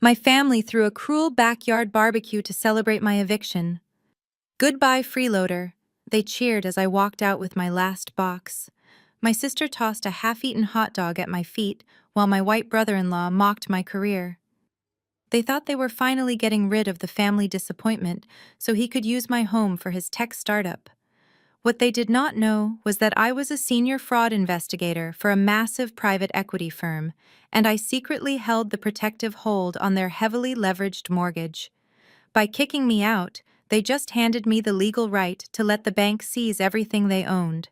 My family threw a cruel backyard barbecue to celebrate my eviction. Goodbye, freeloader. They cheered as I walked out with my last box. My sister tossed a half-eaten hot dog at my feet, while my white brother-in-law mocked my career. They thought they were finally getting rid of the family disappointment so he could use my home for his tech startup. What they did not know was that I was a senior fraud investigator for a massive private equity firm, and I secretly held the protective hold on their heavily leveraged mortgage. By kicking me out, they just handed me the legal right to let the bank seize everything they owned.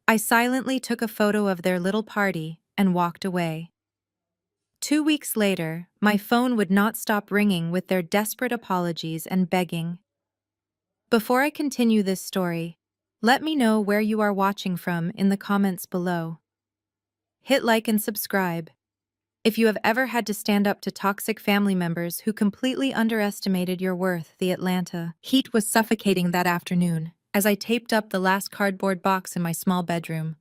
I silently took a photo of their little party and walked away. 2 weeks later, my phone would not stop ringing with their desperate apologies and begging. Before I continue this story, let me know where you are watching from in the comments below. Hit like and subscribe. If you have ever had to stand up to toxic family members who completely underestimated your worth, the Atlanta heat was suffocating that afternoon as I taped up the last cardboard box in my small bedroom.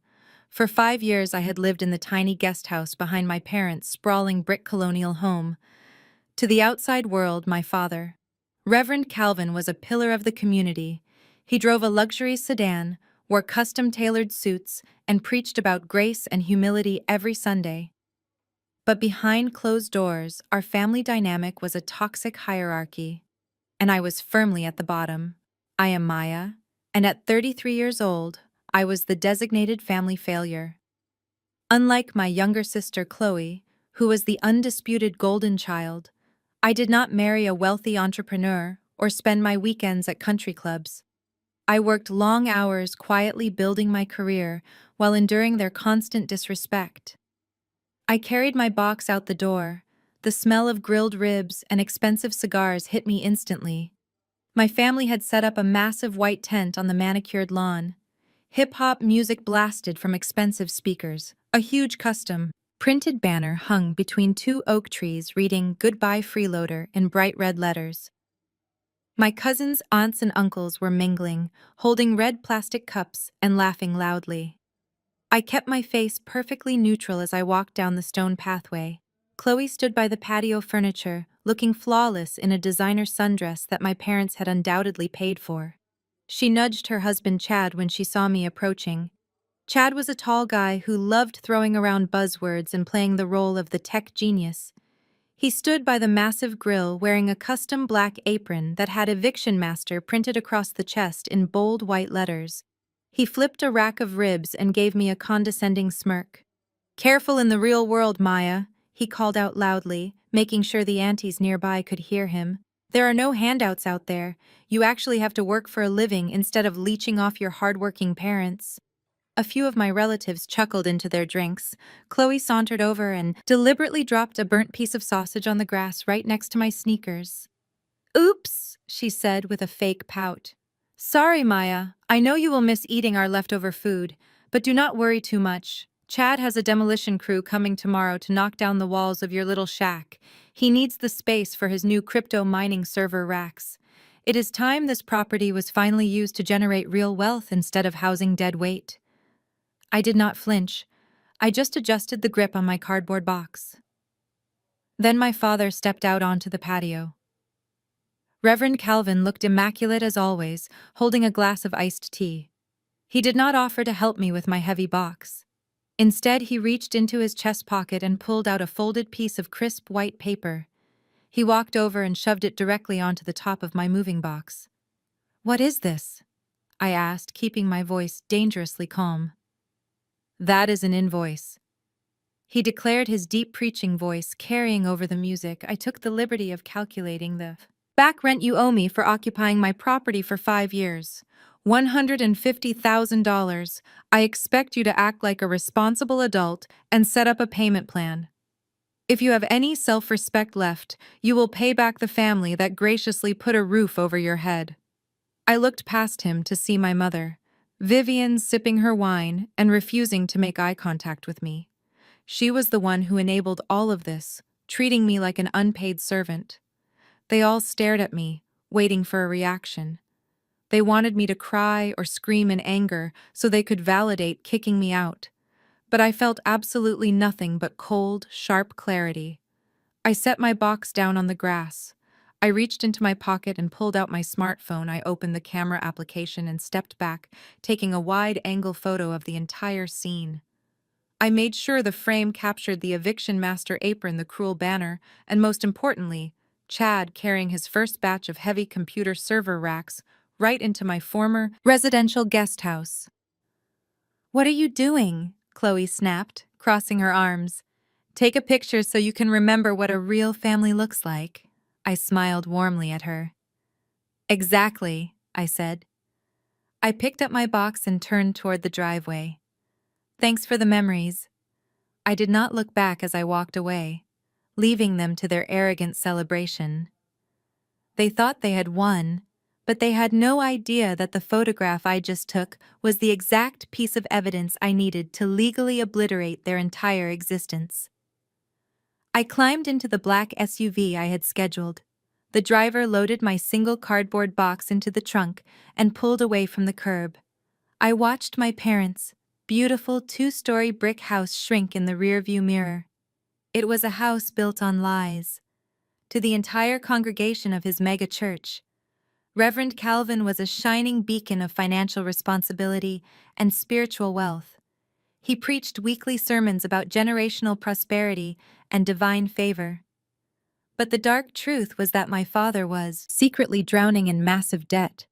For 5 years, I had lived in the tiny guest house behind my parents' sprawling brick colonial home. To the outside world, my father, Reverend Calvin, was a pillar of the community. He drove a luxury sedan, wore custom-tailored suits, and preached about grace and humility every Sunday. But behind closed doors, our family dynamic was a toxic hierarchy, and I was firmly at the bottom. I am Maya, and at 33 years old, I was the designated family failure. Unlike my younger sister Chloe, who was the undisputed golden child, I did not marry a wealthy entrepreneur or spend my weekends at country clubs. I worked long hours quietly building my career while enduring their constant disrespect. I carried my box out the door. The smell of grilled ribs and expensive cigars hit me instantly. My family had set up a massive white tent on the manicured lawn. Hip-hop music blasted from expensive speakers. A huge custom printed banner hung between two oak trees reading "Goodbye Freeloader" in bright red letters. My cousins, aunts, and uncles were mingling, holding red plastic cups and laughing loudly. I kept my face perfectly neutral as I walked down the stone pathway. Chloe stood by the patio furniture, looking flawless in a designer sundress that my parents had undoubtedly paid for. She nudged her husband Chad when she saw me approaching. Chad was a tall guy who loved throwing around buzzwords and playing the role of the tech genius. He stood by the massive grill wearing a custom black apron that had "Eviction Master" printed across the chest in bold white letters. He flipped a rack of ribs and gave me a condescending smirk. "Careful in the real world, Maya," he called out loudly, making sure the aunties nearby could hear him. "There are no handouts out there. You actually have to work for a living instead of leeching off your hardworking parents." A few of my relatives chuckled into their drinks. Chloe sauntered over and deliberately dropped a burnt piece of sausage on the grass right next to my sneakers. "Oops," she said with a fake pout. "Sorry, Maya. I know you will miss eating our leftover food, but do not worry too much. Chad has a demolition crew coming tomorrow to knock down the walls of your little shack. He needs the space for his new crypto mining server racks. It is time this property was finally used to generate real wealth instead of housing dead weight." I did not flinch. I just adjusted the grip on my cardboard box. Then my father stepped out onto the patio. Reverend Calvin looked immaculate as always, holding a glass of iced tea. He did not offer to help me with my heavy box. Instead, he reached into his chest pocket and pulled out a folded piece of crisp white paper. He walked over and shoved it directly onto the top of my moving box. "What is this?" I asked, keeping my voice dangerously calm. "That is an invoice," he declared, his deep preaching voice carrying over the music. I took the liberty of calculating the back rent you owe me for occupying my property for 5 years. $150,000. I expect you to act like a responsible adult and set up a payment plan. If you have any self-respect left, you will pay back the family that graciously put a roof over your head. I looked past him to see my mother, Vivian, sipping her wine and refusing to make eye contact with me. She was the one who enabled all of this, treating me like an unpaid servant. They all stared at me, waiting for a reaction. They wanted me to cry or scream in anger so they could validate kicking me out. But I felt absolutely nothing but cold, sharp clarity. I set my box down on the grass. I reached into my pocket and pulled out my smartphone. I opened the camera application and stepped back, taking a wide-angle photo of the entire scene. I made sure the frame captured the eviction master apron, the cruel banner, and most importantly, Chad carrying his first batch of heavy computer server racks right into my former residential guest house. "What are you doing?" Chloe snapped, crossing her arms. "Take a picture so you can remember what a real family looks like." I smiled warmly at her. "Exactly," I said. I picked up my box and turned toward the driveway. "Thanks for the memories." I did not look back as I walked away, leaving them to their arrogant celebration. They thought they had won, but they had no idea that the photograph I just took was the exact piece of evidence I needed to legally obliterate their entire existence. I climbed into the black SUV I had scheduled. The driver loaded my single cardboard box into the trunk and pulled away from the curb. I watched my parents' beautiful two-story brick house shrink in the rearview mirror. It was a house built on lies. To the entire congregation of his mega church, Reverend Calvin was a shining beacon of financial responsibility and spiritual wealth. He preached weekly sermons about generational prosperity and divine favor. But the dark truth was that my father was secretly drowning in massive debt.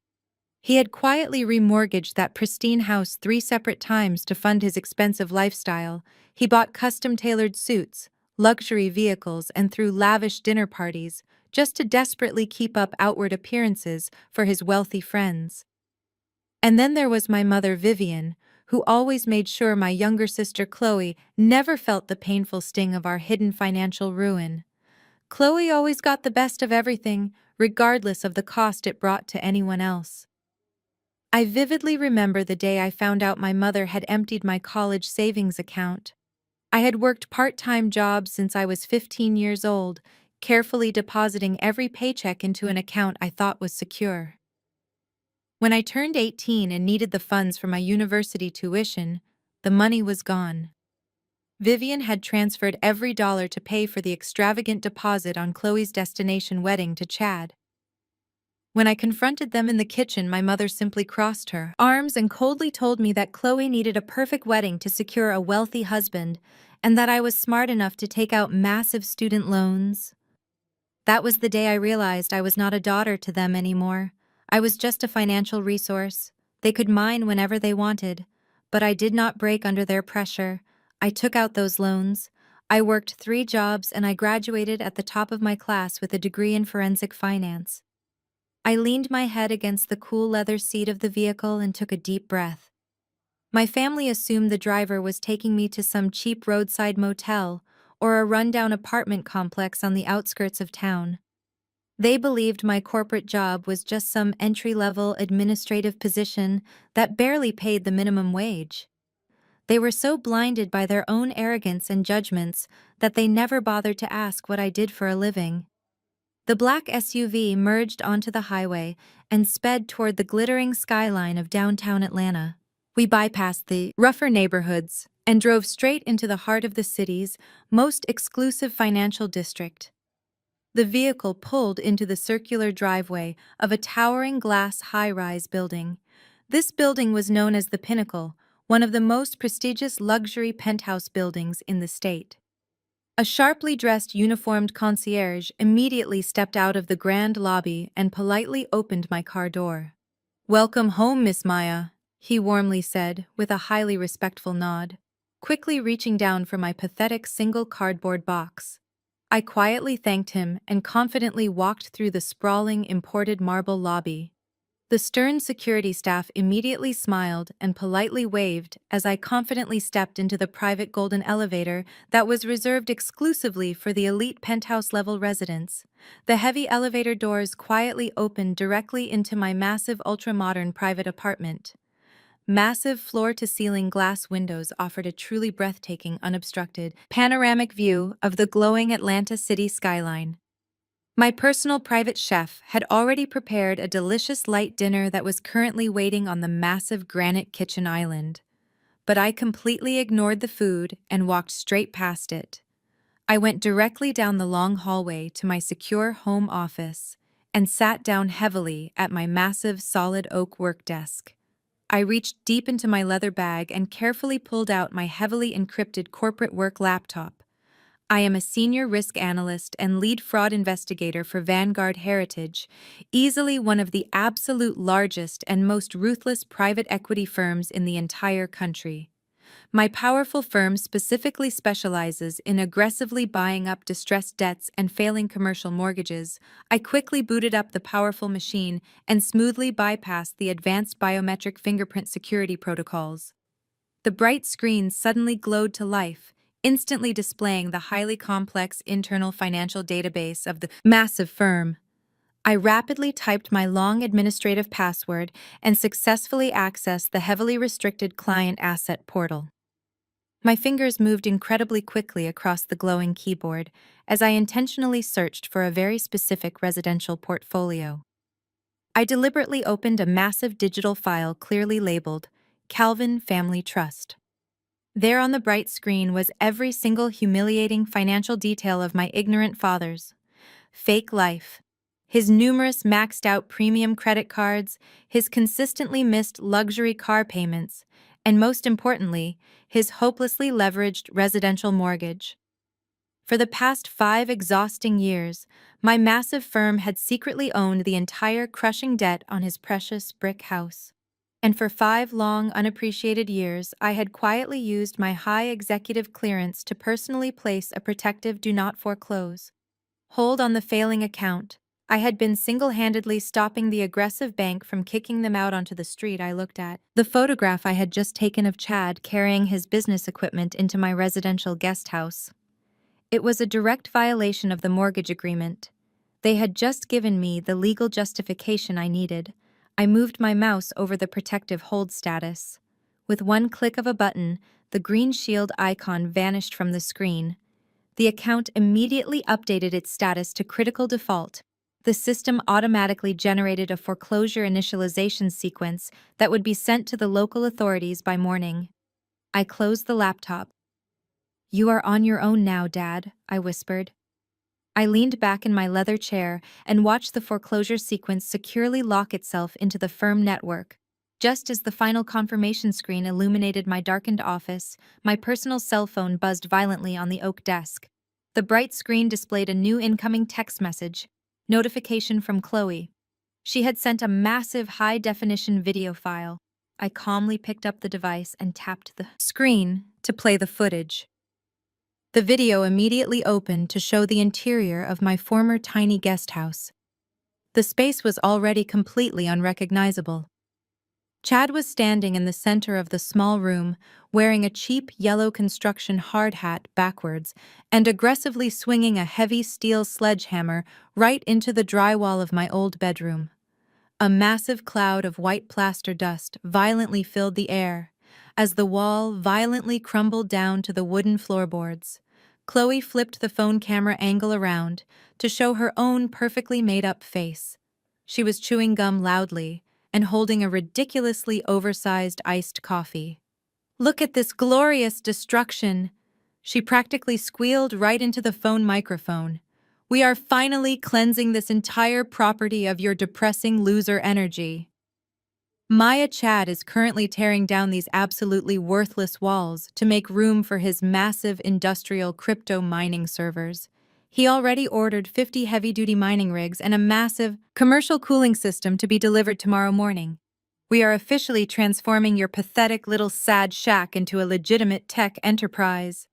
He had quietly remortgaged that pristine house 3 separate times to fund his expensive lifestyle. He bought custom-tailored suits, luxury vehicles, and threw lavish dinner parties just to desperately keep up outward appearances for his wealthy friends. And then there was my mother, Vivian, who always made sure my younger sister, Chloe, never felt the painful sting of our hidden financial ruin. Chloe always got the best of everything, regardless of the cost it brought to anyone else. I vividly remember the day I found out my mother had emptied my college savings account. I had worked part-time jobs since I was 15 years old, carefully depositing every paycheck into an account I thought was secure. When I turned 18 and needed the funds for my university tuition, the money was gone. Vivian had transferred every dollar to pay for the extravagant deposit on Chloe's destination wedding to Chad. When I confronted them in the kitchen, my mother simply crossed her arms and coldly told me that Chloe needed a perfect wedding to secure a wealthy husband, and that I was smart enough to take out massive student loans. That was the day I realized I was not a daughter to them anymore. I was just a financial resource. They could mine whenever they wanted, but I did not break under their pressure. I took out those loans. I worked 3 jobs and I graduated at the top of my class with a degree in forensic finance. I leaned my head against the cool leather seat of the vehicle and took a deep breath. My family assumed the driver was taking me to some cheap roadside motel or a rundown apartment complex on the outskirts of town. They believed my corporate job was just some entry-level administrative position that barely paid the minimum wage. They were so blinded by their own arrogance and judgments that they never bothered to ask what I did for a living. The black SUV merged onto the highway and sped toward the glittering skyline of downtown Atlanta. We bypassed the rougher neighborhoods and drove straight into the heart of the city's most exclusive financial district. The vehicle pulled into the circular driveway of a towering glass high-rise building. This building was known as the Pinnacle, one of the most prestigious luxury penthouse buildings in the state. A sharply dressed uniformed concierge immediately stepped out of the grand lobby and politely opened my car door. "Welcome home, Miss Maya," he warmly said, with a highly respectful nod, quickly reaching down for my pathetic single cardboard box. I quietly thanked him and confidently walked through the sprawling imported marble lobby. The stern security staff immediately smiled and politely waved as I confidently stepped into the private golden elevator that was reserved exclusively for the elite penthouse-level residents. The heavy elevator doors quietly opened directly into my massive ultra-modern private apartment. Massive floor-to-ceiling glass windows offered a truly breathtaking, unobstructed, panoramic view of the glowing Atlanta city skyline. My personal private chef had already prepared a delicious light dinner that was currently waiting on the massive granite kitchen island. But I completely ignored the food and walked straight past it. I went directly down the long hallway to my secure home office and sat down heavily at my massive solid oak work desk. I reached deep into my leather bag and carefully pulled out my heavily encrypted corporate work laptop. I am a senior risk analyst and lead fraud investigator for Vanguard Heritage, easily one of the absolute largest and most ruthless private equity firms in the entire country. My powerful firm specifically specializes in aggressively buying up distressed debts and failing commercial mortgages. I quickly booted up the powerful machine and smoothly bypassed the advanced biometric fingerprint security protocols. The bright screen suddenly glowed to life, instantly displaying the highly complex internal financial database of the massive firm. I rapidly typed my long administrative password and successfully accessed the heavily restricted client asset portal. My fingers moved incredibly quickly across the glowing keyboard as I intentionally searched for a very specific residential portfolio. I deliberately opened a massive digital file clearly labeled Calvin Family Trust. There on the bright screen was every single humiliating financial detail of my ignorant father's fake life. His numerous maxed out premium credit cards, his consistently missed luxury car payments, and most importantly, his hopelessly leveraged residential mortgage. For the past 5 exhausting years, my massive firm had secretly owned the entire crushing debt on his precious brick house. And for 5 long, unappreciated years, I had quietly used my high executive clearance to personally place a protective do not foreclose hold on the failing account. I had been single-handedly stopping the aggressive bank from kicking them out onto the street. I looked at the photograph I had just taken of Chad carrying his business equipment into my residential guest house. It was a direct violation of the mortgage agreement. They had just given me the legal justification I needed. I moved my mouse over the protective hold status. With one click of a button, the green shield icon vanished from the screen. The account immediately updated its status to critical default. The system automatically generated a foreclosure initialization sequence that would be sent to the local authorities by morning. I closed the laptop. "You are on your own now, Dad," I whispered. I leaned back in my leather chair and watched the foreclosure sequence securely lock itself into the firm network. Just as the final confirmation screen illuminated my darkened office, my personal cell phone buzzed violently on the oak desk. The bright screen displayed a new incoming text message, notification from Chloe. She had sent a massive high-definition video file. I calmly picked up the device and tapped the screen to play the footage. The video immediately opened to show the interior of my former tiny guest house. The space was already completely unrecognizable. Chad was standing in the center of the small room, wearing a cheap yellow construction hard hat backwards and aggressively swinging a heavy steel sledgehammer right into the drywall of my old bedroom. A massive cloud of white plaster dust violently filled the air as the wall violently crumbled down to the wooden floorboards. Chloe flipped the phone camera angle around to show her own perfectly made-up face. She was chewing gum loudly and holding a ridiculously oversized iced coffee. "Look at this glorious destruction!" She practically squealed right into the phone microphone. "We are finally cleansing this entire property of your depressing loser energy." Maya Chad is currently tearing down these absolutely worthless walls to make room for his massive industrial crypto mining servers. He already ordered 50 heavy-duty mining rigs and a massive commercial cooling system to be delivered tomorrow morning. We are officially transforming your pathetic little sad shack into a legitimate tech enterprise.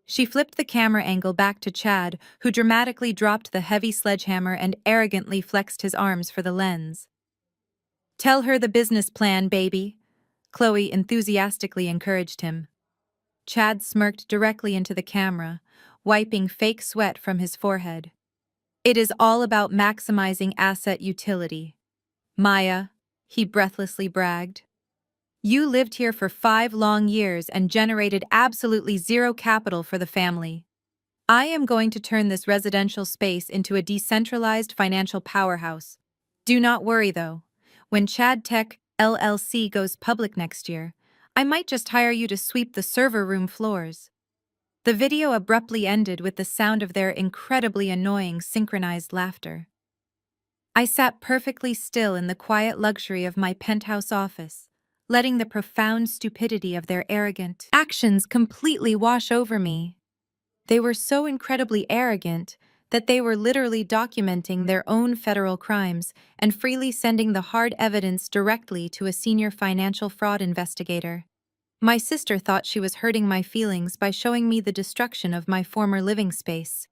She flipped the camera angle back to Chad, who dramatically dropped the heavy sledgehammer and arrogantly flexed his arms for the lens. "Tell her the business plan, baby," Chloe enthusiastically encouraged him. Chad smirked directly into the camera, wiping fake sweat from his forehead. "It is all about maximizing asset utility. Maya," he breathlessly bragged. "You lived here for 5 long years and generated absolutely zero capital for the family. I am going to turn this residential space into a decentralized financial powerhouse. Do not worry, though. When Chad Tech LLC goes public next year, I might just hire you to sweep the server room floors." The video abruptly ended with the sound of their incredibly annoying synchronized laughter. I sat perfectly still in the quiet luxury of my penthouse office, letting the profound stupidity of their arrogant actions completely wash over me. They were so incredibly arrogant that they were literally documenting their own federal crimes and freely sending the hard evidence directly to a senior financial fraud investigator. My sister thought she was hurting my feelings by showing me the destruction of my former living space.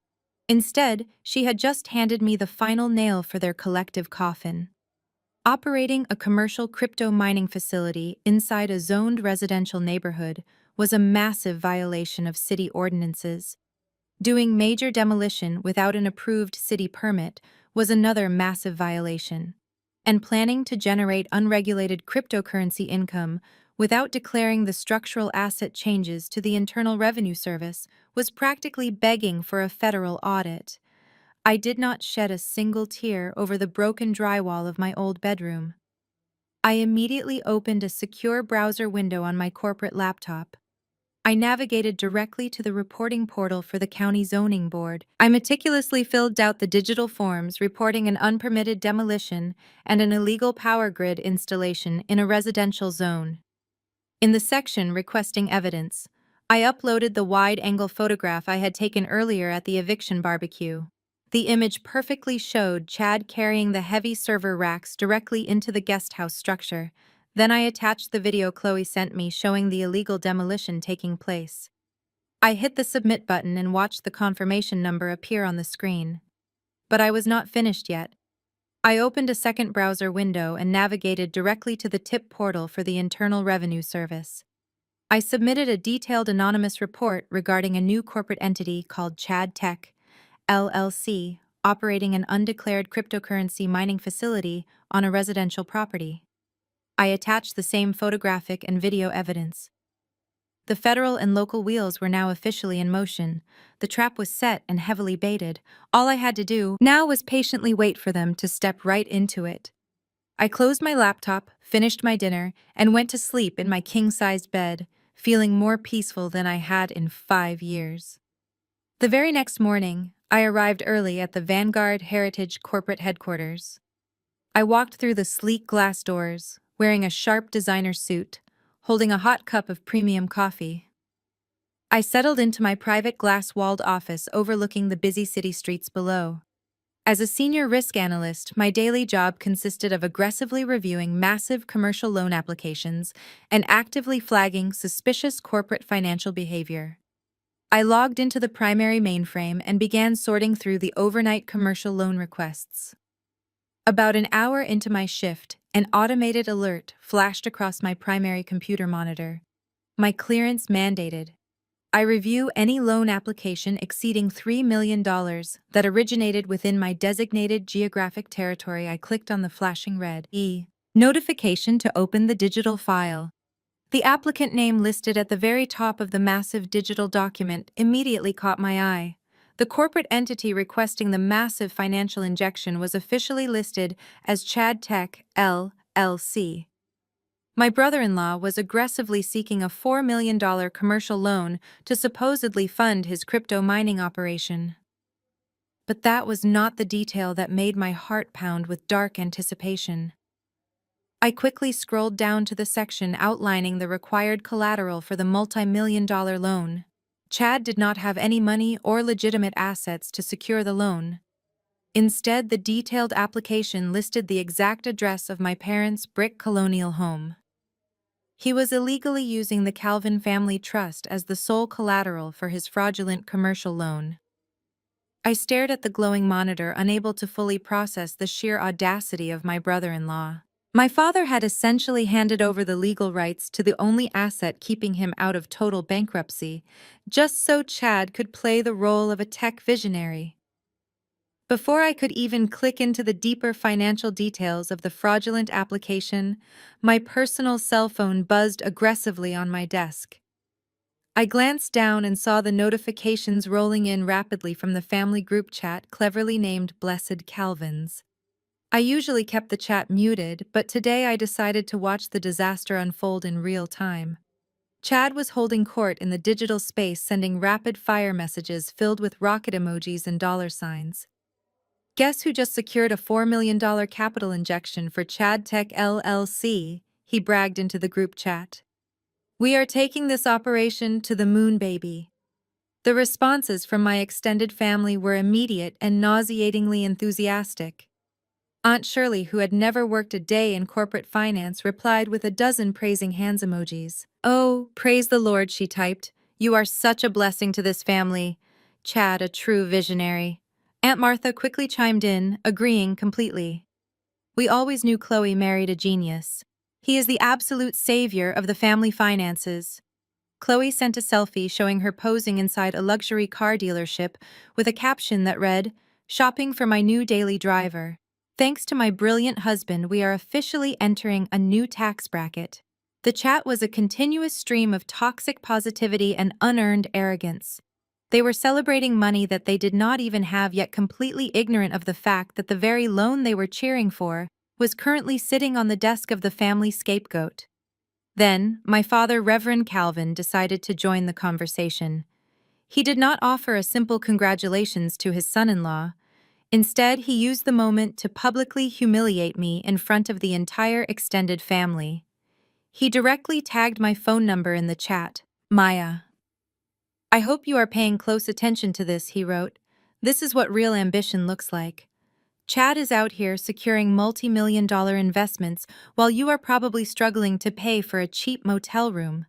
Instead, she had just handed me the final nail for their collective coffin. Operating a commercial crypto mining facility inside a zoned residential neighborhood was a massive violation of city ordinances. Doing major demolition without an approved city permit was another massive violation. And planning to generate unregulated cryptocurrency income without declaring the structural asset changes to the Internal Revenue Service was practically begging for a federal audit. I did not shed a single tear over the broken drywall of my old bedroom. I immediately opened a secure browser window on my corporate laptop. I navigated directly to the reporting portal for the county zoning board. I meticulously filled out the digital forms reporting an unpermitted demolition and an illegal power grid installation in a residential zone. In the section requesting evidence, I uploaded the wide-angle photograph I had taken earlier at the Eviction barbecue. The image perfectly showed Chad carrying the heavy server racks directly into the guest house structure. Then I attached the video Chloe sent me showing the illegal demolition taking place. I hit the submit button and watched the confirmation number appear on the screen. But I was not finished yet. I opened a second browser window and navigated directly to the tip portal for the Internal Revenue Service. I submitted a detailed anonymous report regarding a new corporate entity called Chad Tech, LLC, operating an undeclared cryptocurrency mining facility on a residential property. I attached the same photographic and video evidence. The federal and local wheels were now officially in motion. The trap was set and heavily baited. All I had to do now was patiently wait for them to step right into it. I closed my laptop, finished my dinner, and went to sleep in my king-sized bed, feeling more peaceful than I had in 5 years. The very next morning, I arrived early at the Vanguard Heritage corporate headquarters. I walked through the sleek glass doors, wearing a sharp designer suit, holding a hot cup of premium coffee. I settled into my private glass-walled office overlooking the busy city streets below. As a senior risk analyst, my daily job consisted of aggressively reviewing massive commercial loan applications and actively flagging suspicious corporate financial behavior. I logged into the primary mainframe and began sorting through the overnight commercial loan requests. About an hour into my shift, an automated alert flashed across my primary computer monitor. My clearance mandated. I review any loan application exceeding $3 million that originated within my designated geographic territory. I clicked on the flashing red notification to open the digital file. The applicant name listed at the very top of the massive digital document immediately caught my eye. The corporate entity requesting the massive financial injection was officially listed as Chad Tech, LLC. My brother-in-law was aggressively seeking a $4 million commercial loan to supposedly fund his crypto mining operation. But that was not the detail that made my heart pound with dark anticipation. I quickly scrolled down to the section outlining the required collateral for the multi-million-dollar loan. Chad did not have any money or legitimate assets to secure the loan. Instead, the detailed application listed the exact address of my parents' brick colonial home. He was illegally using the Calvin Family Trust as the sole collateral for his fraudulent commercial loan. I stared at the glowing monitor, unable to fully process the sheer audacity of my brother-in-law. My father had essentially handed over the legal rights to the only asset keeping him out of total bankruptcy, just so Chad could play the role of a tech visionary. Before I could even click into the deeper financial details of the fraudulent application, my personal cell phone buzzed aggressively on my desk. I glanced down and saw the notifications rolling in rapidly from the family group chat cleverly named Blessed Calvins. I usually kept the chat muted, but today I decided to watch the disaster unfold in real time. Chad was holding court in the digital space, sending rapid-fire messages filled with rocket emojis and dollar signs. Guess who just secured a $4 million capital injection for Chad Tech LLC? He bragged into the group chat. We are taking this operation to the moon, baby. The responses from my extended family were immediate and nauseatingly enthusiastic. Aunt Shirley, who had never worked a day in corporate finance, replied with a dozen praising hands emojis. Oh, praise the Lord, she typed. You are such a blessing to this family. Chad, a true visionary. Aunt Martha quickly chimed in, agreeing completely. We always knew Chloe married a genius. He is the absolute savior of the family finances. Chloe sent a selfie showing her posing inside a luxury car dealership with a caption that read, "Shopping for my new daily driver. Thanks to my brilliant husband, we are officially entering a new tax bracket." The chat was a continuous stream of toxic positivity and unearned arrogance. They were celebrating money that they did not even have, yet completely ignorant of the fact that the very loan they were cheering for was currently sitting on the desk of the family scapegoat. Then, my father, Reverend Calvin, decided to join the conversation. He did not offer a simple congratulations to his son-in-law. Instead, he used the moment to publicly humiliate me in front of the entire extended family. He directly tagged my phone number in the chat. Maya. I hope you are paying close attention to this, he wrote. This is what real ambition looks like. Chad is out here securing multi-million-dollar investments while you are probably struggling to pay for a cheap motel room.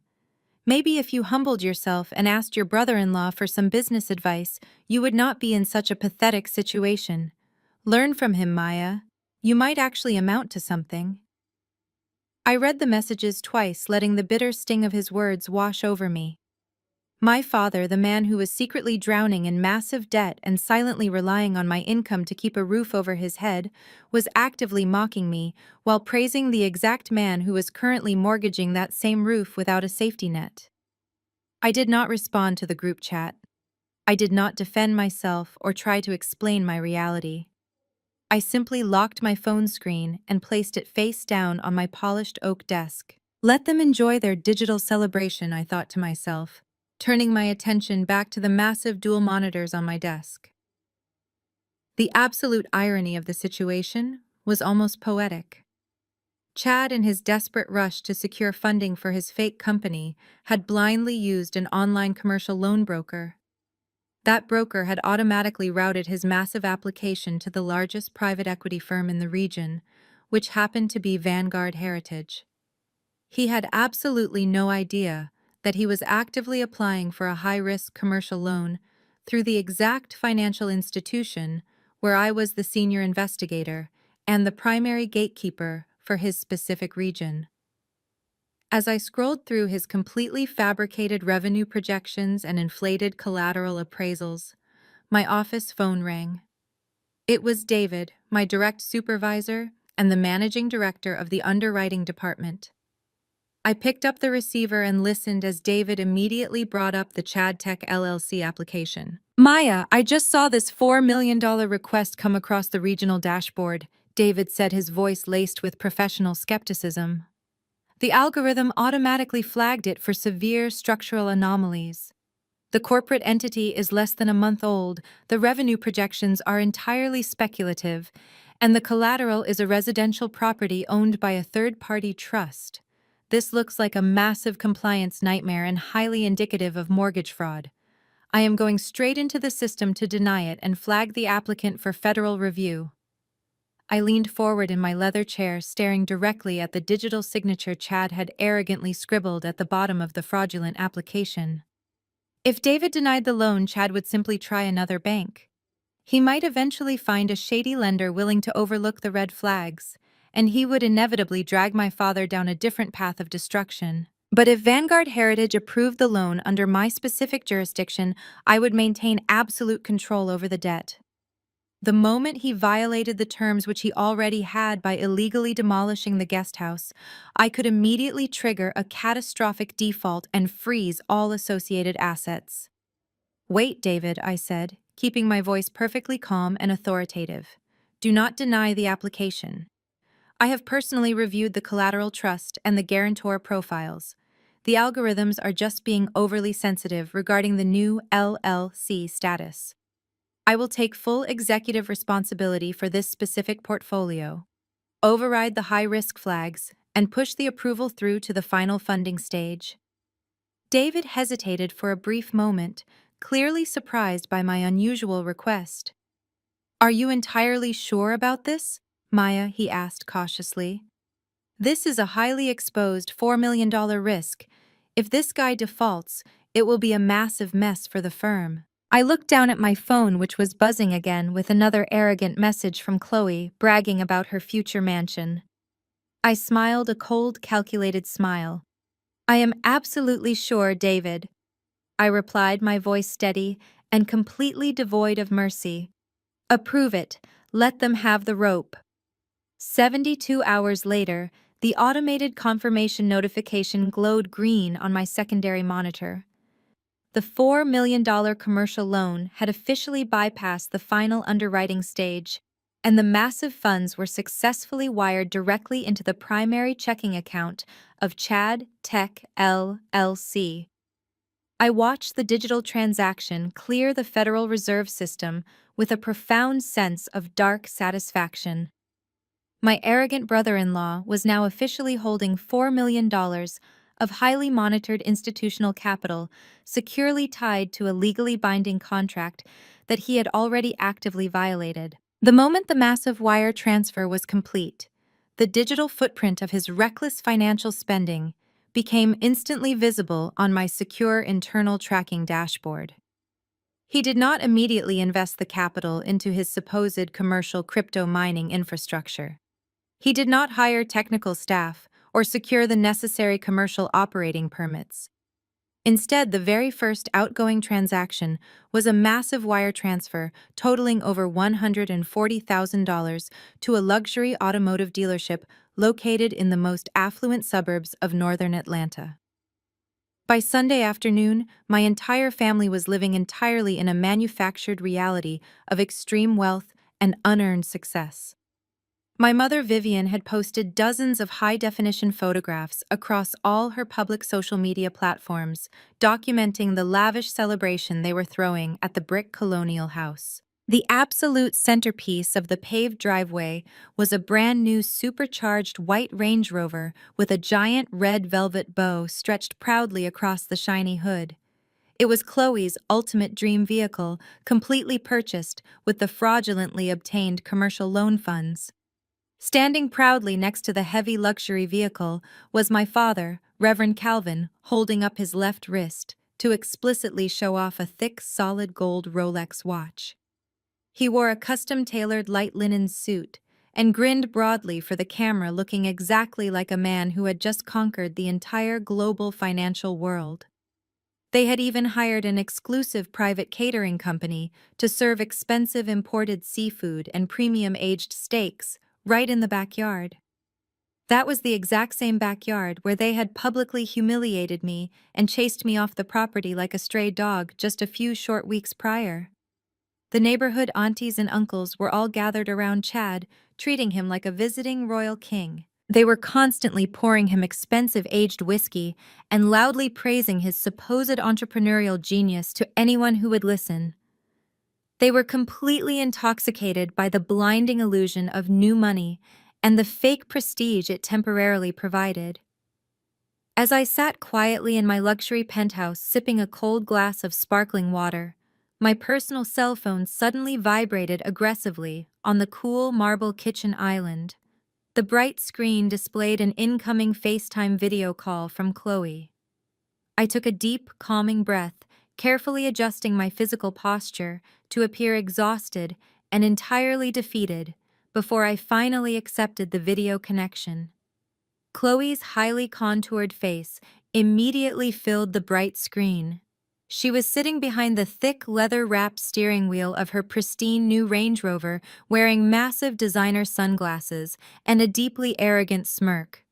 Maybe if you humbled yourself and asked your brother-in-law for some business advice, you would not be in such a pathetic situation. Learn from him, Maya. You might actually amount to something. I read the messages twice, letting the bitter sting of his words wash over me. My father, the man who was secretly drowning in massive debt and silently relying on my income to keep a roof over his head, was actively mocking me while praising the exact man who was currently mortgaging that same roof without a safety net. I did not respond to the group chat. I did not defend myself or try to explain my reality. I simply locked my phone screen and placed it face down on my polished oak desk. Let them enjoy their digital celebration, I thought to myself, turning my attention back to the massive dual monitors on my desk. The absolute irony of the situation was almost poetic. Chad, in his desperate rush to secure funding for his fake company, had blindly used an online commercial loan broker. That broker had automatically routed his massive application to the largest private equity firm in the region, which happened to be Vanguard Heritage. He had absolutely no idea that he was actively applying for a high-risk commercial loan through the exact financial institution where I was the senior investigator and the primary gatekeeper for his specific region. As I scrolled through his completely fabricated revenue projections and inflated collateral appraisals, my office phone rang. It was David, my direct supervisor and the managing director of the underwriting department. I picked up the receiver and listened as David immediately brought up the Chad Tech LLC application. Maya, I just saw this $4 million request come across the regional dashboard, David said, his voice laced with professional skepticism. The algorithm automatically flagged it for severe structural anomalies. The corporate entity is less than a month old, the revenue projections are entirely speculative, and the collateral is a residential property owned by a third-party trust. This looks like a massive compliance nightmare and highly indicative of mortgage fraud. I am going straight into the system to deny it and flag the applicant for federal review. I leaned forward in my leather chair, staring directly at the digital signature Chad had arrogantly scribbled at the bottom of the fraudulent application. If David denied the loan, Chad would simply try another bank. He might eventually find a shady lender willing to overlook the red flags, and he would inevitably drag my father down a different path of destruction. But if Vanguard Heritage approved the loan under my specific jurisdiction, I would maintain absolute control over the debt. The moment he violated the terms which he already had by illegally demolishing the guest house, I could immediately trigger a catastrophic default and freeze all associated assets. Wait, David, I said, keeping my voice perfectly calm and authoritative. Do not deny the application. I have personally reviewed the collateral trust and the guarantor profiles. The algorithms are just being overly sensitive regarding the new LLC status. I will take full executive responsibility for this specific portfolio, override the high-risk flags, and push the approval through to the final funding stage. David hesitated for a brief moment, clearly surprised by my unusual request. "Are you entirely sure about this, Maya?" he asked cautiously. "This is a highly exposed $4 million risk. If this guy defaults, it will be a massive mess for the firm." I looked down at my phone, which was buzzing again with another arrogant message from Chloe bragging about her future mansion. I smiled a cold, calculated smile. "I am absolutely sure, David," I replied, my voice steady and completely devoid of mercy. "Approve it. Let them have the rope." 72 hours later, the automated confirmation notification glowed green on my secondary monitor. The $4 million commercial loan had officially bypassed the final underwriting stage, and the massive funds were successfully wired directly into the primary checking account of Chad Tech LLC. I watched the digital transaction clear the Federal Reserve System with a profound sense of dark satisfaction. My arrogant brother-in-law was now officially holding $4 million of highly monitored institutional capital securely tied to a legally binding contract that he had already actively violated. The moment the massive wire transfer was complete, the digital footprint of his reckless financial spending became instantly visible on my secure internal tracking dashboard. He did not immediately invest the capital into his supposed commercial crypto mining infrastructure. He did not hire technical staff or secure the necessary commercial operating permits. Instead, the very first outgoing transaction was a massive wire transfer totaling over $140,000 to a luxury automotive dealership located in the most affluent suburbs of northern Atlanta. By Sunday afternoon, my entire family was living entirely in a manufactured reality of extreme wealth and unearned success. My mother Vivian had posted dozens of high-definition photographs across all her public social media platforms, documenting the lavish celebration they were throwing at the brick colonial house. The absolute centerpiece of the paved driveway was a brand-new supercharged white Range Rover with a giant red velvet bow stretched proudly across the shiny hood. It was Chloe's ultimate dream vehicle, completely purchased with the fraudulently obtained commercial loan funds. Standing proudly next to the heavy luxury vehicle was my father, Reverend Calvin, holding up his left wrist to explicitly show off a thick, solid gold Rolex watch. He wore a custom-tailored light linen suit and grinned broadly for the camera, looking exactly like a man who had just conquered the entire global financial world. They had even hired an exclusive private catering company to serve expensive imported seafood and premium-aged steaks right in the backyard. That was the exact same backyard where they had publicly humiliated me and chased me off the property like a stray dog just a few short weeks prior. The neighborhood aunties and uncles were all gathered around Chad, treating him like a visiting royal king. They were constantly pouring him expensive aged whiskey and loudly praising his supposed entrepreneurial genius to anyone who would listen. They were completely intoxicated by the blinding illusion of new money and the fake prestige it temporarily provided. As I sat quietly in my luxury penthouse sipping a cold glass of sparkling water, my personal cell phone suddenly vibrated aggressively on the cool marble kitchen island. The bright screen displayed an incoming FaceTime video call from Chloe. I took a deep, calming breath, carefully adjusting my physical posture to appear exhausted and entirely defeated before I finally accepted the video connection. Chloe's highly contoured face immediately filled the bright screen. She was sitting behind the thick leather-wrapped steering wheel of her pristine new Range Rover, wearing massive designer sunglasses and a deeply arrogant smirk.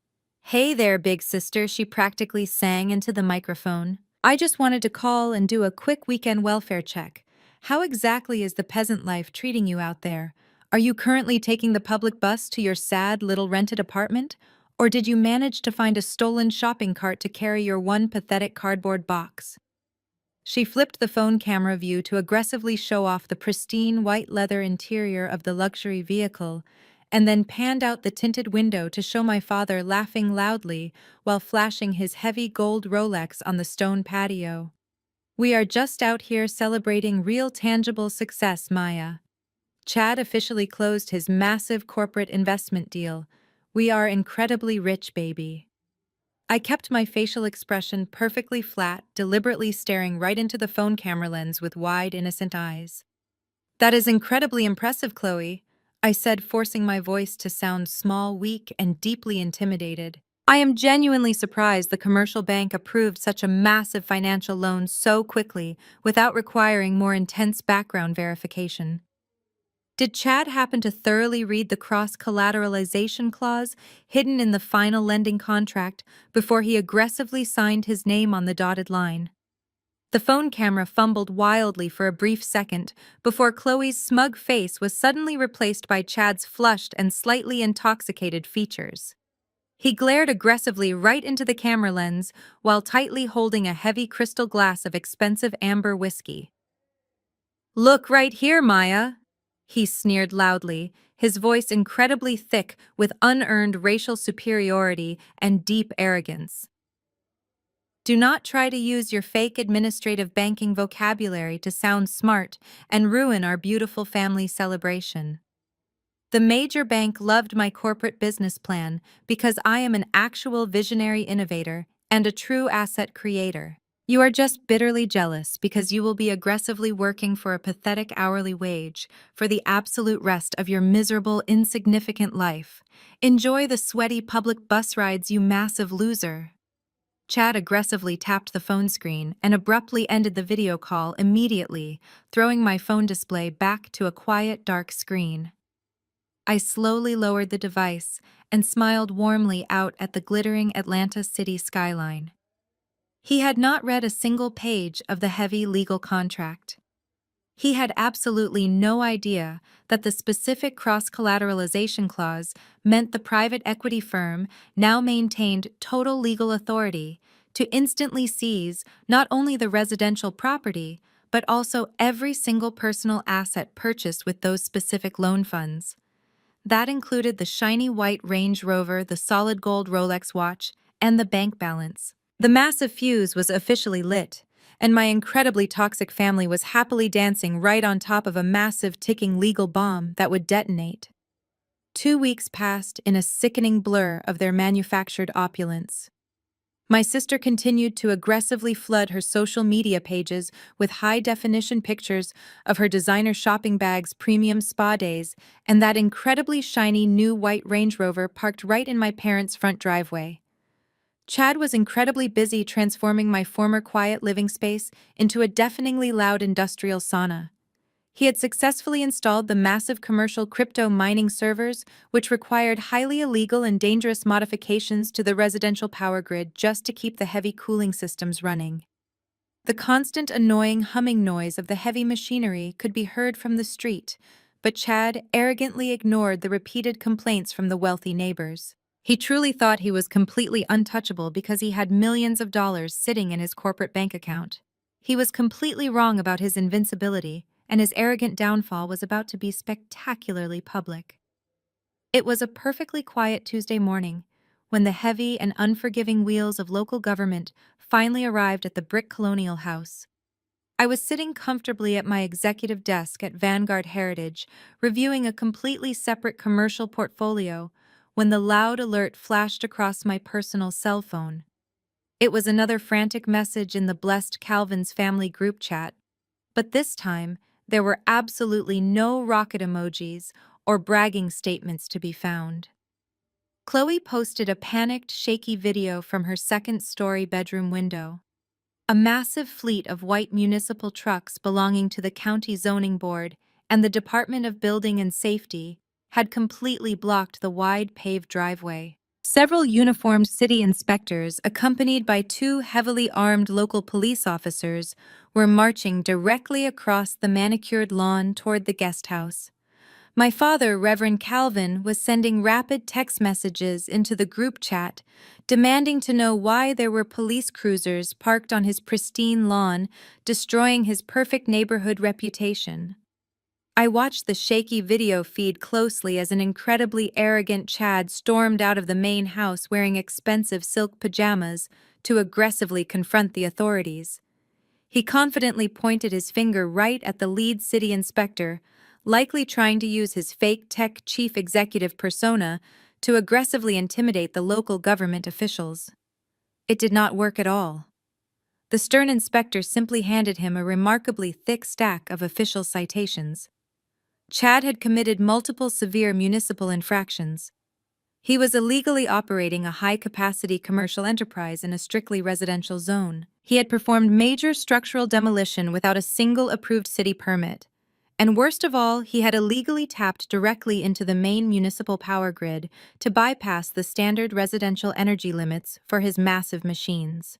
"Hey there, big sister," she practically sang into the microphone. "I just wanted to call and do a quick weekend welfare check. How exactly is the peasant life treating you out there? Are you currently taking the public bus to your sad little rented apartment? Or did you manage to find a stolen shopping cart to carry your one pathetic cardboard box? She flipped the phone camera view to aggressively show off the pristine white leather interior of the luxury vehicle, and then panned out the tinted window to show my father laughing loudly while flashing his heavy gold Rolex on the stone patio. We are just out here celebrating real tangible success, Maya. Chad officially closed his massive corporate investment deal. We are incredibly rich, baby. I kept my facial expression perfectly flat, deliberately staring right into the phone camera lens with wide, innocent eyes. That is incredibly impressive, Chloe, I said, forcing my voice to sound small, weak, and deeply intimidated. I am genuinely surprised the commercial bank approved such a massive financial loan so quickly without requiring more intense background verification. Did Chad happen to thoroughly read the cross-collateralization clause hidden in the final lending contract before he aggressively signed his name on the dotted line? The phone camera fumbled wildly for a brief second before Chloe's smug face was suddenly replaced by Chad's flushed and slightly intoxicated features. He glared aggressively right into the camera lens while tightly holding a heavy crystal glass of expensive amber whiskey. "Look right here, Maya," he sneered loudly, his voice incredibly thick with unearned racial superiority and deep arrogance. "Do not try to use your fake administrative banking vocabulary to sound smart and ruin our beautiful family celebration. The major bank loved my corporate business plan because I am an actual visionary innovator and a true asset creator. You are just bitterly jealous because you will be aggressively working for a pathetic hourly wage for the absolute rest of your miserable, insignificant life. Enjoy the sweaty public bus rides, you massive loser." Chad aggressively tapped the phone screen and abruptly ended the video call immediately, throwing my phone display back to a quiet, dark screen. I slowly lowered the device and smiled warmly out at the glittering Atlanta city skyline. He had not read a single page of the heavy legal contract. He had absolutely no idea that the specific cross-collateralization clause meant the private equity firm now maintained total legal authority to instantly seize not only the residential property, but also every single personal asset purchased with those specific loan funds. That included the shiny white Range Rover, the solid gold Rolex watch, and the bank balance. The massive fuse was officially lit, and my incredibly toxic family was happily dancing right on top of a massive ticking legal bomb that would detonate. 2 weeks passed in a sickening blur of their manufactured opulence. My sister continued to aggressively flood her social media pages with high-definition pictures of her designer shopping bags, premium spa days, and that incredibly shiny new white Range Rover parked right in my parents' front driveway. Chad was incredibly busy transforming my former quiet living space into a deafeningly loud industrial sauna. He had successfully installed the massive commercial crypto mining servers, which required highly illegal and dangerous modifications to the residential power grid just to keep the heavy cooling systems running. The constant annoying humming noise of the heavy machinery could be heard from the street, but Chad arrogantly ignored the repeated complaints from the wealthy neighbors. He truly thought he was completely untouchable because he had millions of dollars sitting in his corporate bank account. He was completely wrong about his invincibility, and his arrogant downfall was about to be spectacularly public. It was a perfectly quiet Tuesday morning when the heavy and unforgiving wheels of local government finally arrived at the brick colonial house. I was sitting comfortably at my executive desk at Vanguard Heritage, reviewing a completely separate commercial portfolio, when the loud alert flashed across my personal cell phone. It was another frantic message in the Blessed Calvin's family group chat, but this time there were absolutely no rocket emojis or bragging statements to be found. Chloe posted a panicked, shaky video from her second-story bedroom window. A massive fleet of white municipal trucks belonging to the county zoning board and the Department of Building and Safety had completely blocked the wide paved driveway. Several uniformed city inspectors, accompanied by 2 heavily armed local police officers, were marching directly across the manicured lawn toward the guest house. My father, Reverend Calvin, was sending rapid text messages into the group chat, demanding to know why there were police cruisers parked on his pristine lawn, destroying his perfect neighborhood reputation. I watched the shaky video feed closely as an incredibly arrogant Chad stormed out of the main house wearing expensive silk pajamas to aggressively confront the authorities. He confidently pointed his finger right at the lead city inspector, likely trying to use his fake tech chief executive persona to aggressively intimidate the local government officials. It did not work at all. The stern inspector simply handed him a remarkably thick stack of official citations. Chad had committed multiple severe municipal infractions. He was illegally operating a high-capacity commercial enterprise in a strictly residential zone. He had performed major structural demolition without a single approved city permit. And worst of all, he had illegally tapped directly into the main municipal power grid to bypass the standard residential energy limits for his massive machines.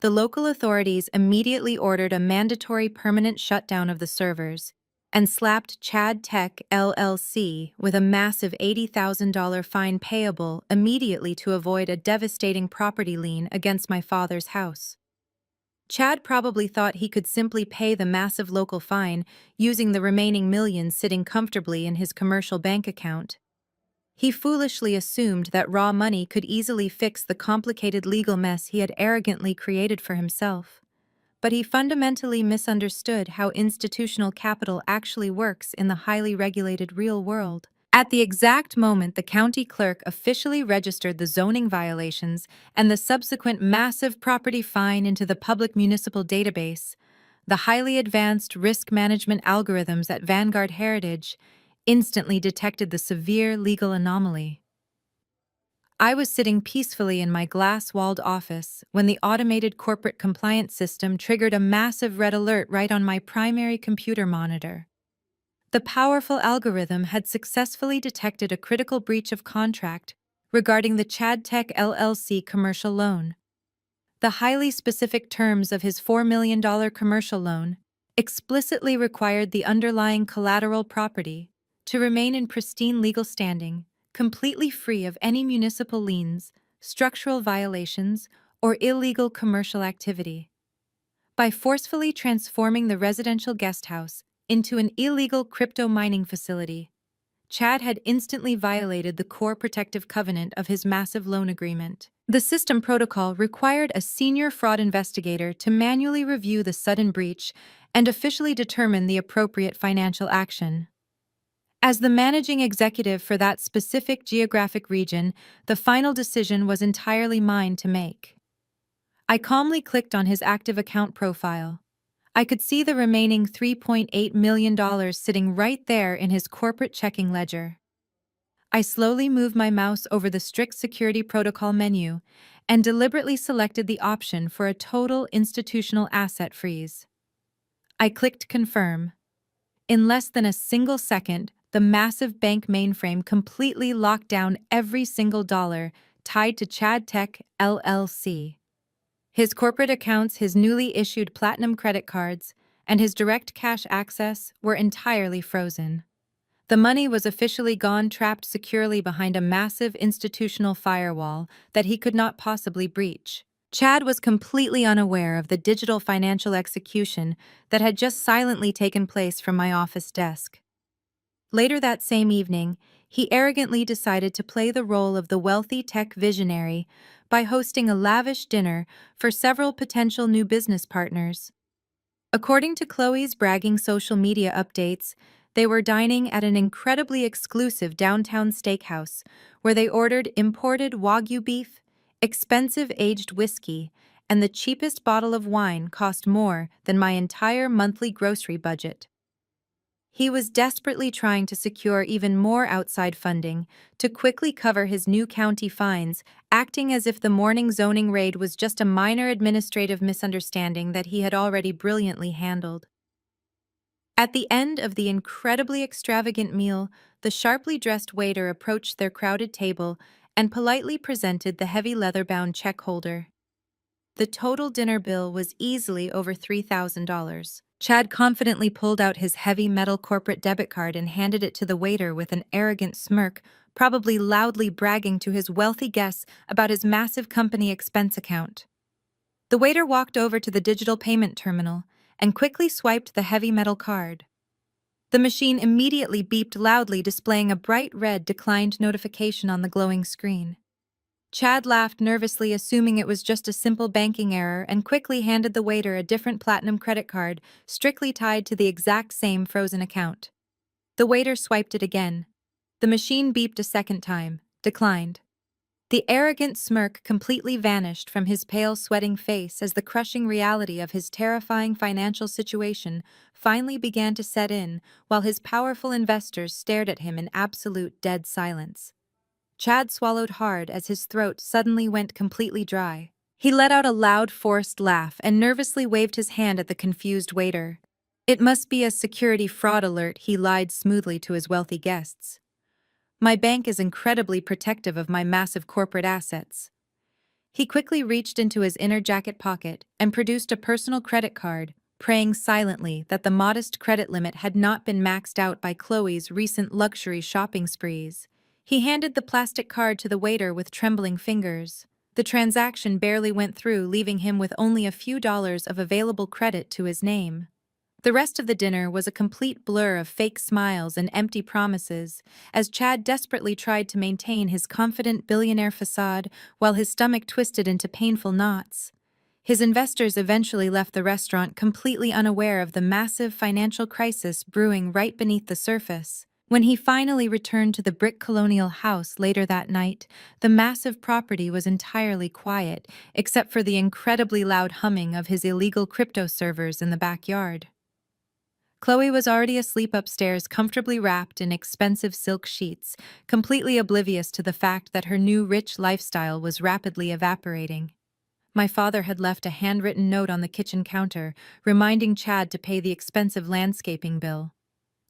The local authorities immediately ordered a mandatory permanent shutdown of the servers and slapped Chad Tech LLC with a massive $80,000 fine payable immediately to avoid a devastating property lien against my father's house. Chad probably thought he could simply pay the massive local fine using the remaining millions sitting comfortably in his commercial bank account. He foolishly assumed that raw money could easily fix the complicated legal mess he had arrogantly created for himself. But he fundamentally misunderstood how institutional capital actually works in the highly regulated real world. At the exact moment the county clerk officially registered the zoning violations and the subsequent massive property fine into the public municipal database, the highly advanced risk management algorithms at Vanguard Heritage instantly detected the severe legal anomaly. I was sitting peacefully in my glass-walled office when the automated corporate compliance system triggered a massive red alert right on my primary computer monitor. The powerful algorithm had successfully detected a critical breach of contract regarding the Chad Tech LLC commercial loan. The highly specific terms of his $4 million commercial loan explicitly required the underlying collateral property to remain in pristine legal standing, completely free of any municipal liens, structural violations, or illegal commercial activity. By forcefully transforming the residential guesthouse into an illegal crypto mining facility, Chad had instantly violated the core protective covenant of his massive loan agreement. The system protocol required a senior fraud investigator to manually review the sudden breach and officially determine the appropriate financial action. As the managing executive for that specific geographic region, the final decision was entirely mine to make. I calmly clicked on his active account profile. I could see the remaining $3.8 million sitting right there in his corporate checking ledger. I slowly moved my mouse over the strict security protocol menu and deliberately selected the option for a total institutional asset freeze. I clicked confirm. In less than a single second, the massive bank mainframe completely locked down every single dollar tied to Chad Tech LLC. His corporate accounts, his newly issued platinum credit cards, and his direct cash access were entirely frozen. The money was officially gone, trapped securely behind a massive institutional firewall that he could not possibly breach. Chad was completely unaware of the digital financial execution that had just silently taken place from my office desk. Later that same evening, he arrogantly decided to play the role of the wealthy tech visionary by hosting a lavish dinner for several potential new business partners. According to Chloe's bragging social media updates, they were dining at an incredibly exclusive downtown steakhouse where they ordered imported Wagyu beef, expensive aged whiskey, and the cheapest bottle of wine cost more than my entire monthly grocery budget. He was desperately trying to secure even more outside funding to quickly cover his new county fines, acting as if the morning zoning raid was just a minor administrative misunderstanding that he had already brilliantly handled. At the end of the incredibly extravagant meal, the sharply dressed waiter approached their crowded table and politely presented the heavy leather-bound check holder. The total dinner bill was easily over $3,000. Chad confidently pulled out his heavy metal corporate debit card and handed it to the waiter with an arrogant smirk, probably loudly bragging to his wealthy guests about his massive company expense account. The waiter walked over to the digital payment terminal and quickly swiped the heavy metal card. The machine immediately beeped loudly, displaying a bright red declined notification on the glowing screen. Chad laughed nervously, assuming it was just a simple banking error, and quickly handed the waiter a different platinum credit card, strictly tied to the exact same frozen account. The waiter swiped it again. The machine beeped a second time, declined. The arrogant smirk completely vanished from his pale, sweating face as the crushing reality of his terrifying financial situation finally began to set in, while his powerful investors stared at him in absolute dead silence. Chad swallowed hard as his throat suddenly went completely dry. He let out a loud, forced laugh and nervously waved his hand at the confused waiter. "It must be a security fraud alert," he lied smoothly to his wealthy guests. "My bank is incredibly protective of my massive corporate assets." He quickly reached into his inner jacket pocket and produced a personal credit card, praying silently that the modest credit limit had not been maxed out by Chloe's recent luxury shopping sprees. He handed the plastic card to the waiter with trembling fingers. The transaction barely went through, leaving him with only a few dollars of available credit to his name. The rest of the dinner was a complete blur of fake smiles and empty promises, as Chad desperately tried to maintain his confident billionaire facade while his stomach twisted into painful knots. His investors eventually left the restaurant completely unaware of the massive financial crisis brewing right beneath the surface. When he finally returned to the brick colonial house later that night, the massive property was entirely quiet, except for the incredibly loud humming of his illegal crypto servers in the backyard. Chloe was already asleep upstairs, comfortably wrapped in expensive silk sheets, completely oblivious to the fact that her new rich lifestyle was rapidly evaporating. My father had left a handwritten note on the kitchen counter, reminding Chad to pay the expensive landscaping bill.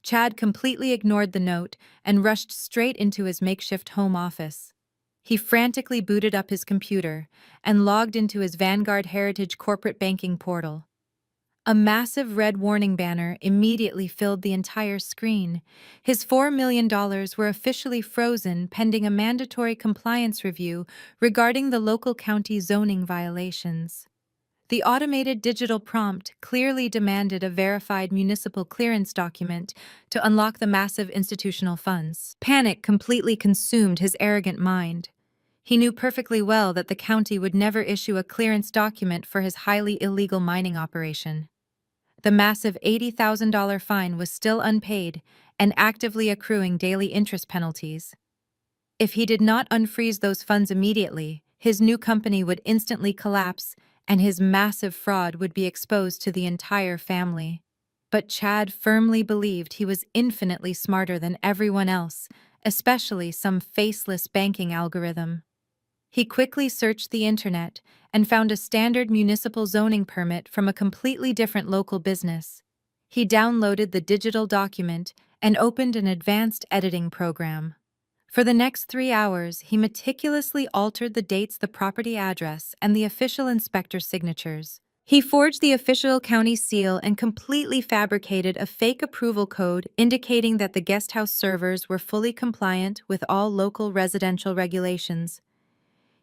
Chad completely ignored the note and rushed straight into his makeshift home office. He frantically booted up his computer and logged into his Vanguard Heritage corporate banking portal. A massive red warning banner immediately filled the entire screen. His $4 million were officially frozen pending a mandatory compliance review regarding the local county zoning violations. The automated digital prompt clearly demanded a verified municipal clearance document to unlock the massive institutional funds. Panic completely consumed his arrogant mind. He knew perfectly well that the county would never issue a clearance document for his highly illegal mining operation. The massive $80,000 fine was still unpaid and actively accruing daily interest penalties. If he did not unfreeze those funds immediately, his new company would instantly collapse and his massive fraud would be exposed to the entire family. But Chad firmly believed he was infinitely smarter than everyone else, especially some faceless banking algorithm. He quickly searched the internet and found a standard municipal zoning permit from a completely different local business. He downloaded the digital document and opened an advanced editing program. For the next 3 hours, he meticulously altered the dates, the property address, and the official inspector's signatures. He forged the official county seal and completely fabricated a fake approval code indicating that the guesthouse servers were fully compliant with all local residential regulations.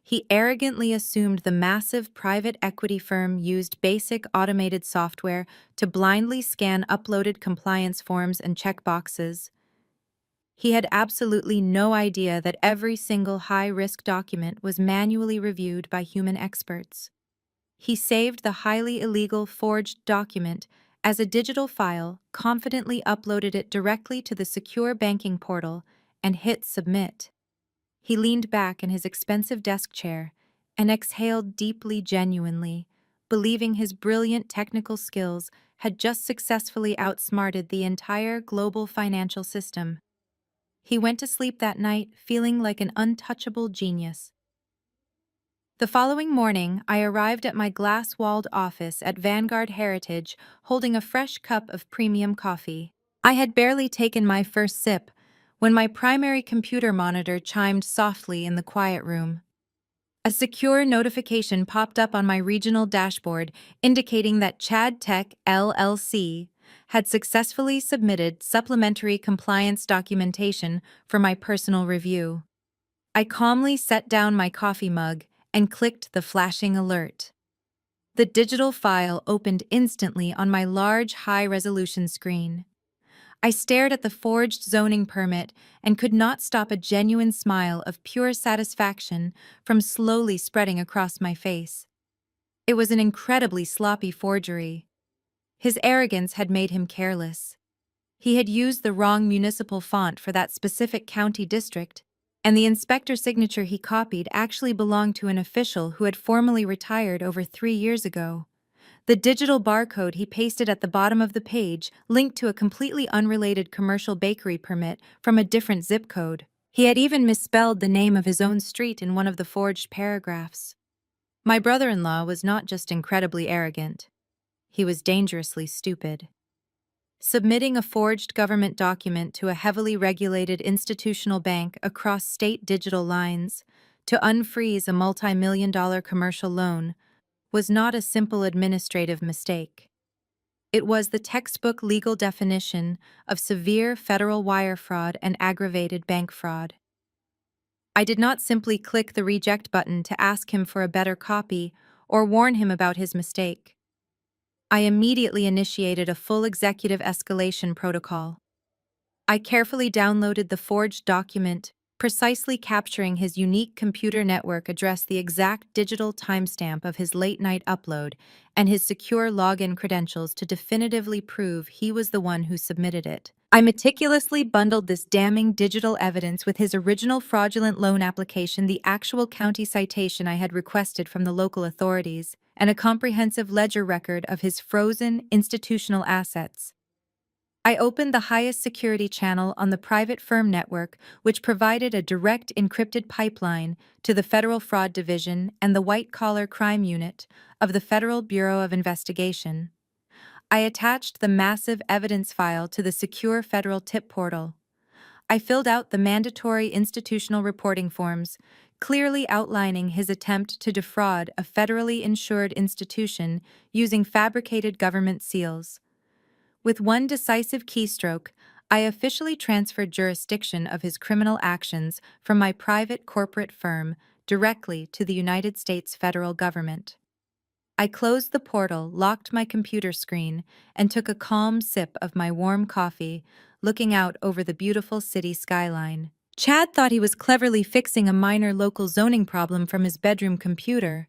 He arrogantly assumed the massive private equity firm used basic automated software to blindly scan uploaded compliance forms and checkboxes. He had absolutely no idea that every single high-risk document was manually reviewed by human experts. He saved the highly illegal forged document as a digital file, confidently uploaded it directly to the secure banking portal, and hit submit. He leaned back in his expensive desk chair and exhaled deeply, genuinely, believing his brilliant technical skills had just successfully outsmarted the entire global financial system. He went to sleep that night feeling like an untouchable genius. The following morning, I arrived at my glass-walled office at Vanguard Heritage holding a fresh cup of premium coffee. I had barely taken my first sip when my primary computer monitor chimed softly in the quiet room. A secure notification popped up on my regional dashboard indicating that Chad Tech LLC had successfully submitted supplementary compliance documentation for my personal review. I calmly set down my coffee mug and clicked the flashing alert. The digital file opened instantly on my large, high-resolution screen. I stared at the forged zoning permit and could not stop a genuine smile of pure satisfaction from slowly spreading across my face. It was an incredibly sloppy forgery. His arrogance had made him careless. He had used the wrong municipal font for that specific county district, and the inspector's signature he copied actually belonged to an official who had formally retired over 3 years ago. The digital barcode he pasted at the bottom of the page linked to a completely unrelated commercial bakery permit from a different zip code. He had even misspelled the name of his own street in one of the forged paragraphs. My brother-in-law was not just incredibly arrogant. He was dangerously stupid. Submitting a forged government document to a heavily regulated institutional bank across state digital lines to unfreeze a multi-million-dollar commercial loan was not a simple administrative mistake. It was the textbook legal definition of severe federal wire fraud and aggravated bank fraud. I did not simply click the reject button to ask him for a better copy or warn him about his mistake. I immediately initiated a full executive escalation protocol. I carefully downloaded the forged document, precisely capturing his unique computer network address, the exact digital timestamp of his late-night upload, and his secure login credentials to definitively prove he was the one who submitted it. I meticulously bundled this damning digital evidence with his original fraudulent loan application, the actual county citation I had requested from the local authorities, and a comprehensive ledger record of his frozen institutional assets. I opened the highest security channel on the private firm network, which provided a direct encrypted pipeline to the Federal Fraud Division and the White-Collar Crime Unit of the Federal Bureau of Investigation. I attached the massive evidence file to the secure federal tip portal. I filled out the mandatory institutional reporting forms, clearly outlining his attempt to defraud a federally insured institution using fabricated government seals. With one decisive keystroke, I officially transferred jurisdiction of his criminal actions from my private corporate firm directly to the United States federal government. I closed the portal, locked my computer screen, and took a calm sip of my warm coffee, looking out over the beautiful city skyline. Chad thought he was cleverly fixing a minor local zoning problem from his bedroom computer.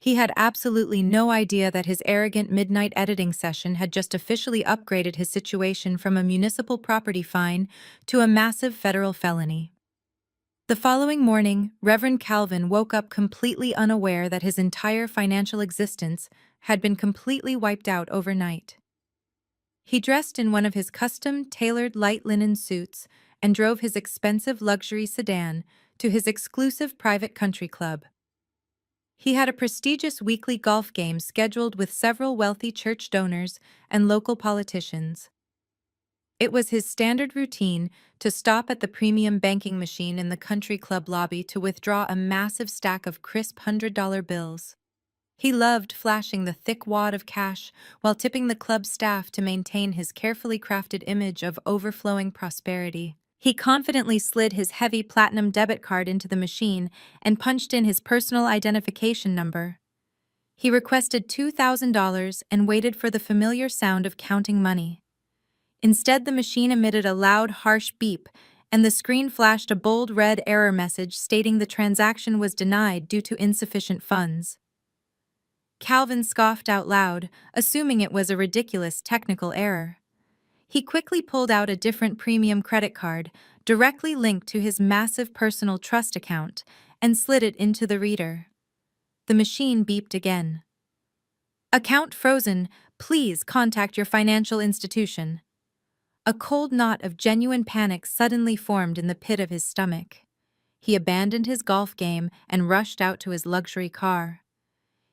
He had absolutely no idea that his arrogant midnight editing session had just officially upgraded his situation from a municipal property fine to a massive federal felony. The following morning, Reverend Calvin woke up completely unaware that his entire financial existence had been completely wiped out overnight. He dressed in one of his custom-tailored light linen suits and drove his expensive luxury sedan to his exclusive private country club. He had a prestigious weekly golf game scheduled with several wealthy church donors and local politicians. It was his standard routine to stop at the premium banking machine in the country club lobby to withdraw a massive stack of crisp $100 bills. He loved flashing the thick wad of cash while tipping the club staff to maintain his carefully crafted image of overflowing prosperity. He confidently slid his heavy platinum debit card into the machine and punched in his personal identification number. He requested $2,000 and waited for the familiar sound of counting money. Instead, the machine emitted a loud, harsh beep, and the screen flashed a bold red error message stating the transaction was denied due to insufficient funds. Calvin scoffed out loud, assuming it was a ridiculous technical error. He quickly pulled out a different premium credit card, directly linked to his massive personal trust account, and slid it into the reader. The machine beeped again. "Account frozen. Please contact your financial institution." A cold knot of genuine panic suddenly formed in the pit of his stomach. He abandoned his golf game and rushed out to his luxury car.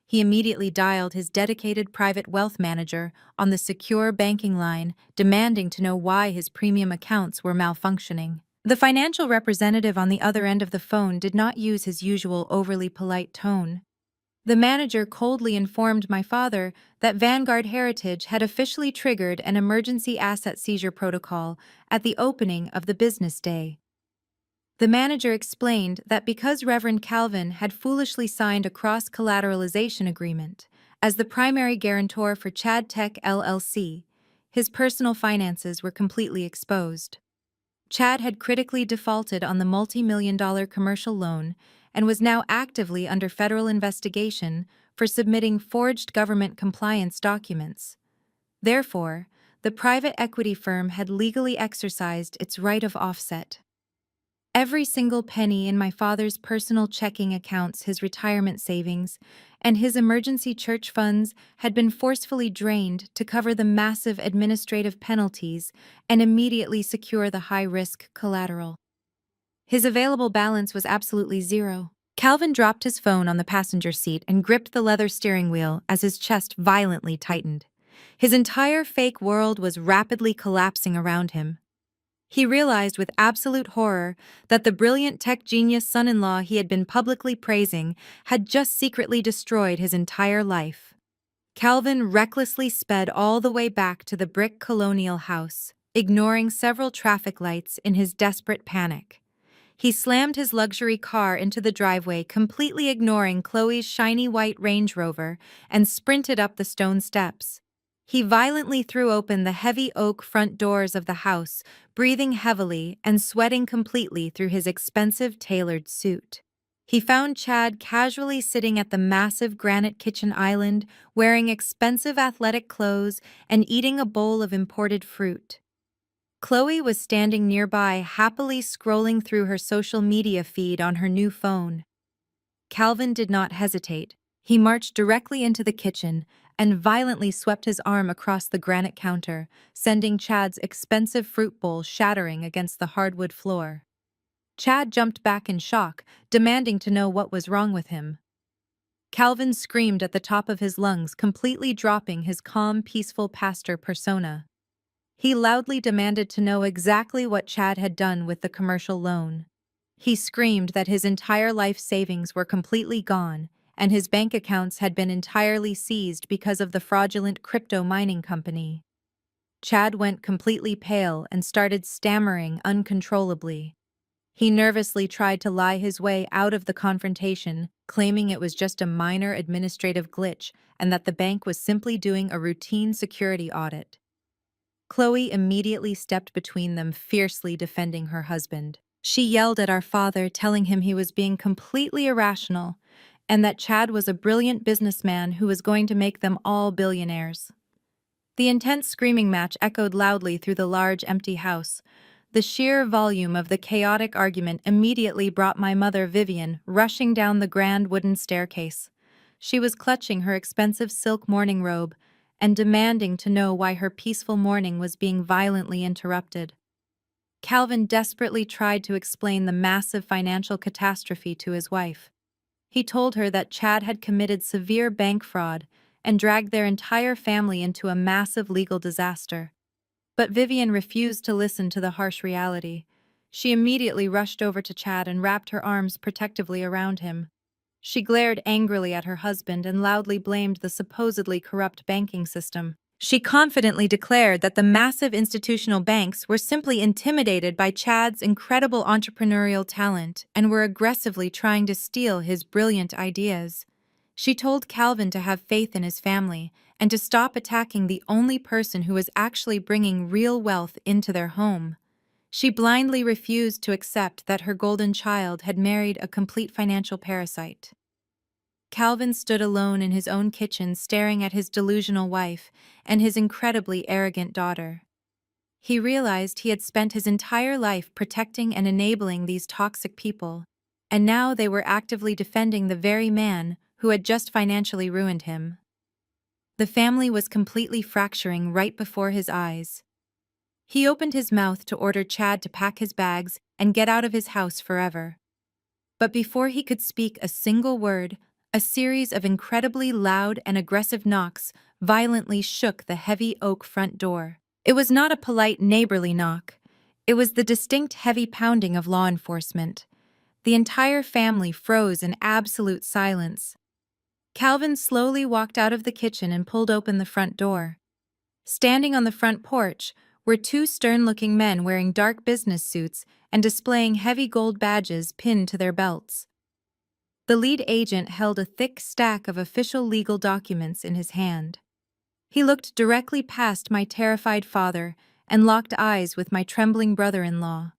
He immediately dialed his dedicated private wealth manager on the secure banking line, demanding to know why his premium accounts were malfunctioning. The financial representative on the other end of the phone did not use his usual overly polite tone. The manager coldly informed my father that Vanguard Heritage had officially triggered an emergency asset seizure protocol at the opening of the business day. The manager explained that because Reverend Calvin had foolishly signed a cross-collateralization agreement as the primary guarantor for Chad Tech LLC, his personal finances were completely exposed. Chad had critically defaulted on the multi-million-dollar commercial loan and was now actively under federal investigation for submitting forged government compliance documents. Therefore, the private equity firm had legally exercised its right of offset. Every single penny in my father's personal checking accounts, his retirement savings, and his emergency church funds had been forcefully drained to cover the massive administrative penalties and immediately secure the high-risk collateral. His available balance was absolutely zero. Calvin dropped his phone on the passenger seat and gripped the leather steering wheel as his chest violently tightened. His entire fake world was rapidly collapsing around him. He realized with absolute horror that the brilliant tech genius son-in-law he had been publicly praising had just secretly destroyed his entire life. Calvin recklessly sped all the way back to the brick colonial house, ignoring several traffic lights in his desperate panic. He slammed his luxury car into the driveway, completely ignoring Chloe's shiny white Range Rover, and sprinted up the stone steps. He violently threw open the heavy oak front doors of the house, breathing heavily and sweating completely through his expensive tailored suit. He found Chad casually sitting at the massive granite kitchen island, wearing expensive athletic clothes and eating a bowl of imported fruit. Chloe was standing nearby, happily scrolling through her social media feed on her new phone. Calvin did not hesitate. He marched directly into the kitchen and violently swept his arm across the granite counter, sending Chad's expensive fruit bowl shattering against the hardwood floor. Chad jumped back in shock, demanding to know what was wrong with him. Calvin screamed at the top of his lungs, completely dropping his calm, peaceful pastor persona. He loudly demanded to know exactly what Chad had done with the commercial loan. He screamed that his entire life savings were completely gone, and his bank accounts had been entirely seized because of the fraudulent crypto mining company. Chad went completely pale and started stammering uncontrollably. He nervously tried to lie his way out of the confrontation, claiming it was just a minor administrative glitch and that the bank was simply doing a routine security audit. Chloe immediately stepped between them, fiercely defending her husband. She yelled at our father, telling him he was being completely irrational and that Chad was a brilliant businessman who was going to make them all billionaires. The intense screaming match echoed loudly through the large, empty house. The sheer volume of the chaotic argument immediately brought my mother, Vivian, rushing down the grand wooden staircase. She was clutching her expensive silk morning robe and demanding to know why her peaceful morning was being violently interrupted. Calvin desperately tried to explain the massive financial catastrophe to his wife. He told her that Chad had committed severe bank fraud and dragged their entire family into a massive legal disaster. But Vivian refused to listen to the harsh reality. She immediately rushed over to Chad and wrapped her arms protectively around him. She glared angrily at her husband and loudly blamed the supposedly corrupt banking system. She confidently declared that the massive institutional banks were simply intimidated by Chad's incredible entrepreneurial talent and were aggressively trying to steal his brilliant ideas. She told Calvin to have faith in his family and to stop attacking the only person who was actually bringing real wealth into their home. She blindly refused to accept that her golden child had married a complete financial parasite. Calvin stood alone in his own kitchen, staring at his delusional wife and his incredibly arrogant daughter. He realized he had spent his entire life protecting and enabling these toxic people, and now they were actively defending the very man who had just financially ruined him. The family was completely fracturing right before his eyes. He opened his mouth to order Chad to pack his bags and get out of his house forever. But before he could speak a single word, a series of incredibly loud and aggressive knocks violently shook the heavy oak front door. It was not a polite neighborly knock. It was the distinct heavy pounding of law enforcement. The entire family froze in absolute silence. Calvin slowly walked out of the kitchen and pulled open the front door. Standing on the front porch were two stern-looking men wearing dark business suits and displaying heavy gold badges pinned to their belts. The lead agent held a thick stack of official legal documents in his hand. He looked directly past my terrified father and locked eyes with my trembling brother-in-law.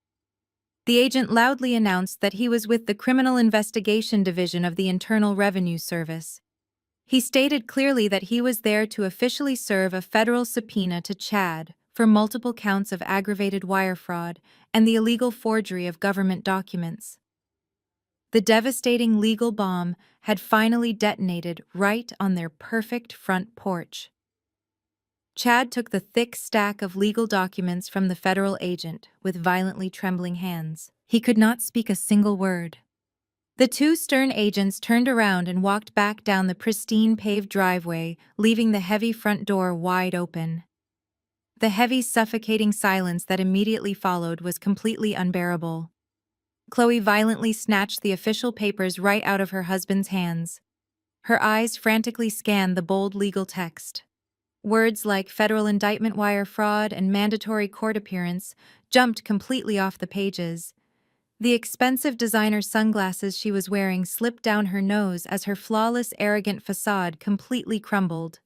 The agent loudly announced that he was with the Criminal Investigation Division of the Internal Revenue Service. He stated clearly that he was there to officially serve a federal subpoena to Chad for multiple counts of aggravated wire fraud and the illegal forgery of government documents. The devastating legal bomb had finally detonated right on their perfect front porch. Chad took the thick stack of legal documents from the federal agent with violently trembling hands. He could not speak a single word. The two stern agents turned around and walked back down the pristine paved driveway, leaving the heavy front door wide open. The heavy, suffocating silence that immediately followed was completely unbearable. Chloe violently snatched the official papers right out of her husband's hands. Her eyes frantically scanned the bold legal text. Words like federal indictment wire fraud and mandatory court appearance jumped completely off the pages. The expensive designer sunglasses she was wearing slipped down her nose as her flawless, arrogant facade completely crumbled.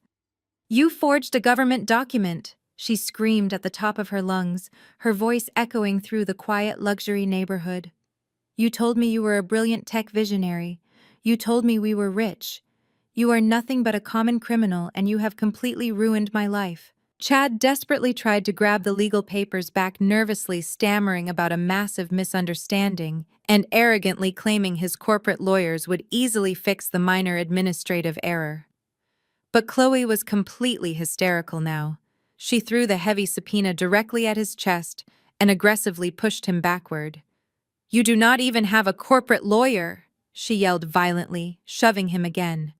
"You forged a government document!" she screamed at the top of her lungs, her voice echoing through the quiet luxury neighborhood. "You told me you were a brilliant tech visionary. You told me we were rich. You are nothing but a common criminal, and you have completely ruined my life." Chad desperately tried to grab the legal papers back, nervously stammering about a massive misunderstanding and arrogantly claiming his corporate lawyers would easily fix the minor administrative error. But Chloe was completely hysterical now. She threw the heavy subpoena directly at his chest and aggressively pushed him backward. "You do not even have a corporate lawyer!" she yelled violently, shoving him again.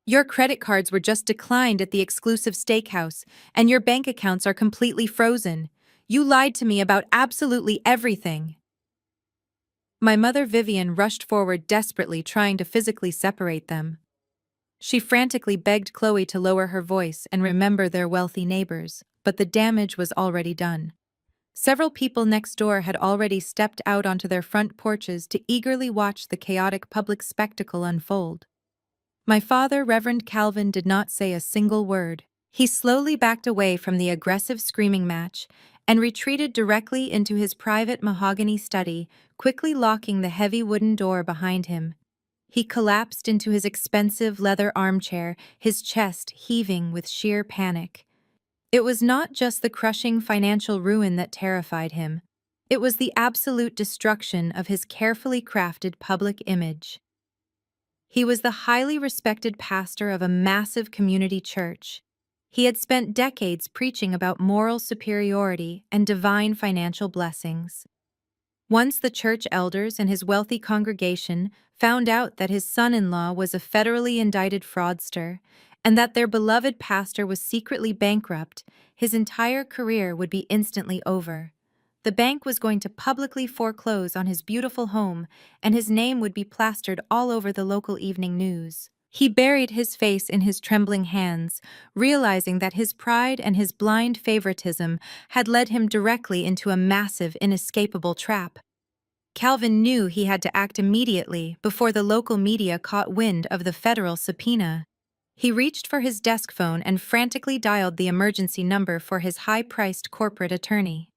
"Your credit cards were just declined at the exclusive steakhouse, and your bank accounts are completely frozen. You lied to me about absolutely everything." My mother Vivian rushed forward desperately, trying to physically separate them. She frantically begged Chloe to lower her voice and remember their wealthy neighbors, but the damage was already done. Several people next door had already stepped out onto their front porches to eagerly watch the chaotic public spectacle unfold. My father, Reverend Calvin, did not say a single word. He slowly backed away from the aggressive screaming match and retreated directly into his private mahogany study, quickly locking the heavy wooden door behind him. He collapsed into his expensive leather armchair, his chest heaving with sheer panic. It was not just the crushing financial ruin that terrified him. It was the absolute destruction of his carefully crafted public image. He was the highly respected pastor of a massive community church. He had spent decades preaching about moral superiority and divine financial blessings. Once the church elders and his wealthy congregation found out that his son-in-law was a federally indicted fraudster and that their beloved pastor was secretly bankrupt, his entire career would be instantly over. The bank was going to publicly foreclose on his beautiful home, and his name would be plastered all over the local evening news. He buried his face in his trembling hands, realizing that his pride and his blind favoritism had led him directly into a massive, inescapable trap. Calvin knew he had to act immediately before the local media caught wind of the federal subpoena. He reached for his desk phone and frantically dialed the emergency number for his high-priced corporate attorney.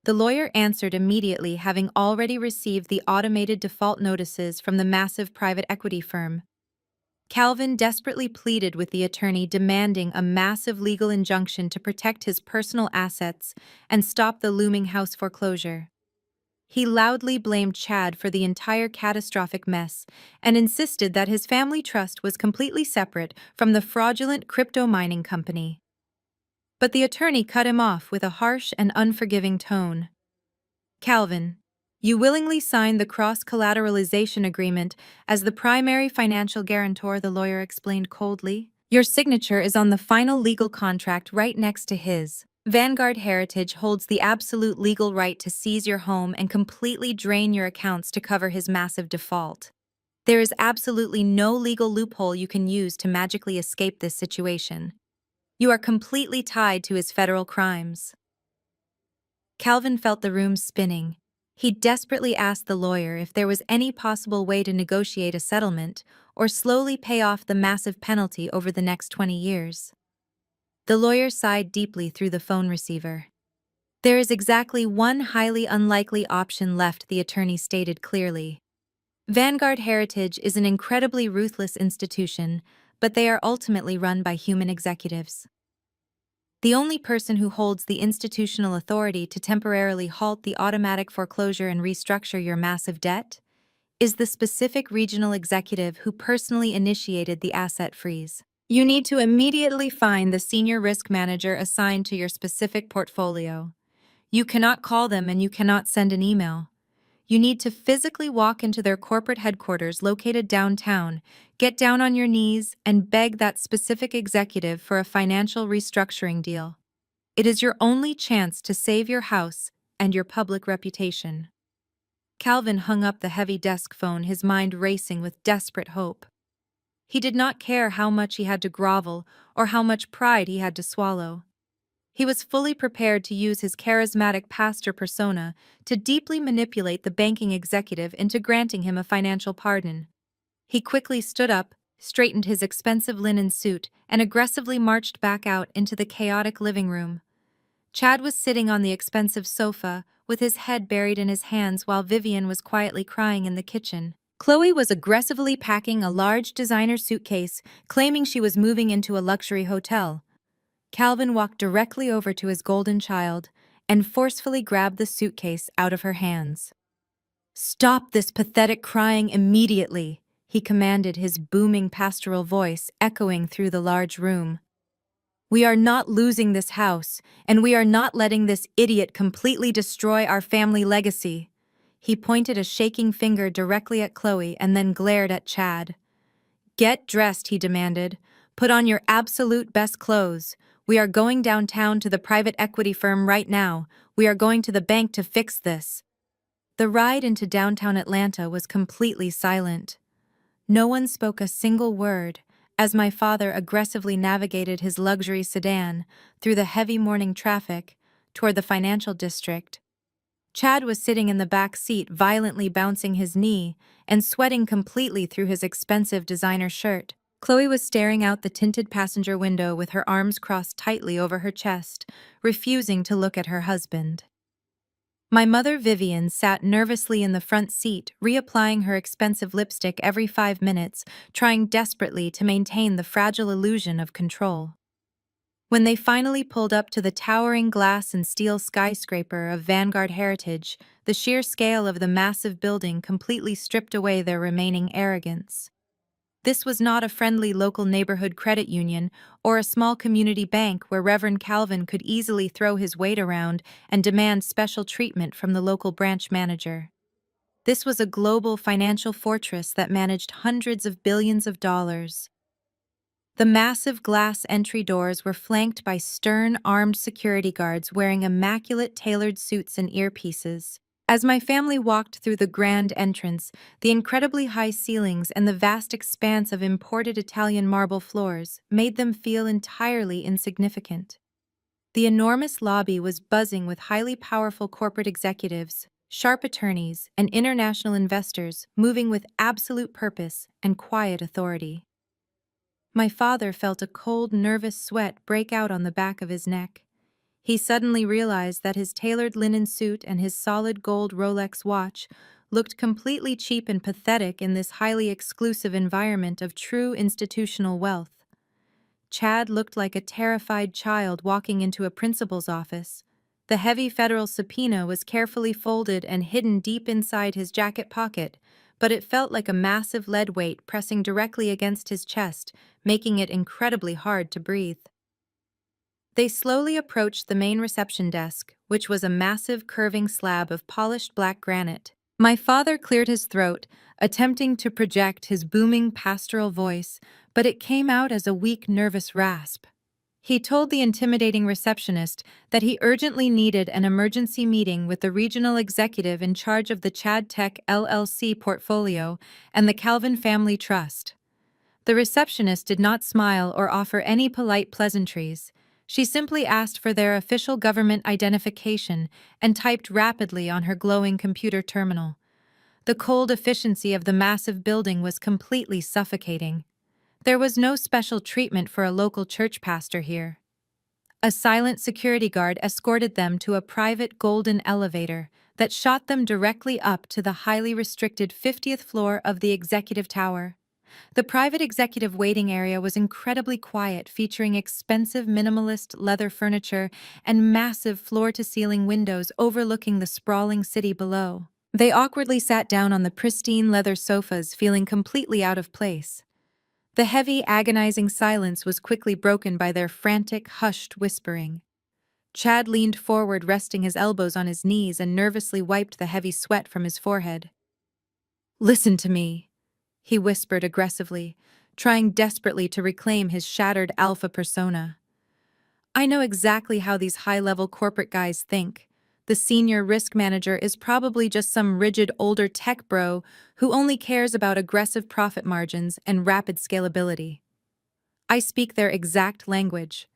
The lawyer answered immediately, having already received the automated default notices from the massive private equity firm. Calvin desperately pleaded with the attorney, demanding a massive legal injunction to protect his personal assets and stop the looming house foreclosure. He loudly blamed Chad for the entire catastrophic mess and insisted that his family trust was completely separate from the fraudulent crypto mining company. But the attorney cut him off with a harsh and unforgiving tone. "Calvin, you willingly signed the cross-collateralization agreement as the primary financial guarantor," the lawyer explained coldly. "Your signature is on the final legal contract right next to his." Vanguard Heritage holds the absolute legal right to seize your home and completely drain your accounts to cover his massive default. There is absolutely no legal loophole you can use to magically escape this situation. You are completely tied to his federal crimes. Calvin felt the room spinning. He desperately asked the lawyer if there was any possible way to negotiate a settlement or slowly pay off the massive penalty over the next 20 years. The lawyer sighed deeply through the phone receiver. There is exactly one highly unlikely option left, the attorney stated clearly. Vanguard Heritage is an incredibly ruthless institution, but they are ultimately run by human executives. The only person who holds the institutional authority to temporarily halt the automatic foreclosure and restructure your massive debt is the specific regional executive who personally initiated the asset freeze. You need to immediately find the senior risk manager assigned to your specific portfolio. You cannot call them and you cannot send an email. You need to physically walk into their corporate headquarters located downtown, get down on your knees, and beg that specific executive for a financial restructuring deal. It is your only chance to save your house and your public reputation. Calvin hung up the heavy desk phone, his mind racing with desperate hope. He did not care how much he had to grovel or how much pride he had to swallow. He was fully prepared to use his charismatic pastor persona to deeply manipulate the banking executive into granting him a financial pardon. He quickly stood up, straightened his expensive linen suit, and aggressively marched back out into the chaotic living room. Chad was sitting on the expensive sofa, with his head buried in his hands while Vivian was quietly crying in the kitchen. Chloe was aggressively packing a large designer suitcase, claiming she was moving into a luxury hotel. Calvin walked directly over to his golden child and forcefully grabbed the suitcase out of her hands. "Stop this pathetic crying immediately," he commanded, his booming pastoral voice echoing through the large room. "We are not losing this house, and we are not letting this idiot completely destroy our family legacy." He pointed a shaking finger directly at Chloe and then glared at Chad. "Get dressed," he demanded. "Put on your absolute best clothes. We are going downtown to the private equity firm right now. We are going to the bank to fix this." The ride into downtown Atlanta was completely silent. No one spoke a single word as my father aggressively navigated his luxury sedan through the heavy morning traffic toward the financial district. Chad was sitting in the back seat, violently bouncing his knee and sweating completely through his expensive designer shirt. Chloe was staring out the tinted passenger window with her arms crossed tightly over her chest, refusing to look at her husband. My mother, Vivian, sat nervously in the front seat, reapplying her expensive lipstick every 5 minutes, trying desperately to maintain the fragile illusion of control. When they finally pulled up to the towering glass and steel skyscraper of Vanguard Heritage, the sheer scale of the massive building completely stripped away their remaining arrogance. This was not a friendly local neighborhood credit union or a small community bank where Reverend Calvin could easily throw his weight around and demand special treatment from the local branch manager. This was a global financial fortress that managed hundreds of billions of dollars. The massive glass entry doors were flanked by stern, armed security guards wearing immaculate tailored suits and earpieces. As my family walked through the grand entrance, the incredibly high ceilings and the vast expanse of imported Italian marble floors made them feel entirely insignificant. The enormous lobby was buzzing with highly powerful corporate executives, sharp attorneys, and international investors moving with absolute purpose and quiet authority. My father felt a cold, nervous sweat break out on the back of his neck. He suddenly realized that his tailored linen suit and his solid gold Rolex watch looked completely cheap and pathetic in this highly exclusive environment of true institutional wealth. Chad looked like a terrified child walking into a principal's office. The heavy federal subpoena was carefully folded and hidden deep inside his jacket pocket, but it felt like a massive lead weight pressing directly against his chest, making it incredibly hard to breathe. They slowly approached the main reception desk, which was a massive curving slab of polished black granite. My father cleared his throat, attempting to project his booming pastoral voice, but it came out as a weak, nervous rasp. He told the intimidating receptionist that he urgently needed an emergency meeting with the regional executive in charge of the Chad Tech LLC portfolio and the Calvin Family Trust. The receptionist did not smile or offer any polite pleasantries. She simply asked for their official government identification and typed rapidly on her glowing computer terminal. The cold efficiency of the massive building was completely suffocating. There was no special treatment for a local church pastor here. A silent security guard escorted them to a private golden elevator that shot them directly up to the highly restricted 50th floor of the executive tower. The private executive waiting area was incredibly quiet, featuring expensive minimalist leather furniture and massive floor-to-ceiling windows overlooking the sprawling city below. They awkwardly sat down on the pristine leather sofas, feeling completely out of place. The heavy, agonizing silence was quickly broken by their frantic, hushed whispering. Chad leaned forward, resting his elbows on his knees, and nervously wiped the heavy sweat from his forehead. "Listen to me," he whispered aggressively, trying desperately to reclaim his shattered alpha persona. "I know exactly how these high-level corporate guys think. The senior risk manager is probably just some rigid older tech bro who only cares about aggressive profit margins and rapid scalability. I speak their exact language.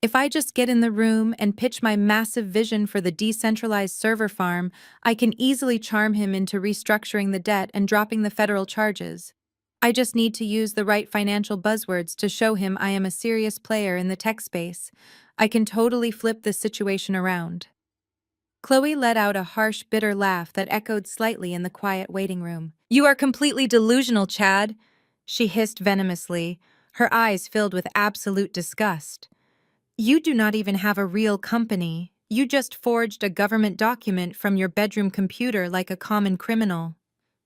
If I just get in the room and pitch my massive vision for the decentralized server farm, I can easily charm him into restructuring the debt and dropping the federal charges. I just need to use the right financial buzzwords to show him I am a serious player in the tech space. I can totally flip this situation around." Chloe let out a harsh, bitter laugh that echoed slightly in the quiet waiting room. "You are completely delusional, Chad," she hissed venomously, her eyes filled with absolute disgust. "You do not even have a real company. You just forged a government document from your bedroom computer like a common criminal.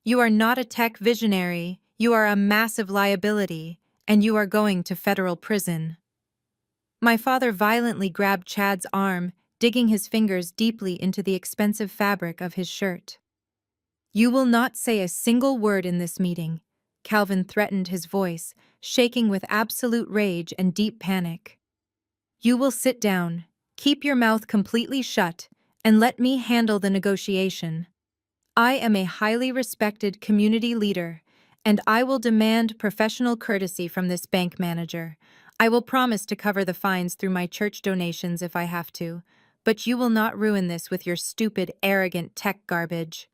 You are not a tech visionary, you are a massive liability, and you are going to federal prison." My father violently grabbed Chad's arm, digging his fingers deeply into the expensive fabric of his shirt. "You will not say a single word in this meeting," Calvin threatened, his voice shaking with absolute rage and deep panic. "You will sit down, keep your mouth completely shut, and let me handle the negotiation. I am a highly respected community leader, and I will demand professional courtesy from this bank manager. I will promise to cover the fines through my church donations if I have to, but you will not ruin this with your stupid, arrogant tech garbage.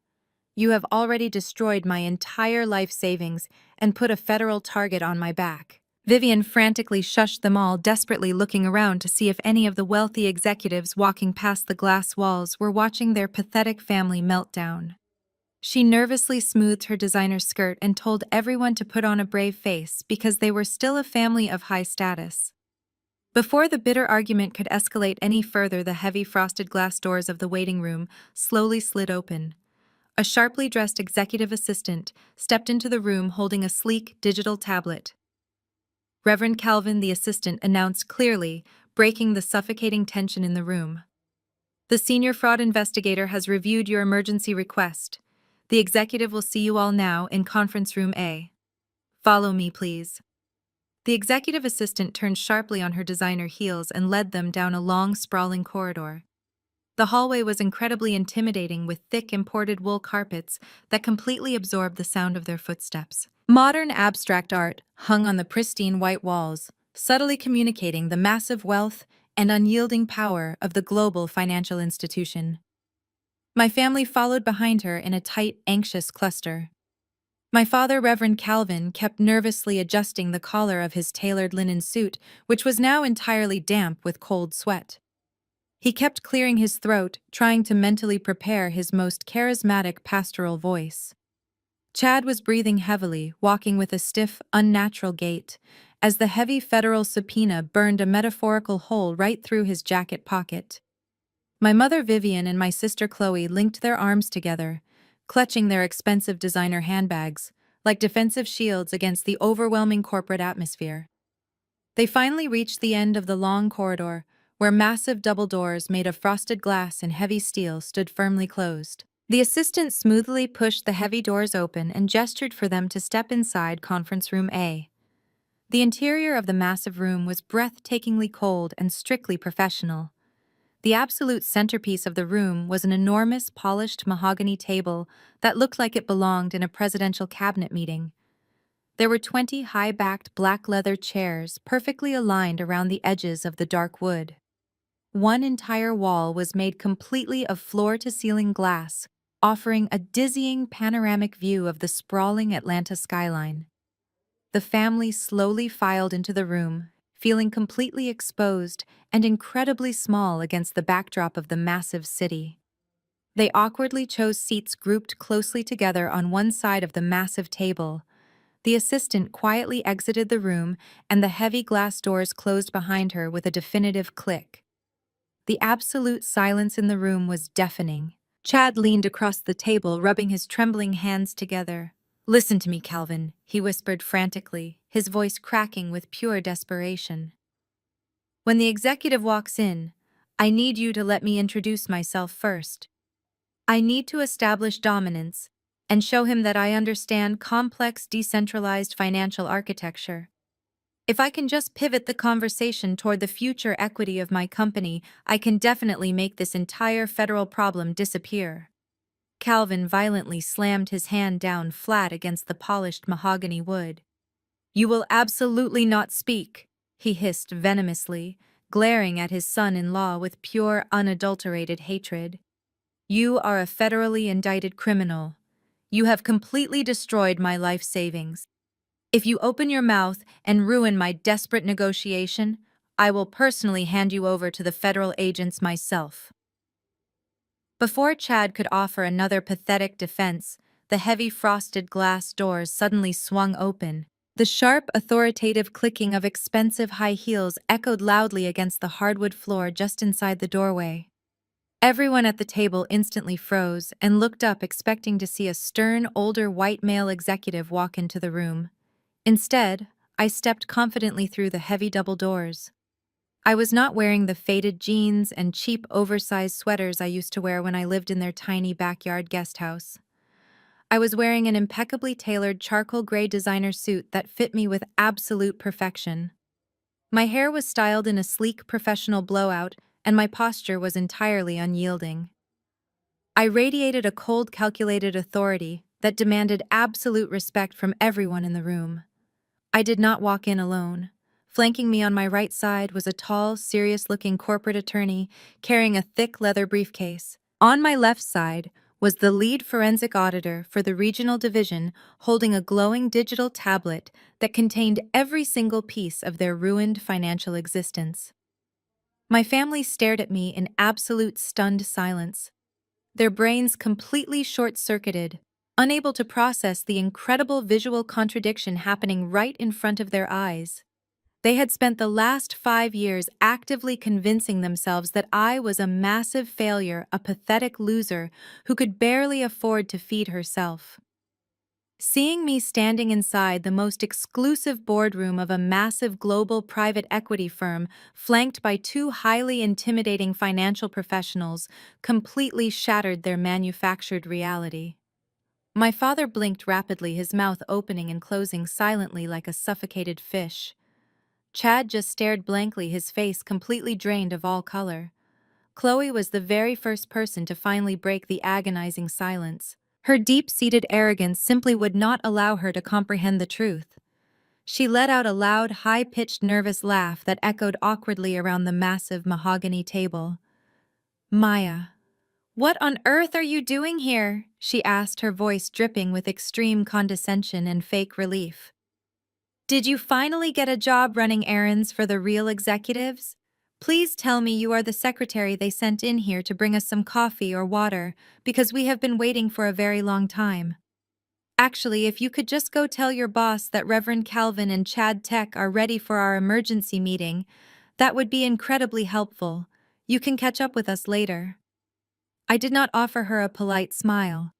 You have already destroyed my entire life savings and put a federal target on my back." Vivian frantically shushed them all, desperately looking around to see if any of the wealthy executives walking past the glass walls were watching their pathetic family melt down. She nervously smoothed her designer skirt and told everyone to put on a brave face because they were still a family of high status. Before the bitter argument could escalate any further, the heavy frosted glass doors of the waiting room slowly slid open. A sharply dressed executive assistant stepped into the room holding a sleek digital tablet. Reverend Calvin, the assistant, announced clearly, breaking the suffocating tension in the room. "The senior fraud investigator has reviewed your emergency request. The executive will see you all now in conference room A. Follow me, please." The executive assistant turned sharply on her designer heels and led them down a long, sprawling corridor. The hallway was incredibly intimidating, with thick imported wool carpets that completely absorbed the sound of their footsteps. Modern abstract art hung on the pristine white walls, subtly communicating the massive wealth and unyielding power of the global financial institution. My family followed behind her in a tight, anxious cluster. My father, Reverend Calvin, kept nervously adjusting the collar of his tailored linen suit, which was now entirely damp with cold sweat. He kept clearing his throat, trying to mentally prepare his most charismatic pastoral voice. Chad was breathing heavily, walking with a stiff, unnatural gait, as the heavy federal subpoena burned a metaphorical hole right through his jacket pocket. My mother Vivian and my sister Chloe linked their arms together, clutching their expensive designer handbags, like defensive shields against the overwhelming corporate atmosphere. They finally reached the end of the long corridor, where massive double doors made of frosted glass and heavy steel stood firmly closed. The assistant smoothly pushed the heavy doors open and gestured for them to step inside conference room A. The interior of the massive room was breathtakingly cold and strictly professional. The absolute centerpiece of the room was an enormous polished mahogany table that looked like it belonged in a presidential cabinet meeting. There were 20 high-backed black leather chairs perfectly aligned around the edges of the dark wood. One entire wall was made completely of floor-to-ceiling glass, offering a dizzying panoramic view of the sprawling Atlanta skyline. The family slowly filed into the room, feeling completely exposed and incredibly small against the backdrop of the massive city. They awkwardly chose seats grouped closely together on one side of the massive table. The assistant quietly exited the room, and the heavy glass doors closed behind her with a definitive click. The absolute silence in the room was deafening. Chad leaned across the table, rubbing his trembling hands together. "Listen to me, Calvin," he whispered frantically, his voice cracking with pure desperation. "When the executive walks in, I need you to let me introduce myself first. I need to establish dominance and show him that I understand complex, decentralized financial architecture. If I can just pivot the conversation toward the future equity of my company, I can definitely make this entire federal problem disappear." Calvin violently slammed his hand down flat against the polished mahogany wood. "You will absolutely not speak," he hissed venomously, glaring at his son-in-law with pure, unadulterated hatred. "You are a federally indicted criminal. You have completely destroyed my life savings. If you open your mouth and ruin my desperate negotiation, I will personally hand you over to the federal agents myself." Before Chad could offer another pathetic defense, the heavy frosted glass doors suddenly swung open. The sharp, authoritative clicking of expensive high heels echoed loudly against the hardwood floor just inside the doorway. Everyone at the table instantly froze and looked up, expecting to see a stern, older white male executive walk into the room. Instead, I stepped confidently through the heavy double doors. I was not wearing the faded jeans and cheap, oversized sweaters I used to wear when I lived in their tiny backyard guest house. I was wearing an impeccably tailored charcoal gray designer suit that fit me with absolute perfection. My hair was styled in a sleek, professional blowout, and my posture was entirely unyielding. I radiated a cold, calculated authority that demanded absolute respect from everyone in the room. I did not walk in alone. Flanking me on my right side was a tall, serious-looking corporate attorney carrying a thick leather briefcase. On my left side was the lead forensic auditor for the regional division, holding a glowing digital tablet that contained every single piece of their ruined financial existence. My family stared at me in absolute stunned silence, their brains completely short-circuited, unable to process the incredible visual contradiction happening right in front of their eyes. They had spent the last 5 years actively convincing themselves that I was a massive failure, a pathetic loser who could barely afford to feed herself. Seeing me standing inside the most exclusive boardroom of a massive global private equity firm, flanked by two highly intimidating financial professionals, completely shattered their manufactured reality. My father blinked rapidly, his mouth opening and closing silently like a suffocated fish. Chad just stared blankly, his face completely drained of all color. Chloe was the very first person to finally break the agonizing silence. Her deep-seated arrogance simply would not allow her to comprehend the truth. She let out a loud, high-pitched, nervous laugh that echoed awkwardly around the massive mahogany table. "Maya, what on earth are you doing here?" she asked, her voice dripping with extreme condescension and fake relief. "Did you finally get a job running errands for the real executives? Please tell me you are the secretary they sent in here to bring us some coffee or water, because we have been waiting for a very long time. Actually, if you could just go tell your boss that Reverend Calvin and Chad Tech are ready for our emergency meeting, that would be incredibly helpful. You can catch up with us later." I did not offer her a polite smile.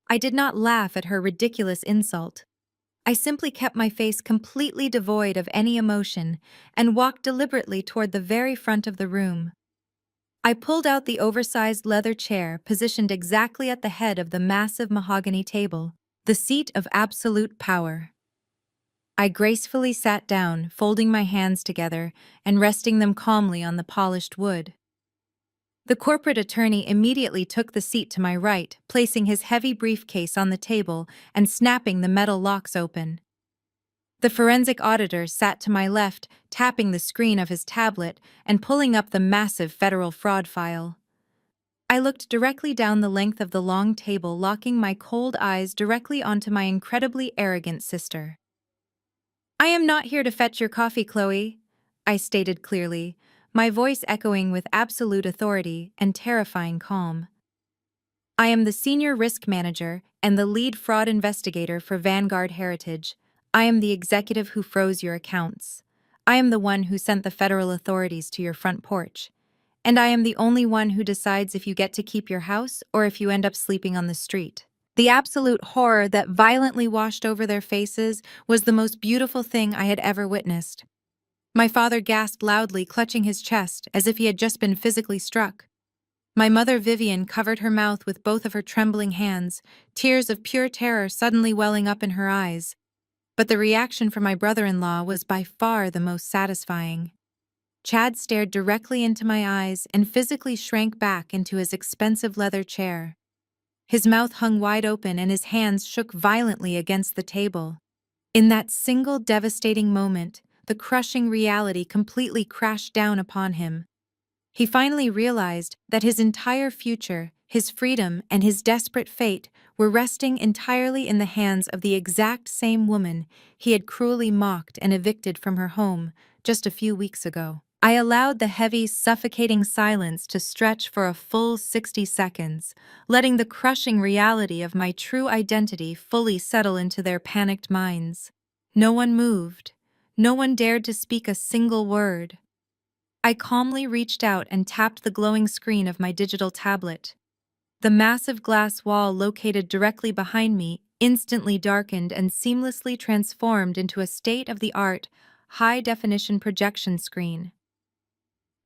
I did not laugh at her ridiculous insult. I simply kept my face completely devoid of any emotion and walked deliberately toward the very front of the room. I pulled out the oversized leather chair positioned exactly at the head of the massive mahogany table, the seat of absolute power. I gracefully sat down, folding my hands together and resting them calmly on the polished wood. The corporate attorney immediately took the seat to my right, placing his heavy briefcase on the table and snapping the metal locks open. The forensic auditor sat to my left, tapping the screen of his tablet and pulling up the massive federal fraud file. I looked directly down the length of the long table, locking my cold eyes directly onto my incredibly arrogant sister. "I am not here to fetch your coffee, Chloe," I stated clearly, my voice echoing with absolute authority and terrifying calm. "I am the senior risk manager and the lead fraud investigator for Vanguard Heritage. I am the executive who froze your accounts. I am the one who sent the federal authorities to your front porch. And I am the only one who decides if you get to keep your house or if you end up sleeping on the street." The absolute horror that violently washed over their faces was the most beautiful thing I had ever witnessed. My father gasped loudly, clutching his chest as if he had just been physically struck. My mother Vivian covered her mouth with both of her trembling hands, tears of pure terror suddenly welling up in her eyes. But the reaction from my brother-in-law was by far the most satisfying. Chad stared directly into my eyes and physically shrank back into his expensive leather chair. His mouth hung wide open and his hands shook violently against the table. In that single devastating moment, the crushing reality completely crashed down upon him. He finally realized that his entire future, his freedom, and his desperate fate were resting entirely in the hands of the exact same woman he had cruelly mocked and evicted from her home just a few weeks ago. I allowed the heavy, suffocating silence to stretch for a full 60 seconds, letting the crushing reality of my true identity fully settle into their panicked minds. No one moved. No one dared to speak a single word. I calmly reached out and tapped the glowing screen of my digital tablet. The massive glass wall located directly behind me instantly darkened and seamlessly transformed into a state-of-the-art, high-definition projection screen.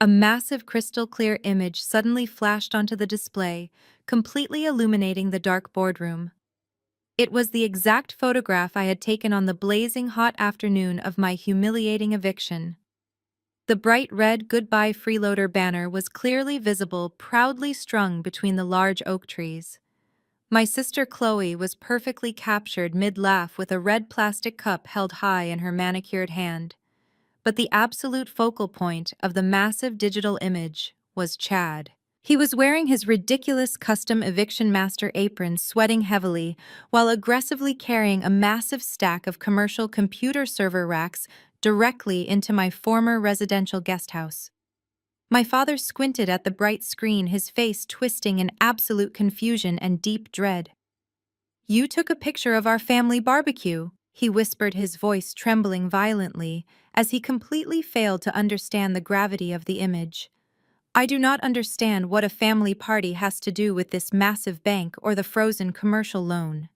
A massive crystal-clear image suddenly flashed onto the display, completely illuminating the dark boardroom. It was the exact photograph I had taken on the blazing hot afternoon of my humiliating eviction. The bright red "Goodbye Freeloader" banner was clearly visible, proudly strung between the large oak trees. My sister Chloe was perfectly captured mid-laugh with a red plastic cup held high in her manicured hand. But the absolute focal point of the massive digital image was Chad. He was wearing his ridiculous custom Eviction Master apron, sweating heavily, while aggressively carrying a massive stack of commercial computer server racks directly into my former residential guest house. My father squinted at the bright screen, his face twisting in absolute confusion and deep dread. "You took a picture of our family barbecue," he whispered, his voice trembling violently, as he completely failed to understand the gravity of the image. "I do not understand what a family party has to do with this massive bank or the frozen commercial loan."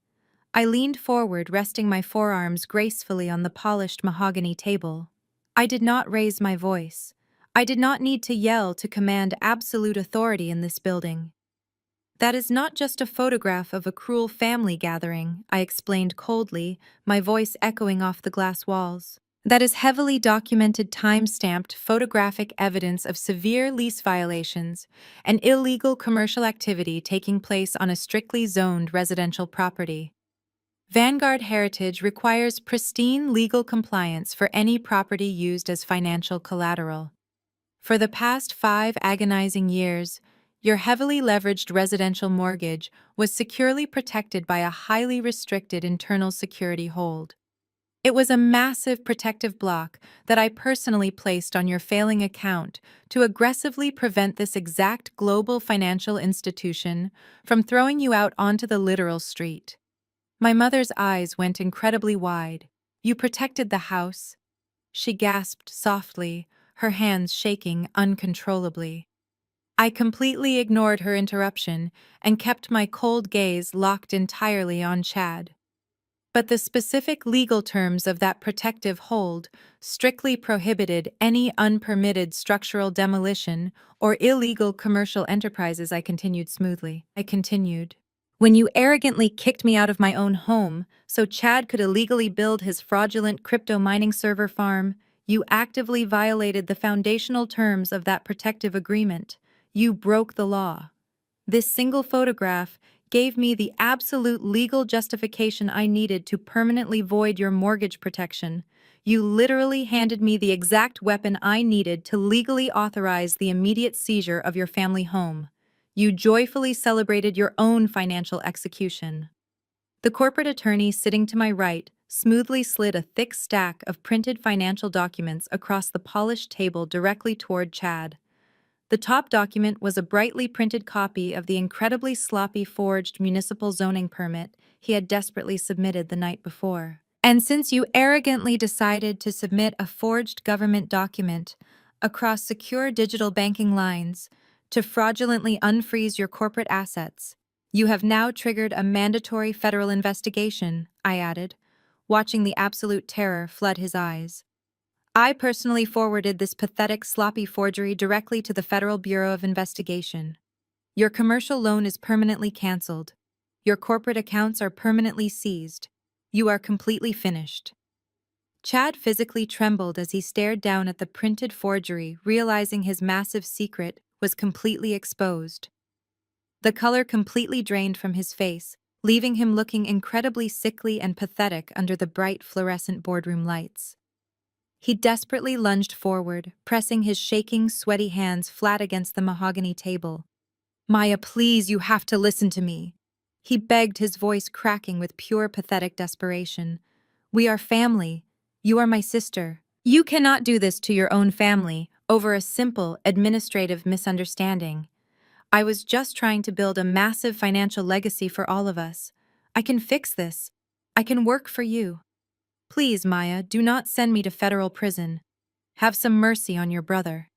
I leaned forward, resting my forearms gracefully on the polished mahogany table. I did not raise my voice. I did not need to yell to command absolute authority in this building. "That is not just a photograph of a cruel family gathering," I explained coldly, my voice echoing off the glass walls. "That is heavily documented, time-stamped photographic evidence of severe lease violations and illegal commercial activity taking place on a strictly zoned residential property. Vanguard Heritage requires pristine legal compliance for any property used as financial collateral. For the past 5 agonizing years, your heavily leveraged residential mortgage was securely protected by a highly restricted internal security hold. It was a massive protective block that I personally placed on your failing account to aggressively prevent this exact global financial institution from throwing you out onto the literal street." My mother's eyes went incredibly wide. "You protected the house?" she gasped softly, her hands shaking uncontrollably. I completely ignored her interruption and kept my cold gaze locked entirely on Chad. "But the specific legal terms of that protective hold strictly prohibited any unpermitted structural demolition or illegal commercial enterprises," I continued smoothly. When you arrogantly kicked me out of my own home so Chad could illegally build his fraudulent crypto mining server farm, you actively violated the foundational terms of that protective agreement. You broke the law. This single photograph gave me the absolute legal justification I needed to permanently void your mortgage protection. You literally handed me the exact weapon I needed to legally authorize the immediate seizure of your family home. You joyfully celebrated your own financial execution. The corporate attorney sitting to my right smoothly slid a thick stack of printed financial documents across the polished table directly toward Chad. The top document was a brightly printed copy of the incredibly sloppy forged municipal zoning permit he had desperately submitted the night before. And since you arrogantly decided to submit a forged government document across secure digital banking lines to fraudulently unfreeze your corporate assets, you have now triggered a mandatory federal investigation, I added, watching the absolute terror flood his eyes. I personally forwarded this pathetic, sloppy forgery directly to the Federal Bureau of Investigation. Your commercial loan is permanently canceled. Your corporate accounts are permanently seized. You are completely finished. Chad physically trembled as he stared down at the printed forgery, realizing his massive secret was completely exposed. The color completely drained from his face, leaving him looking incredibly sickly and pathetic under the bright fluorescent boardroom lights. He desperately lunged forward, pressing his shaking, sweaty hands flat against the mahogany table. "Maya, please, you have to listen to me," he begged, his voice cracking with pure pathetic desperation. "We are family. You are my sister. You cannot do this to your own family over a simple administrative misunderstanding. I was just trying to build a massive financial legacy for all of us. I can fix this. I can work for you. Please, Maya, do not send me to federal prison. Have some mercy on your brother."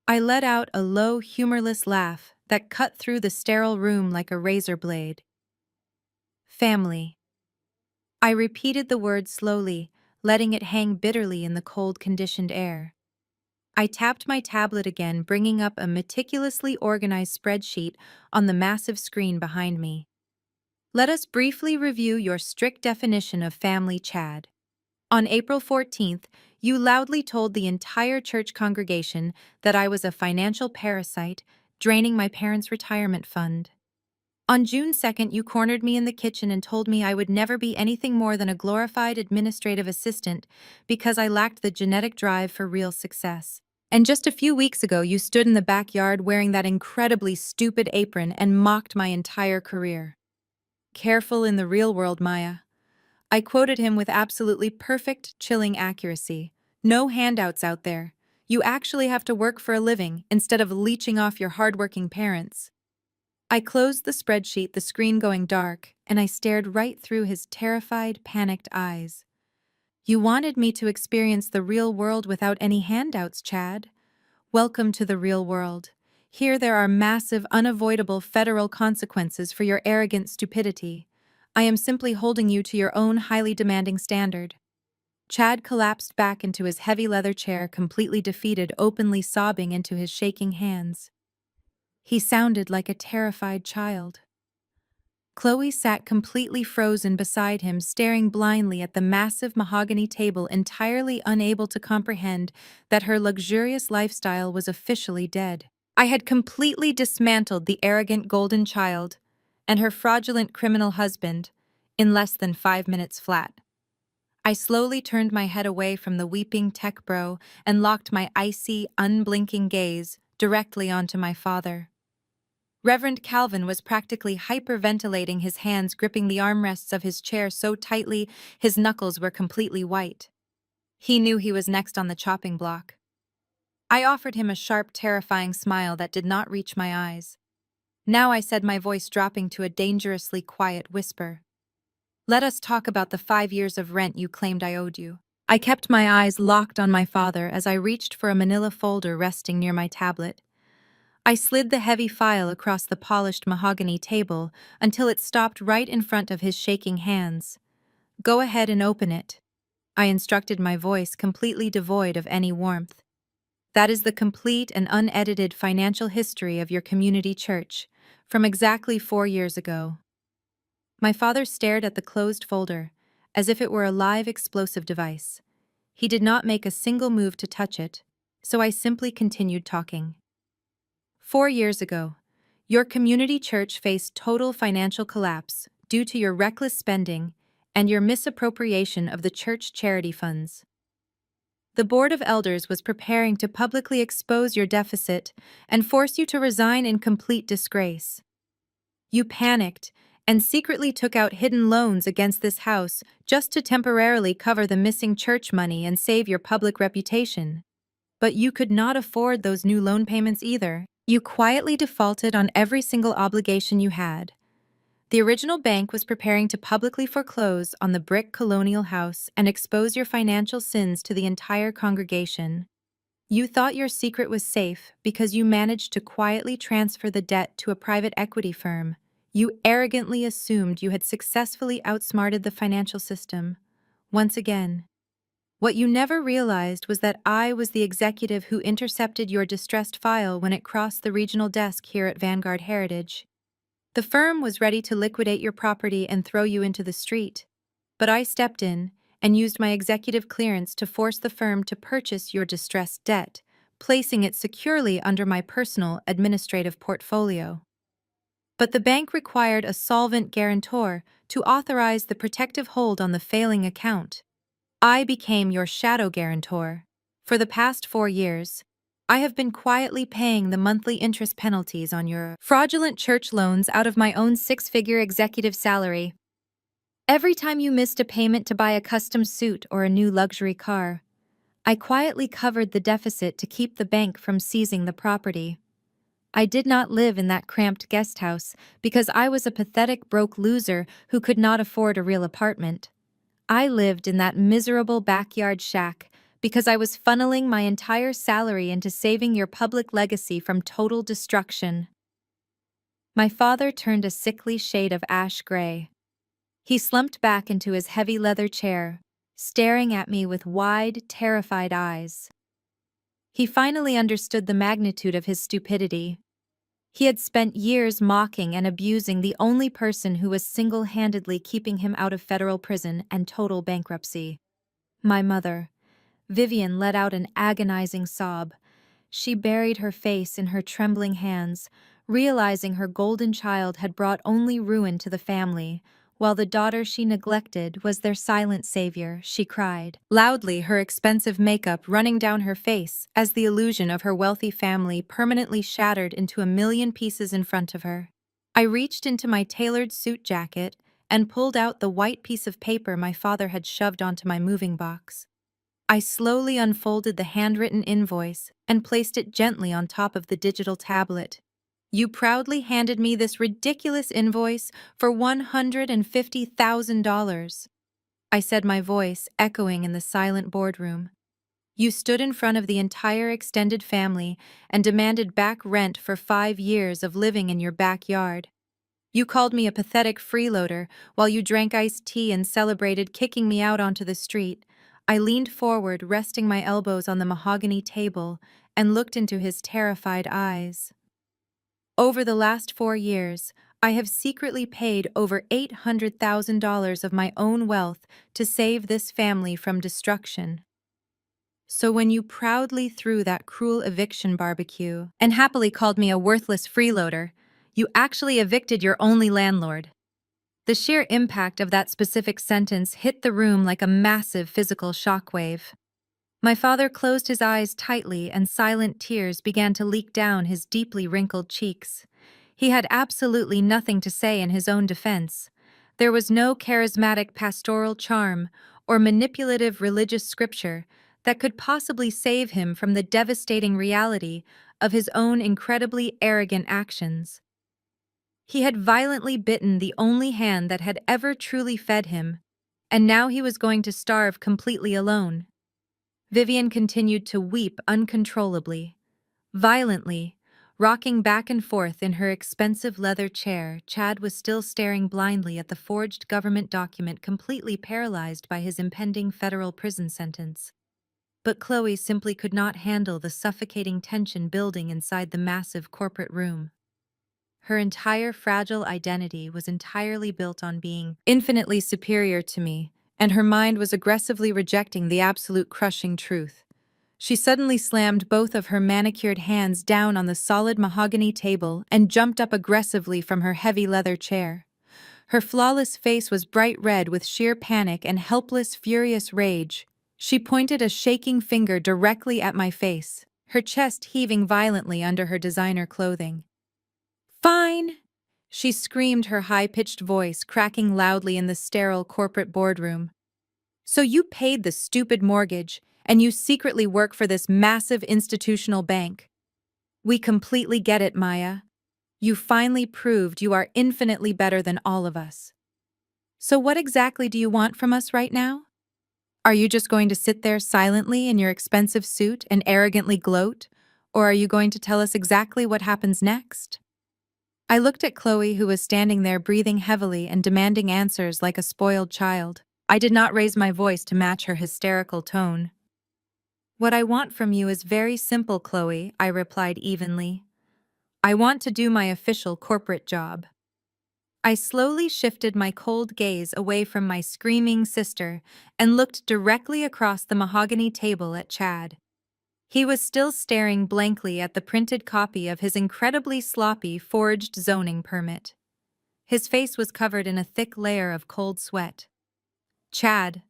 I let out a low, humorless laugh that cut through the sterile room like a razor blade. Family. I repeated the word slowly, letting it hang bitterly in the cold, conditioned air. I tapped my tablet again, bringing up a meticulously organized spreadsheet on the massive screen behind me. Let us briefly review your strict definition of family, Chad. On April 14th, you loudly told the entire church congregation that I was a financial parasite, draining my parents' retirement fund. On June 2nd, you cornered me in the kitchen and told me I would never be anything more than a glorified administrative assistant because I lacked the genetic drive for real success. And just a few weeks ago, you stood in the backyard wearing that incredibly stupid apron and mocked my entire career. Careful in the real world, Maya. I quoted him with absolutely perfect, chilling accuracy. No handouts out there. You actually have to work for a living instead of leeching off your hardworking parents. I closed the spreadsheet, the screen going dark, and I stared right through his terrified, panicked eyes. You wanted me to experience the real world without any handouts, Chad. Welcome to the real world. Here there are massive, unavoidable federal consequences for your arrogant stupidity. I am simply holding you to your own highly demanding standard. Chad collapsed back into his heavy leather chair, completely defeated, openly sobbing into his shaking hands. He sounded like a terrified child. Chloe sat completely frozen beside him, staring blindly at the massive mahogany table, entirely unable to comprehend that her luxurious lifestyle was officially dead. I had completely dismantled the arrogant golden child and her fraudulent criminal husband in less than 5 minutes flat. I slowly turned my head away from the weeping tech bro and locked my icy, unblinking gaze directly onto my father. Reverend Calvin was practically hyperventilating, his hands gripping the armrests of his chair so tightly his knuckles were completely white. He knew he was next on the chopping block. I offered him a sharp, terrifying smile that did not reach my eyes. Now I said, my voice dropping to a dangerously quiet whisper. "Let us talk about the 5 years of rent you claimed I owed you." I kept my eyes locked on my father as I reached for a manila folder resting near my tablet. I slid the heavy file across the polished mahogany table until it stopped right in front of his shaking hands. "Go ahead and open it," I instructed, my voice completely devoid of any warmth. "That is the complete and unedited financial history of your community church, From exactly 4 years ago. My father stared at the closed folder, as if it were a live explosive device. He did not make a single move to touch it, so I simply continued talking. 4 years ago, your community church faced total financial collapse due to your reckless spending and your misappropriation of the church charity funds. The Board of Elders was preparing to publicly expose your deficit and force you to resign in complete disgrace. You panicked and secretly took out hidden loans against this house just to temporarily cover the missing church money and save your public reputation. But you could not afford those new loan payments either. You quietly defaulted on every single obligation you had. The original bank was preparing to publicly foreclose on the brick colonial house and expose your financial sins to the entire congregation. You thought your secret was safe because you managed to quietly transfer the debt to a private equity firm. You arrogantly assumed you had successfully outsmarted the financial system. Once again. What you never realized was that I was the executive who intercepted your distressed file when it crossed the regional desk here at Vanguard Heritage. The firm was ready to liquidate your property and throw you into the street. But I stepped in and used my executive clearance to force the firm to purchase your distressed debt, placing it securely under my personal administrative portfolio. But the bank required a solvent guarantor to authorize the protective hold on the failing account. I became your shadow guarantor. For the past 4 years, I have been quietly paying the monthly interest penalties on your fraudulent church loans out of my own six-figure executive salary. Every time you missed a payment to buy a custom suit or a new luxury car, I quietly covered the deficit to keep the bank from seizing the property. I did not live in that cramped guest house because I was a pathetic broke loser who could not afford a real apartment. I lived in that miserable backyard shack because I was funneling my entire salary into saving your public legacy from total destruction. My father turned a sickly shade of ash gray. He slumped back into his heavy leather chair, staring at me with wide, terrified eyes. He finally understood the magnitude of his stupidity. He had spent years mocking and abusing the only person who was single-handedly keeping him out of federal prison and total bankruptcy. My mother. Vivian let out an agonizing sob. She buried her face in her trembling hands, realizing her golden child had brought only ruin to the family, while the daughter she neglected was their silent savior. She cried loudly, her expensive makeup running down her face as the illusion of her wealthy family permanently shattered into a million pieces in front of her. I reached into my tailored suit jacket and pulled out the white piece of paper my father had shoved onto my moving box. I slowly unfolded the handwritten invoice and placed it gently on top of the digital tablet. You proudly handed me this ridiculous invoice for $150,000. I said, my voice echoing in the silent boardroom. You stood in front of the entire extended family and demanded back rent for 5 years of living in your backyard. You called me a pathetic freeloader while you drank iced tea and celebrated kicking me out onto the street. I leaned forward, resting my elbows on the mahogany table, and looked into his terrified eyes. Over the last 4 years, I have secretly paid over $800,000 of my own wealth to save this family from destruction. So when you proudly threw that cruel eviction barbecue and happily called me a worthless freeloader, you actually evicted your only landlord. The sheer impact of that specific sentence hit the room like a massive physical shockwave. My father closed his eyes tightly and silent tears began to leak down his deeply wrinkled cheeks. He had absolutely nothing to say in his own defense. There was no charismatic pastoral charm or manipulative religious scripture that could possibly save him from the devastating reality of his own incredibly arrogant actions. He had violently bitten the only hand that had ever truly fed him, and now he was going to starve completely alone. Vivian continued to weep uncontrollably. Violently, rocking back and forth in her expensive leather chair, Chad was still staring blindly at the forged government document, completely paralyzed by his impending federal prison sentence. But Chloe simply could not handle the suffocating tension building inside the massive corporate room. Her entire fragile identity was entirely built on being infinitely superior to me, and her mind was aggressively rejecting the absolute crushing truth. She suddenly slammed both of her manicured hands down on the solid mahogany table and jumped up aggressively from her heavy leather chair. Her flawless face was bright red with sheer panic and helpless, furious rage. She pointed a shaking finger directly at my face, her chest heaving violently under her designer clothing. "Fine!" she screamed, her high-pitched voice cracking loudly in the sterile corporate boardroom. "So you paid the stupid mortgage, and you secretly work for this massive institutional bank. We completely get it, Maya. You finally proved you are infinitely better than all of us. So what exactly do you want from us right now? Are you just going to sit there silently in your expensive suit and arrogantly gloat, or are you going to tell us exactly what happens next?" I looked at Chloe, who was standing there breathing heavily and demanding answers like a spoiled child. I did not raise my voice to match her hysterical tone. "What I want from you is very simple, Chloe," I replied evenly. "I want to do my official corporate job." I slowly shifted my cold gaze away from my screaming sister and looked directly across the mahogany table at Chad. He was still staring blankly at the printed copy of his incredibly sloppy forged zoning permit. His face was covered in a thick layer of cold sweat. "Chad,"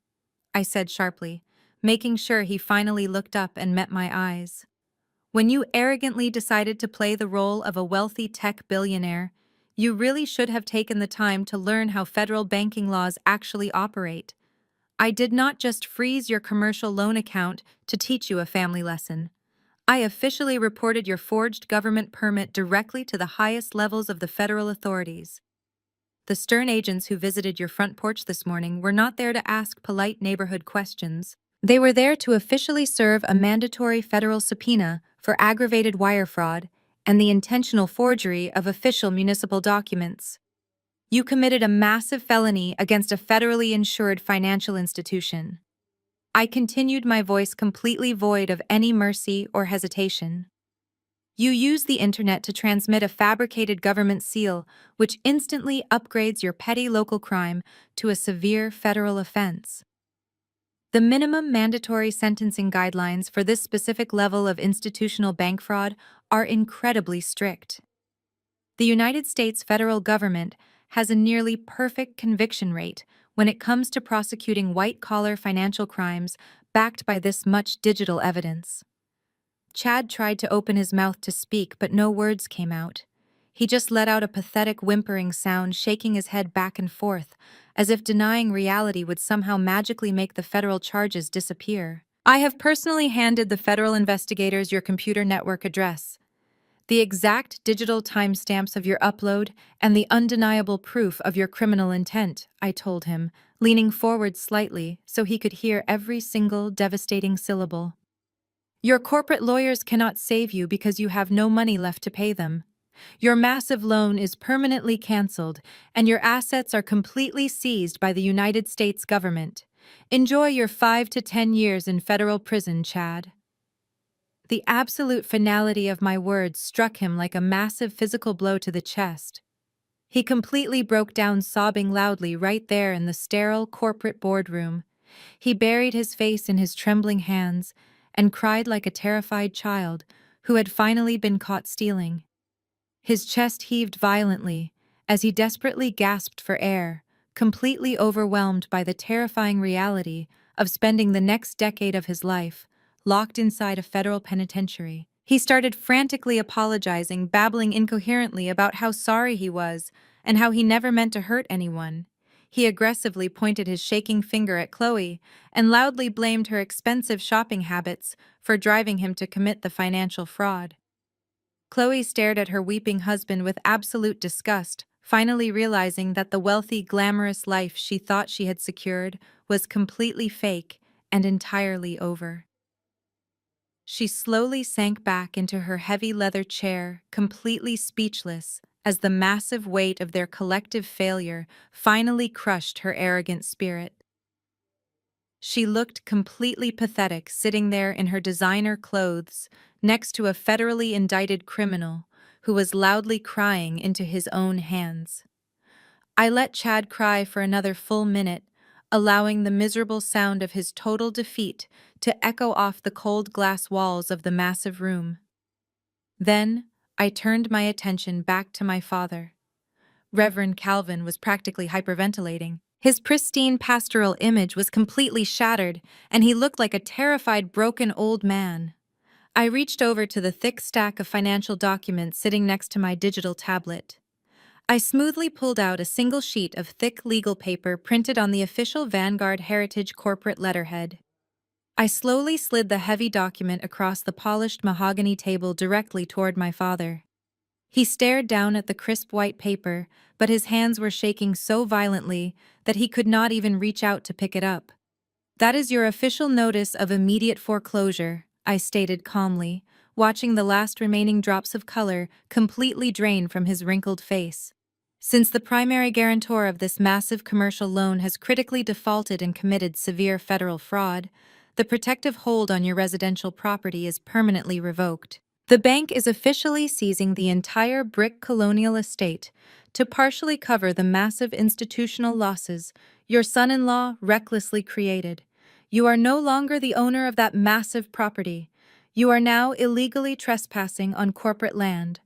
I said sharply, making sure he finally looked up and met my eyes. "When you arrogantly decided to play the role of a wealthy tech billionaire, you really should have taken the time to learn how federal banking laws actually operate. I did not just freeze your commercial loan account to teach you a family lesson. I officially reported your forged government permit directly to the highest levels of the federal authorities. The stern agents who visited your front porch this morning were not there to ask polite neighborhood questions. They were there to officially serve a mandatory federal subpoena for aggravated wire fraud and the intentional forgery of official municipal documents. You committed a massive felony against a federally insured financial institution." I continued, my voice completely void of any mercy or hesitation. "You use the internet to transmit a fabricated government seal, which instantly upgrades your petty local crime to a severe federal offense. The minimum mandatory sentencing guidelines for this specific level of institutional bank fraud are incredibly strict. The United States federal government has a nearly perfect conviction rate when it comes to prosecuting white-collar financial crimes backed by this much digital evidence." Chad tried to open his mouth to speak, but no words came out. He just let out a pathetic whimpering sound, shaking his head back and forth, as if denying reality would somehow magically make the federal charges disappear. "I have personally handed the federal investigators your computer network address, the exact digital timestamps of your upload, and the undeniable proof of your criminal intent," I told him, leaning forward slightly so he could hear every single devastating syllable. "Your corporate lawyers cannot save you because you have no money left to pay them. Your massive loan is permanently canceled, and your assets are completely seized by the United States government. Enjoy your 5 to 10 years in federal prison, Chad." The absolute finality of my words struck him like a massive physical blow to the chest. He completely broke down, sobbing loudly right there in the sterile corporate boardroom. He buried his face in his trembling hands and cried like a terrified child who had finally been caught stealing. His chest heaved violently as he desperately gasped for air, completely overwhelmed by the terrifying reality of spending the next decade of his life locked inside a federal penitentiary. He started frantically apologizing, babbling incoherently about how sorry he was and how he never meant to hurt anyone. He aggressively pointed his shaking finger at Chloe and loudly blamed her expensive shopping habits for driving him to commit the financial fraud. Chloe stared at her weeping husband with absolute disgust, finally realizing that the wealthy, glamorous life she thought she had secured was completely fake and entirely over. She slowly sank back into her heavy leather chair, completely speechless, as the massive weight of their collective failure finally crushed her arrogant spirit. She looked completely pathetic, sitting there in her designer clothes next to a federally indicted criminal who was loudly crying into his own hands. I let Chad cry for another full minute, allowing the miserable sound of his total defeat to echo off the cold glass walls of the massive room. Then, I turned my attention back to my father. Reverend Calvin was practically hyperventilating. His pristine pastoral image was completely shattered, and he looked like a terrified, broken old man. I reached over to the thick stack of financial documents sitting next to my digital tablet. I smoothly pulled out a single sheet of thick legal paper printed on the official Vanguard Heritage corporate letterhead. I slowly slid the heavy document across the polished mahogany table directly toward my father. He stared down at the crisp white paper, but his hands were shaking so violently that he could not even reach out to pick it up. "That is your official notice of immediate foreclosure," I stated calmly, watching the last remaining drops of color completely drain from his wrinkled face. "Since the primary guarantor of this massive commercial loan has critically defaulted and committed severe federal fraud, the protective hold on your residential property is permanently revoked. The bank is officially seizing the entire brick colonial estate to partially cover the massive institutional losses your son-in-law recklessly created. You are no longer the owner of that massive property. You are now illegally trespassing on corporate land."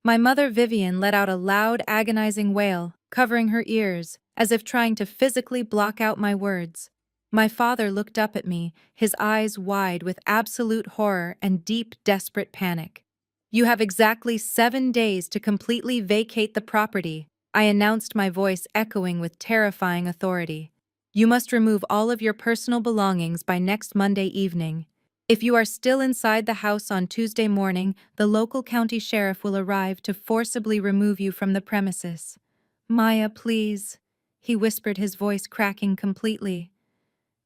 My mother Vivian let out a loud, agonizing wail, covering her ears, as if trying to physically block out my words. My father looked up at me, his eyes wide with absolute horror and deep, desperate panic. "You have exactly 7 days to completely vacate the property," I announced, my voice echoing with terrifying authority. "You must remove all of your personal belongings by next Monday evening. If you are still inside the house on Tuesday morning, the local county sheriff will arrive to forcibly remove you from the premises." "Maya, please," he whispered, his voice cracking completely.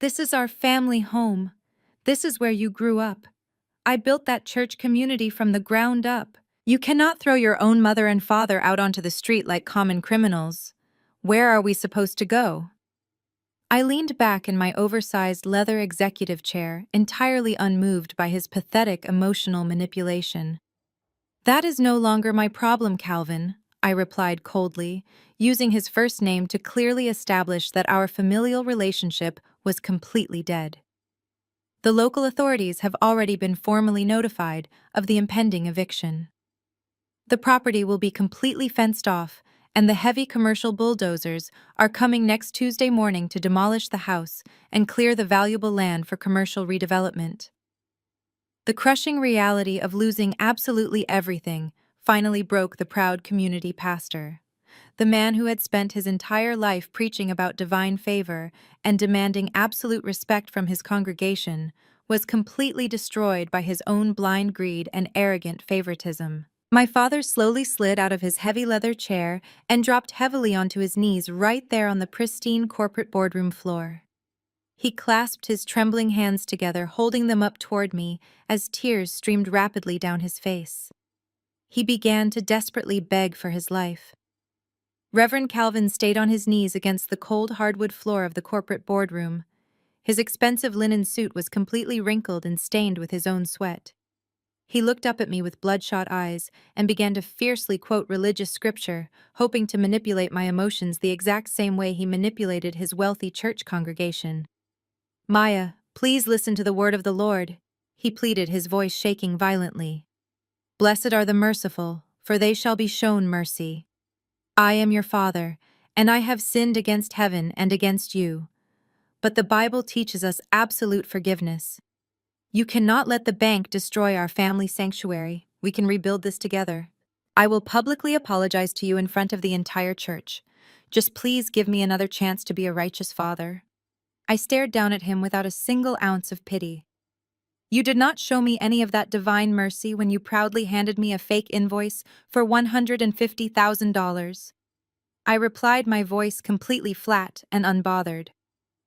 "This is our family home. This is where you grew up. I built that church community from the ground up. You cannot throw your own mother and father out onto the street like common criminals. Where are we supposed to go?" I leaned back in my oversized leather executive chair, entirely unmoved by his pathetic emotional manipulation. "That is no longer my problem, Calvin," I replied coldly, using his first name to clearly establish that our familial relationship was completely dead. "The local authorities have already been formally notified of the impending eviction. The property will be completely fenced off, and the heavy commercial bulldozers are coming next Tuesday morning to demolish the house and clear the valuable land for commercial redevelopment." The crushing reality of losing absolutely everything finally broke the proud community pastor. The man who had spent his entire life preaching about divine favor and demanding absolute respect from his congregation was completely destroyed by his own blind greed and arrogant favoritism. My father slowly slid out of his heavy leather chair and dropped heavily onto his knees right there on the pristine corporate boardroom floor. He clasped his trembling hands together, holding them up toward me as tears streamed rapidly down his face. He began to desperately beg for his life. Reverend Calvin stayed on his knees against the cold hardwood floor of the corporate boardroom. His expensive linen suit was completely wrinkled and stained with his own sweat. He looked up at me with bloodshot eyes and began to fiercely quote religious scripture, hoping to manipulate my emotions the exact same way he manipulated his wealthy church congregation. "Maya, please listen to the word of the Lord," he pleaded, his voice shaking violently. "Blessed are the merciful, for they shall be shown mercy. I am your father, and I have sinned against heaven and against you. But the Bible teaches us absolute forgiveness. You cannot let the bank destroy our family sanctuary. We can rebuild this together. I will publicly apologize to you in front of the entire church. Just please give me another chance to be a righteous father." I stared down at him without a single ounce of pity. "You did not show me any of that divine mercy when you proudly handed me a fake invoice for $150,000. I replied, my voice completely flat and unbothered.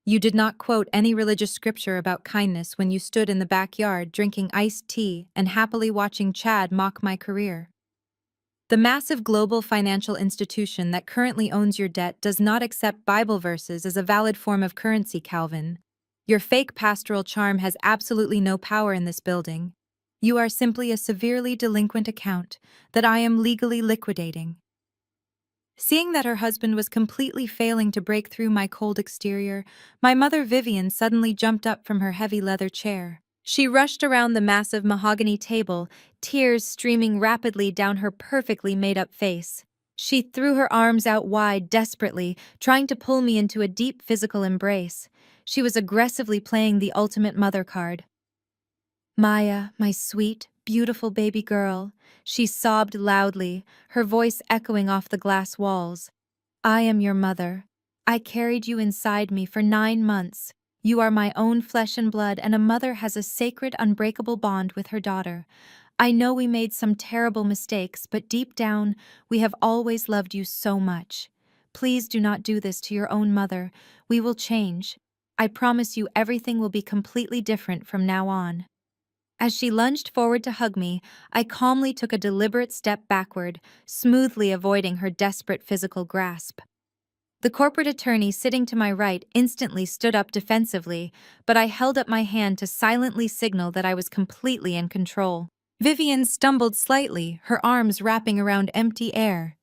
"You did not quote any religious scripture about kindness when you stood in the backyard drinking iced tea and happily watching Chad mock my career. The massive global financial institution that currently owns your debt does not accept Bible verses as a valid form of currency, Calvin. Your fake pastoral charm has absolutely no power in this building. You are simply a severely delinquent account that I am legally liquidating. Seeing that her husband was completely failing to break through my cold exterior, my mother Vivian suddenly jumped up from her heavy leather chair. She rushed around the massive mahogany table, tears streaming rapidly down her perfectly made-up face. She threw her arms out wide desperately, trying to pull me into a deep physical embrace. She was aggressively playing the ultimate mother card. Maya, my sweet, beautiful baby girl, she sobbed loudly, her voice echoing off the glass walls. I am your mother. I carried you inside me for 9 months. You are my own flesh and blood, and a mother has a sacred, unbreakable bond with her daughter. I know we made some terrible mistakes, but deep down, we have always loved you so much. Please do not do this to your own mother. We will change. I promise you everything will be completely different from now on. As she lunged forward to hug me, I calmly took a deliberate step backward, smoothly avoiding her desperate physical grasp. The corporate attorney sitting to my right instantly stood up defensively, but I held up my hand to silently signal that I was completely in control. Vivian stumbled slightly, her arms wrapping around empty air.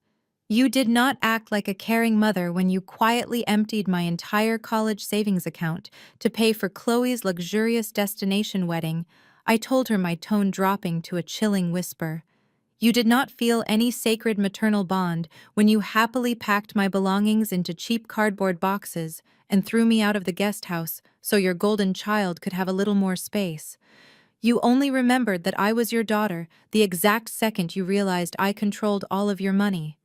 You did not act like a caring mother when you quietly emptied my entire college savings account to pay for Chloe's luxurious destination wedding, I told her, my tone dropping to a chilling whisper. You did not feel any sacred maternal bond when you happily packed my belongings into cheap cardboard boxes and threw me out of the guest house so your golden child could have a little more space. You only remembered that I was your daughter the exact second you realized I controlled all of your money.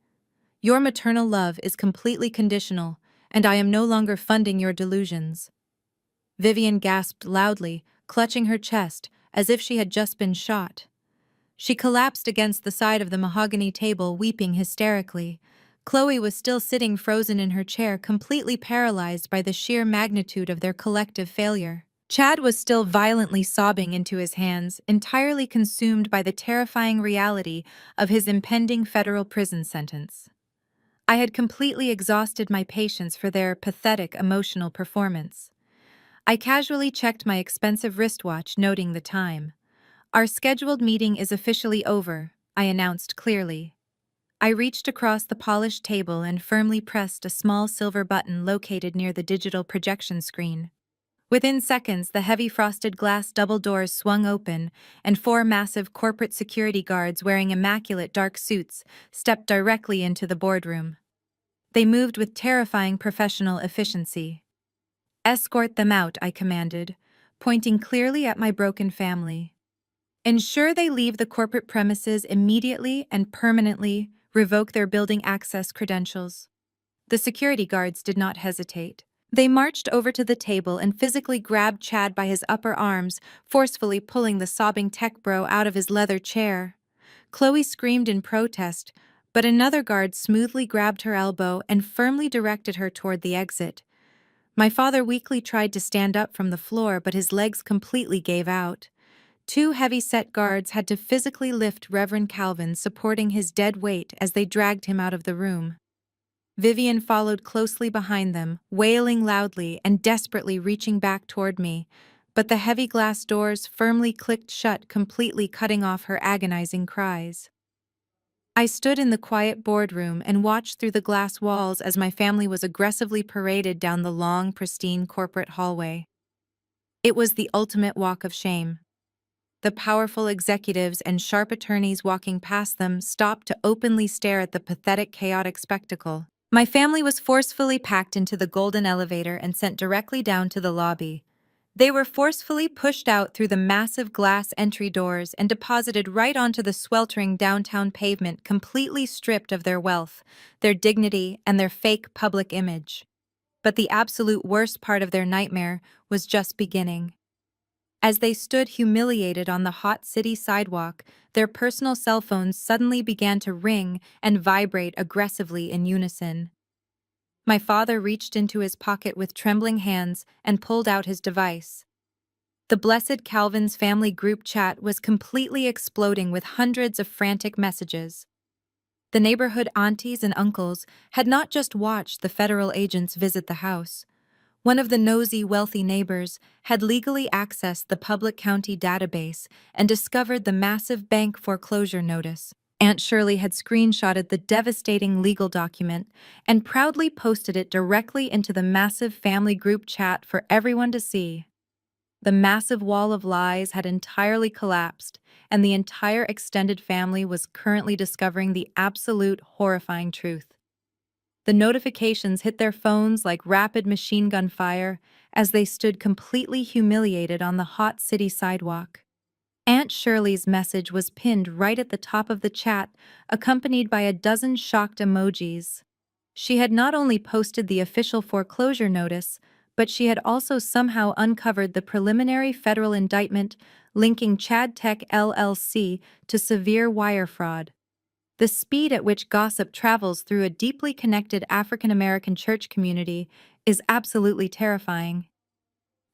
Your maternal love is completely conditional, and I am no longer funding your delusions. Vivian gasped loudly, clutching her chest, as if she had just been shot. She collapsed against the side of the mahogany table, weeping hysterically. Chloe was still sitting frozen in her chair, completely paralyzed by the sheer magnitude of their collective failure. Chad was still violently sobbing into his hands, entirely consumed by the terrifying reality of his impending federal prison sentence. I had completely exhausted my patience for their pathetic emotional performance. I casually checked my expensive wristwatch, noting the time. Our scheduled meeting is officially over, I announced clearly. I reached across the polished table and firmly pressed a small silver button located near the digital projection screen. Within seconds, the heavy frosted glass double doors swung open, and 4 massive corporate security guards wearing immaculate dark suits stepped directly into the boardroom. They moved with terrifying professional efficiency. Escort them out, I commanded, pointing clearly at my broken family. Ensure they leave the corporate premises immediately and permanently. Revoke their building access credentials. The security guards did not hesitate. They marched over to the table and physically grabbed Chad by his upper arms, forcefully pulling the sobbing tech bro out of his leather chair. Chloe screamed in protest, but another guard smoothly grabbed her elbow and firmly directed her toward the exit. My father weakly tried to stand up from the floor, but his legs completely gave out. 2 heavy-set guards had to physically lift Reverend Calvin, supporting his dead weight as they dragged him out of the room. Vivian followed closely behind them, wailing loudly and desperately reaching back toward me, but the heavy glass doors firmly clicked shut, completely cutting off her agonizing cries. I stood in the quiet boardroom and watched through the glass walls as my family was aggressively paraded down the long, pristine corporate hallway. It was the ultimate walk of shame. The powerful executives and sharp attorneys walking past them stopped to openly stare at the pathetic, chaotic spectacle. My family was forcefully packed into the golden elevator and sent directly down to the lobby. They were forcefully pushed out through the massive glass entry doors and deposited right onto the sweltering downtown pavement, completely stripped of their wealth, their dignity, and their fake public image. But the absolute worst part of their nightmare was just beginning. As they stood humiliated on the hot city sidewalk, their personal cell phones suddenly began to ring and vibrate aggressively in unison. My father reached into his pocket with trembling hands and pulled out his device. The Blessed Calvin's family group chat was completely exploding with hundreds of frantic messages. The neighborhood aunties and uncles had not just watched the federal agents visit the house. One of the nosy, wealthy neighbors had legally accessed the public county database and discovered the massive bank foreclosure notice. Aunt Shirley had screenshotted the devastating legal document and proudly posted it directly into the massive family group chat for everyone to see. The massive wall of lies had entirely collapsed, and the entire extended family was currently discovering the absolute horrifying truth. The notifications hit their phones like rapid machine gun fire as they stood completely humiliated on the hot city sidewalk. Aunt Shirley's message was pinned right at the top of the chat, accompanied by a dozen shocked emojis. She had not only posted the official foreclosure notice, but she had also somehow uncovered the preliminary federal indictment linking Chad Tech LLC to severe wire fraud. The speed at which gossip travels through a deeply connected African American church community is absolutely terrifying.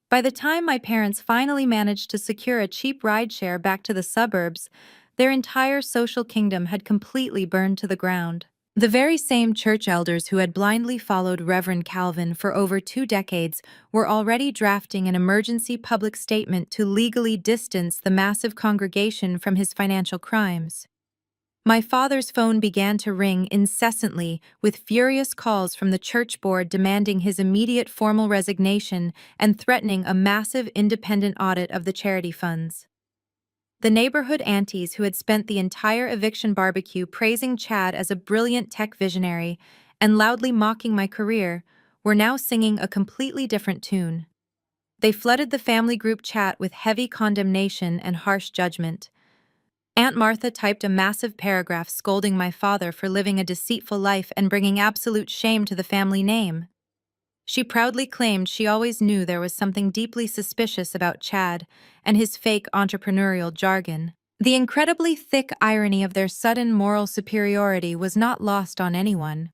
By the time my parents finally managed to secure a cheap rideshare back to the suburbs, their entire social kingdom had completely burned to the ground. The very same church elders who had blindly followed Reverend Calvin for over 2 decades were already drafting an emergency public statement to legally distance the massive congregation from his financial crimes. My father's phone began to ring incessantly with furious calls from the church board demanding his immediate formal resignation and threatening a massive independent audit of the charity funds. The neighborhood aunties who had spent the entire eviction barbecue praising Chad as a brilliant tech visionary and loudly mocking my career were now singing a completely different tune. They flooded the family group chat with heavy condemnation and harsh judgment. Aunt Martha typed a massive paragraph scolding my father for living a deceitful life and bringing absolute shame to the family name. She proudly claimed she always knew there was something deeply suspicious about Chad and his fake entrepreneurial jargon. The incredibly thick irony of their sudden moral superiority was not lost on anyone.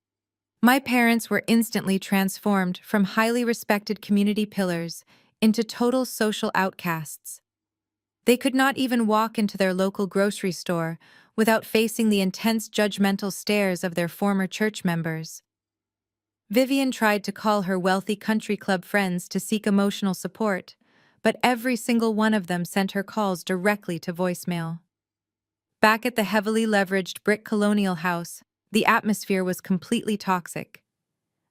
My parents were instantly transformed from highly respected community pillars into total social outcasts. They could not even walk into their local grocery store without facing the intense judgmental stares of their former church members. Vivian tried to call her wealthy country club friends to seek emotional support, but every single one of them sent her calls directly to voicemail. Back at the heavily leveraged brick colonial house, the atmosphere was completely toxic.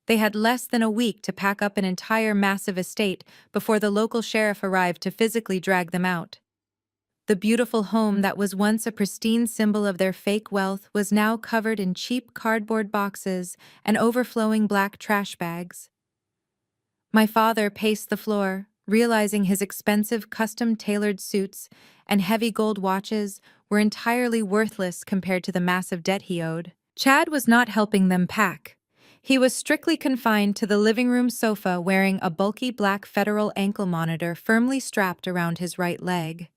They had less than a week to pack up an entire massive estate before the local sheriff arrived to physically drag them out. The beautiful home that was once a pristine symbol of their fake wealth was now covered in cheap cardboard boxes and overflowing black trash bags. My father paced the floor, realizing his expensive custom-tailored suits and heavy gold watches were entirely worthless compared to the massive debt he owed. Chad was not helping them pack. He was strictly confined to the living room sofa wearing a bulky black federal ankle monitor firmly strapped around his right leg.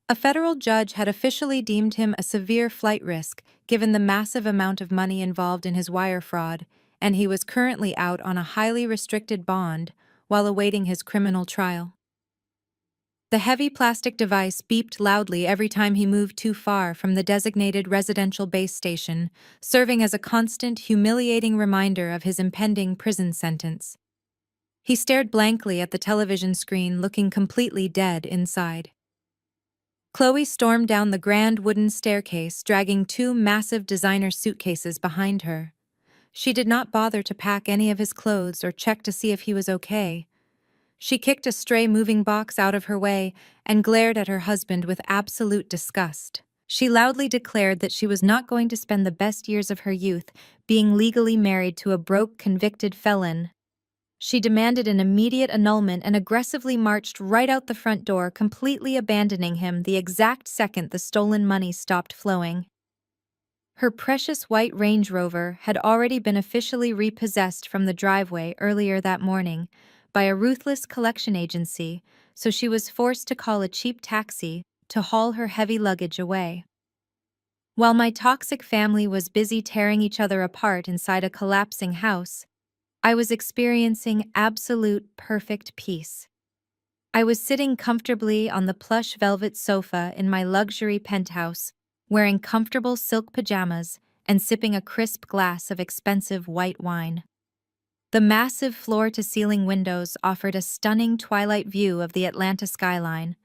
A federal judge had officially deemed him a severe flight risk given the massive amount of money involved in his wire fraud, and he was currently out on a highly restricted bond while awaiting his criminal trial. The heavy plastic device beeped loudly every time he moved too far from the designated residential base station, serving as a constant, humiliating reminder of his impending prison sentence. He stared blankly at the television screen, looking completely dead inside. Chloe stormed down the grand wooden staircase, dragging 2 massive designer suitcases behind her. She did not bother to pack any of his clothes or check to see if he was okay. She kicked a stray moving box out of her way and glared at her husband with absolute disgust. She loudly declared that she was not going to spend the best years of her youth being legally married to a broke, convicted felon. She demanded an immediate annulment and aggressively marched right out the front door, completely abandoning him the exact second the stolen money stopped flowing. Her precious white Range Rover had already been officially repossessed from the driveway earlier that morning by a ruthless collection agency, so she was forced to call a cheap taxi to haul her heavy luggage away. While my toxic family was busy tearing each other apart inside a collapsing house, I was experiencing absolute perfect peace. I was sitting comfortably on the plush velvet sofa in my luxury penthouse, wearing comfortable silk pajamas and sipping a crisp glass of expensive white wine. The massive floor-to-ceiling windows offered a stunning twilight view of the Atlanta skyline,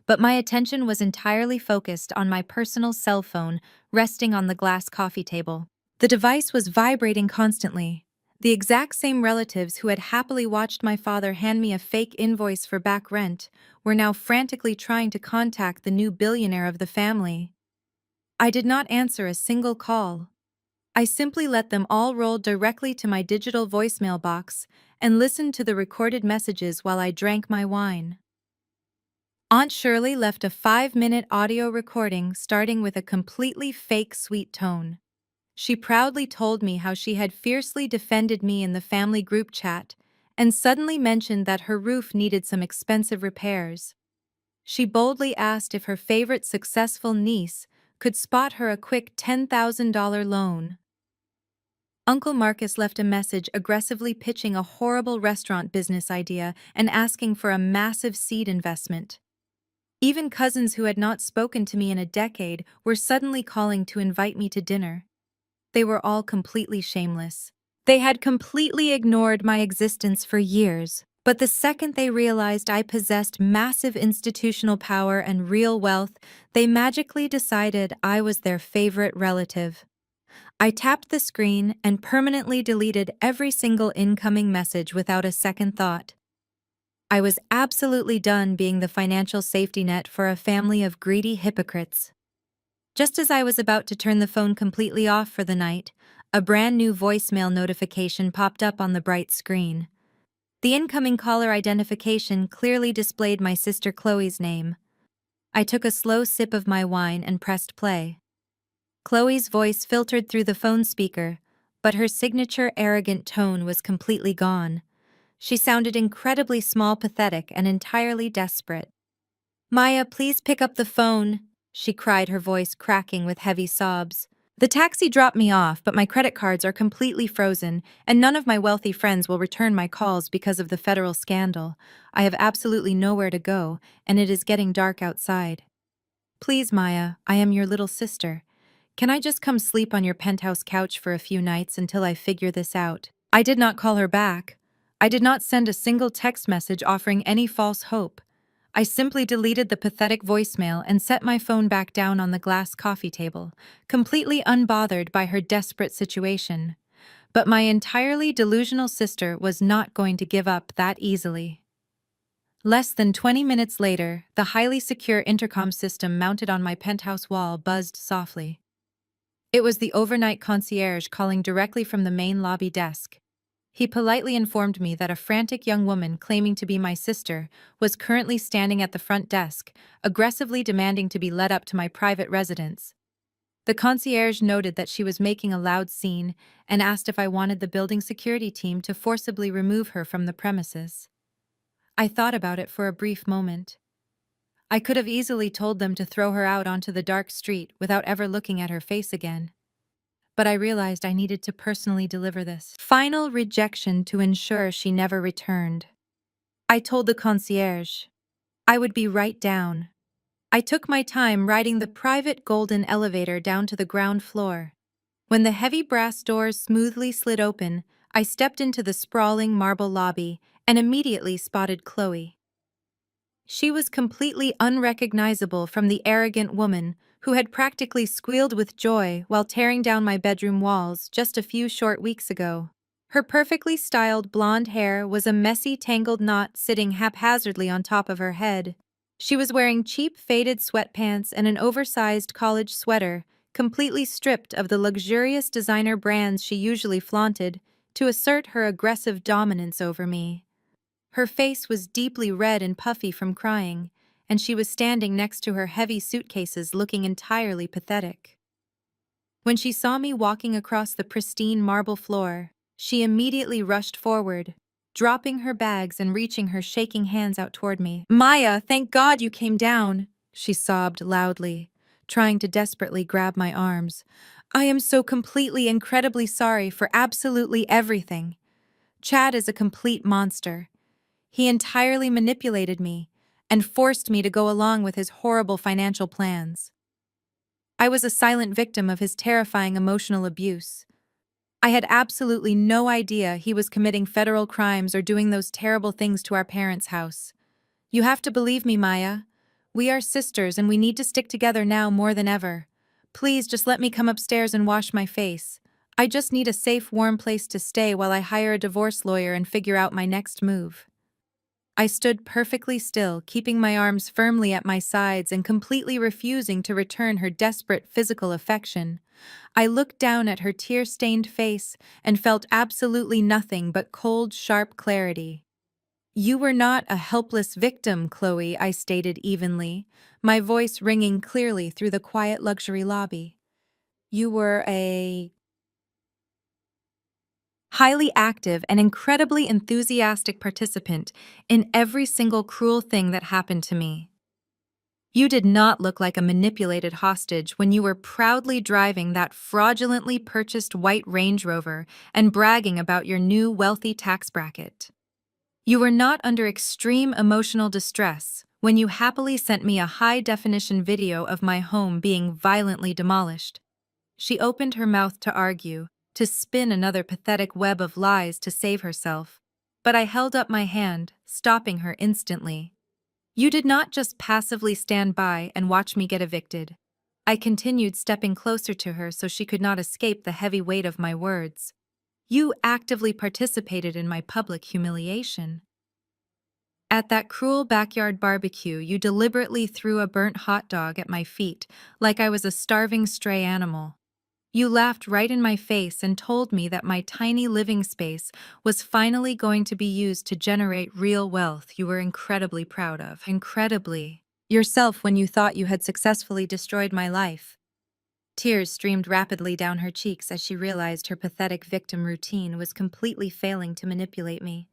but my attention was entirely focused on my personal cell phone resting on the glass coffee table. The device was vibrating constantly. The exact same relatives who had happily watched my father hand me a fake invoice for back rent were now frantically trying to contact the new billionaire of the family. I did not answer a single call. I simply let them all roll directly to my digital voicemail box and listened to the recorded messages while I drank my wine. Aunt Shirley left a 5-minute audio recording starting with a completely fake sweet tone. She proudly told me how she had fiercely defended me in the family group chat and suddenly mentioned that her roof needed some expensive repairs. She boldly asked if her favorite successful niece could spot her a quick $10,000 loan. Uncle Marcus left a message aggressively pitching a horrible restaurant business idea and asking for a massive seed investment. Even cousins who had not spoken to me in a decade were suddenly calling to invite me to dinner. They were all completely shameless. They had completely ignored my existence for years, but the second they realized I possessed massive institutional power and real wealth, they magically decided I was their favorite relative. I tapped the screen and permanently deleted every single incoming message without a second thought. I was absolutely done being the financial safety net for a family of greedy hypocrites. Just as I was about to turn the phone completely off for the night, a brand new voicemail notification popped up on the bright screen. The incoming caller identification clearly displayed my sister Chloe's name. I took a slow sip of my wine and pressed play. Chloe's voice filtered through the phone speaker, but her signature arrogant tone was completely gone. She sounded incredibly small, pathetic, and entirely desperate. "Maya, please pick up the phone," she cried, her voice cracking with heavy sobs. "The taxi dropped me off, but my credit cards are completely frozen, and none of my wealthy friends will return my calls because of the federal scandal. I have absolutely nowhere to go, and it is getting dark outside. Please, Maya, I am your little sister. Can I just come sleep on your penthouse couch for a few nights until I figure this out?" I did not call her back. I did not send a single text message offering any false hope. I simply deleted the pathetic voicemail and set my phone back down on the glass coffee table, completely unbothered by her desperate situation. But my entirely delusional sister was not going to give up that easily. Less than 20 minutes later, the highly secure intercom system mounted on my penthouse wall buzzed softly. It was the overnight concierge calling directly from the main lobby desk. He politely informed me that a frantic young woman claiming to be my sister was currently standing at the front desk, aggressively demanding to be led up to my private residence. The concierge noted that she was making a loud scene and asked if I wanted the building security team to forcibly remove her from the premises. I thought about it for a brief moment. I could have easily told them to throw her out onto the dark street without ever looking at her face again. But I realized I needed to personally deliver this final rejection to ensure she never returned. I told the concierge I would be right down. I took my time riding the private golden elevator down to the ground floor. When the heavy brass doors smoothly slid open, I stepped into the sprawling marble lobby and immediately spotted Chloe. She was completely unrecognizable from the arrogant woman who had practically squealed with joy while tearing down my bedroom walls just a few short weeks ago. Her perfectly styled blonde hair was a messy, tangled knot sitting haphazardly on top of her head. She was wearing cheap, faded sweatpants and an oversized college sweater, completely stripped of the luxurious designer brands she usually flaunted to assert her aggressive dominance over me. Her face was deeply red and puffy from crying, and she was standing next to her heavy suitcases looking entirely pathetic. When she saw me walking across the pristine marble floor, she immediately rushed forward, dropping her bags and reaching her shaking hands out toward me. "Maya, thank God you came down," she sobbed loudly, trying to desperately grab my arms. "I am so completely, incredibly sorry for absolutely everything. Chad is a complete monster. He entirely manipulated me and forced me to go along with his horrible financial plans. I was a silent victim of his terrifying emotional abuse. I had absolutely no idea he was committing federal crimes or doing those terrible things to our parents' house. You have to believe me, Maya. We are sisters and we need to stick together now more than ever. Please just let me come upstairs and wash my face. I just need a safe, warm place to stay while I hire a divorce lawyer and figure out my next move. I stood perfectly still, keeping my arms firmly at my sides and completely refusing to return her desperate physical affection. I looked down at her tear-stained face and felt absolutely nothing but cold, sharp clarity. You were not a helpless victim, Chloe, I stated evenly, my voice ringing clearly through the quiet luxury lobby. You were a highly active and incredibly enthusiastic participant in every single cruel thing that happened to me. You did not look like a manipulated hostage when you were proudly driving that fraudulently purchased white Range Rover and bragging about your new wealthy tax bracket. You were not under extreme emotional distress when you happily sent me a high-definition video of my home being violently demolished. She opened her mouth to argue, to spin another pathetic web of lies to save herself, but I held up my hand, stopping her instantly. You did not just passively stand by and watch me get evicted. I continued stepping closer to her so she could not escape the heavy weight of my words. You actively participated in my public humiliation. At that cruel backyard barbecue, you deliberately threw a burnt hot dog at my feet like I was a starving stray animal. You laughed right in my face and told me that my tiny living space was finally going to be used to generate real wealth you were incredibly proud of. Incredibly. Yourself when you thought you had successfully destroyed my life. Tears streamed rapidly down her cheeks as she realized her pathetic victim routine was completely failing to manipulate me.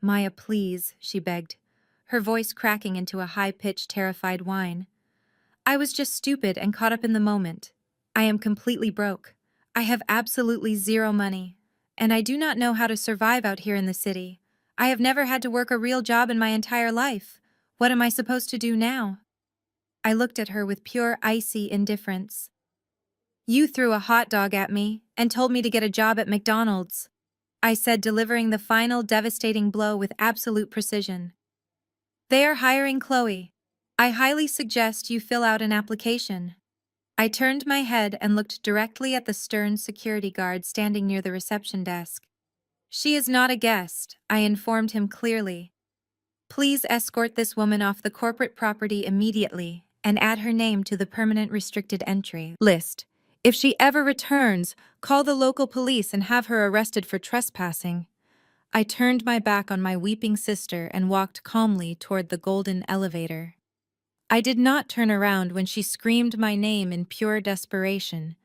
Maya, please, she begged, her voice cracking into a high-pitched, terrified whine. I was just stupid and caught up in the moment. I am completely broke. I have absolutely zero money. And I do not know how to survive out here in the city. I have never had to work a real job in my entire life. What am I supposed to do now? I looked at her with pure, icy indifference. You threw a hot dog at me and told me to get a job at McDonald's, I said, delivering the final devastating blow with absolute precision. They are hiring Chloe. I highly suggest you fill out an application. I turned my head and looked directly at the stern security guard standing near the reception desk. She is not a guest, I informed him clearly. Please escort this woman off the corporate property immediately and add her name to the permanent restricted entry list. If she ever returns, call the local police and have her arrested for trespassing. I turned my back on my weeping sister and walked calmly toward the golden elevator. I did not turn around when she screamed my name in pure desperation,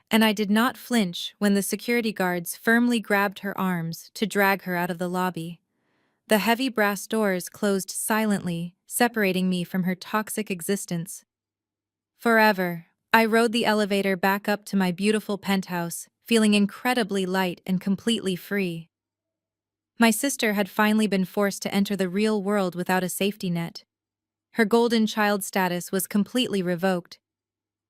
and I did not flinch when the security guards firmly grabbed her arms to drag her out of the lobby. The heavy brass doors closed silently, separating me from her toxic existence. Forever, I rode the elevator back up to my beautiful penthouse, feeling incredibly light and completely free. My sister had finally been forced to enter the real world without a safety net. Her golden child status was completely revoked.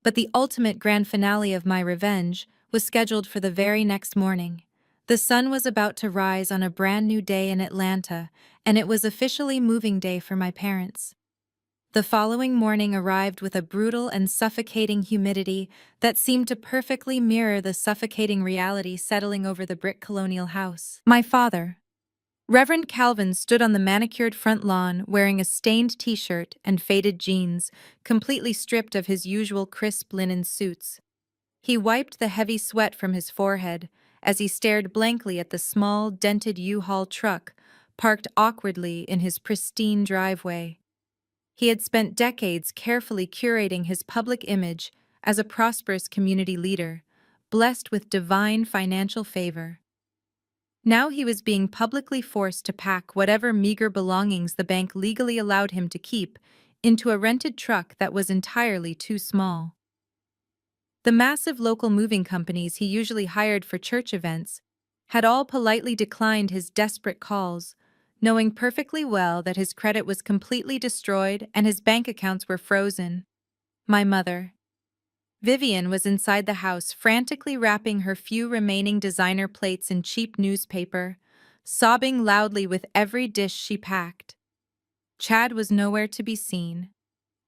But the ultimate grand finale of my revenge was scheduled for the very next morning. The sun was about to rise on a brand new day in Atlanta, and it was officially moving day for my parents. The following morning arrived with a brutal and suffocating humidity that seemed to perfectly mirror the suffocating reality settling over the brick colonial house. My father, Reverend Calvin, stood on the manicured front lawn wearing a stained t-shirt and faded jeans, completely stripped of his usual crisp linen suits. He wiped the heavy sweat from his forehead as he stared blankly at the small, dented U-Haul truck parked awkwardly in his pristine driveway. He had spent decades carefully curating his public image as a prosperous community leader, blessed with divine financial favor. Now he was being publicly forced to pack whatever meager belongings the bank legally allowed him to keep into a rented truck that was entirely too small. The massive local moving companies he usually hired for church events had all politely declined his desperate calls, knowing perfectly well that his credit was completely destroyed and his bank accounts were frozen. My mother, Vivian was inside the house, frantically wrapping her few remaining designer plates in cheap newspaper, sobbing loudly with every dish she packed. Chad was nowhere to be seen.